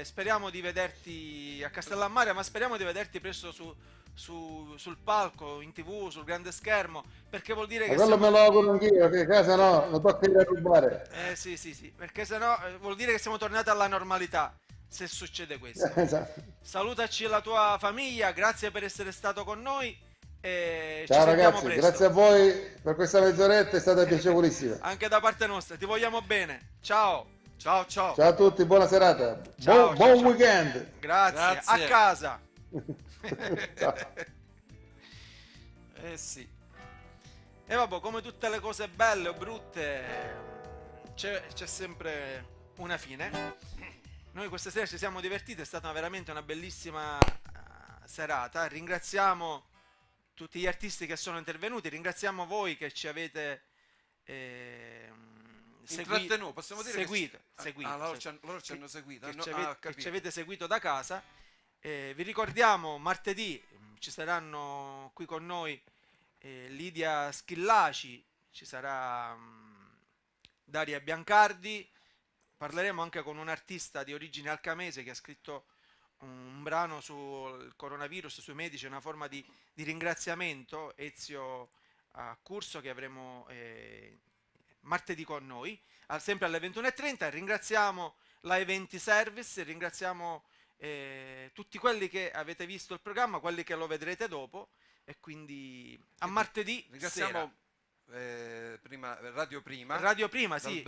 Speriamo di vederti a Castellammare, ma speriamo di vederti presto sul palco, in TV, sul grande schermo, perché vuol dire Ma che quello me lo auguro anch'io, che a casa no, non tocca ir a rubare. sì, perché sennò vuol dire che siamo tornati alla normalità, se succede questo. Esatto. Salutaci la tua famiglia, grazie per essere stato con noi e ci Ciao sentiamo ragazzi, presto. grazie a voi per questa mezz'oretta, è stata piacevolissima. Anche da parte nostra, ti vogliamo bene. Ciao. Ciao. Ciao a tutti, buona serata. Ciao, buon ciao. weekend. Grazie. A casa. Ciao. Sì. E vabbè, come tutte le cose belle o brutte, c'è sempre una fine. Noi questa sera ci siamo divertiti, è stata veramente una bellissima serata. Ringraziamo tutti gli artisti che sono intervenuti, ringraziamo voi che ci avete Intrattenuto, possiamo dire seguito. Loro ci hanno seguito. Che ci avete seguito da casa. Vi ricordiamo, martedì ci saranno qui con noi Lidia Schillaci, ci sarà Daria Biancardi, parleremo anche con un artista di origine alcamese che ha scritto un brano sul coronavirus, sui medici, una forma di ringraziamento, Ezio Curso, che avremo martedì con noi, sempre alle 21:30. Ringraziamo la Eventi Service, ringraziamo tutti quelli che avete visto il programma, quelli che lo vedrete dopo, e quindi a martedì ringraziamo sera. Radio Prima dal sì,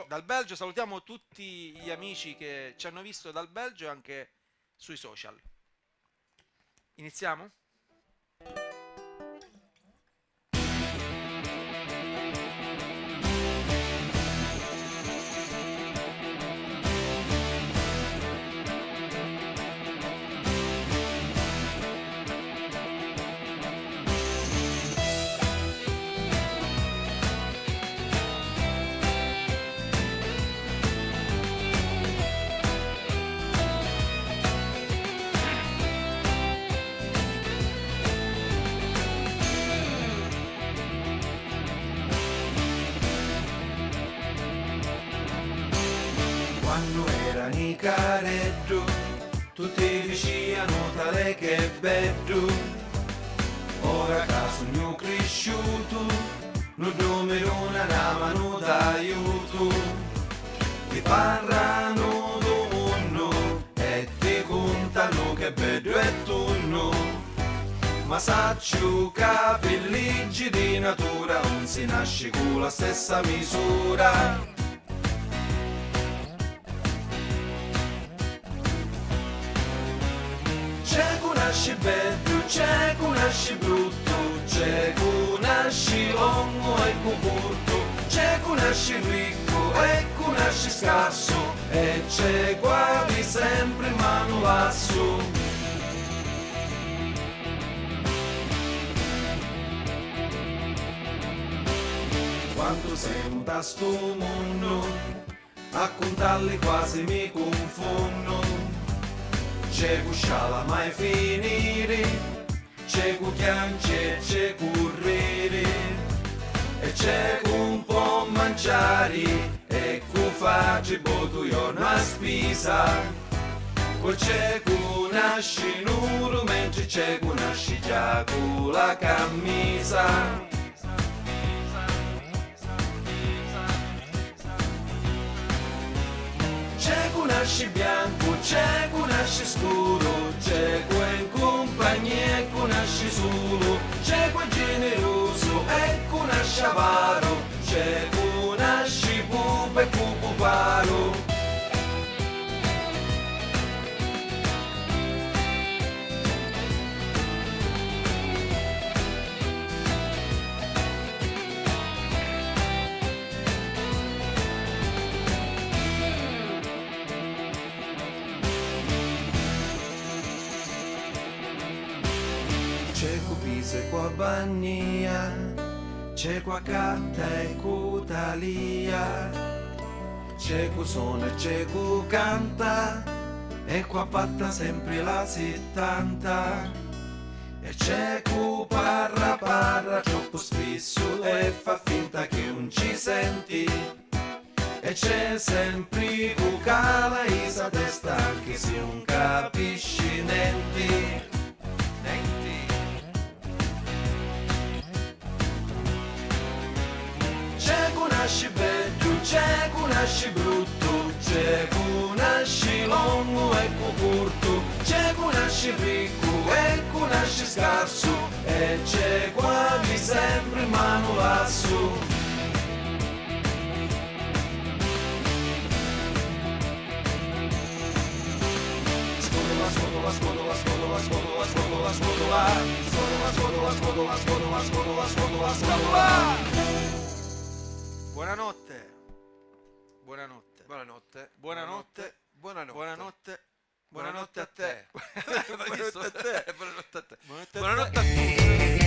dal Belgio. Salutiamo tutti gli amici che ci hanno visto dal Belgio e anche sui social. Iniziamo? Quando era Nicareddu, tutti dicevano tale che bello. Ora che sono cresciuto, non domerona la mano d'aiuto. Ti parlano d'uno e ti contano che bello è tonno. Ma saccio capelliggi di natura non si nasce con la stessa misura. C'è chi nasce bello, c'è chi nasce brutto, c'è chi nasce longo e curto, c'è chi chi nasce ricco e chi nasce scarso, e c'è quasi sempre in mano lassù. Quando siamo da sto mondo, a contarli quasi mi confondo. C'è chi sciala mai finire, c'è chi chiance, c'è chi ride, e c'è chi un po' mangiare, e chi faccia botu io una spesa. Poi c'è chi nasce nuro, mentre c'è chi nasce già con la camisa. C'è chi nasce bianco, c'è chi nasce scuro, c'è chi in compagnia e chi nasce solo, c'è chi generoso e chi nasce avaro, c'è chi nasce pupa e chi puparo. C'è chi pisa e qua bagnia, c'è qua canta e cutalia, c'è chi suona e c'è chi canta, e qua patta sempre la 70. E c'è chi parla troppo spesso e fa finta che non ci senti, e c'è sempre chi cala e sa testa anche se non capisci niente. C'è chi nasce bello, c'è chi nasce brutto, c'è chi nasce lungo e chi corto, c'è chi nasce ricco e chi nasce scarso, e c'è quasi sempre in mano lassù. Scodola, scodola, scodola, scodola, scodola, scodola, scodola, scodola, scodola, scodola, scodola, scodola, scodola. Buonanotte. Buonanotte. Buonanotte. Buonanotte. Buonanotte. Buonanotte. Buonanotte a te. Buonanotte a te. Buonanotte a te. Buonanotte a Buonanotte a tutti.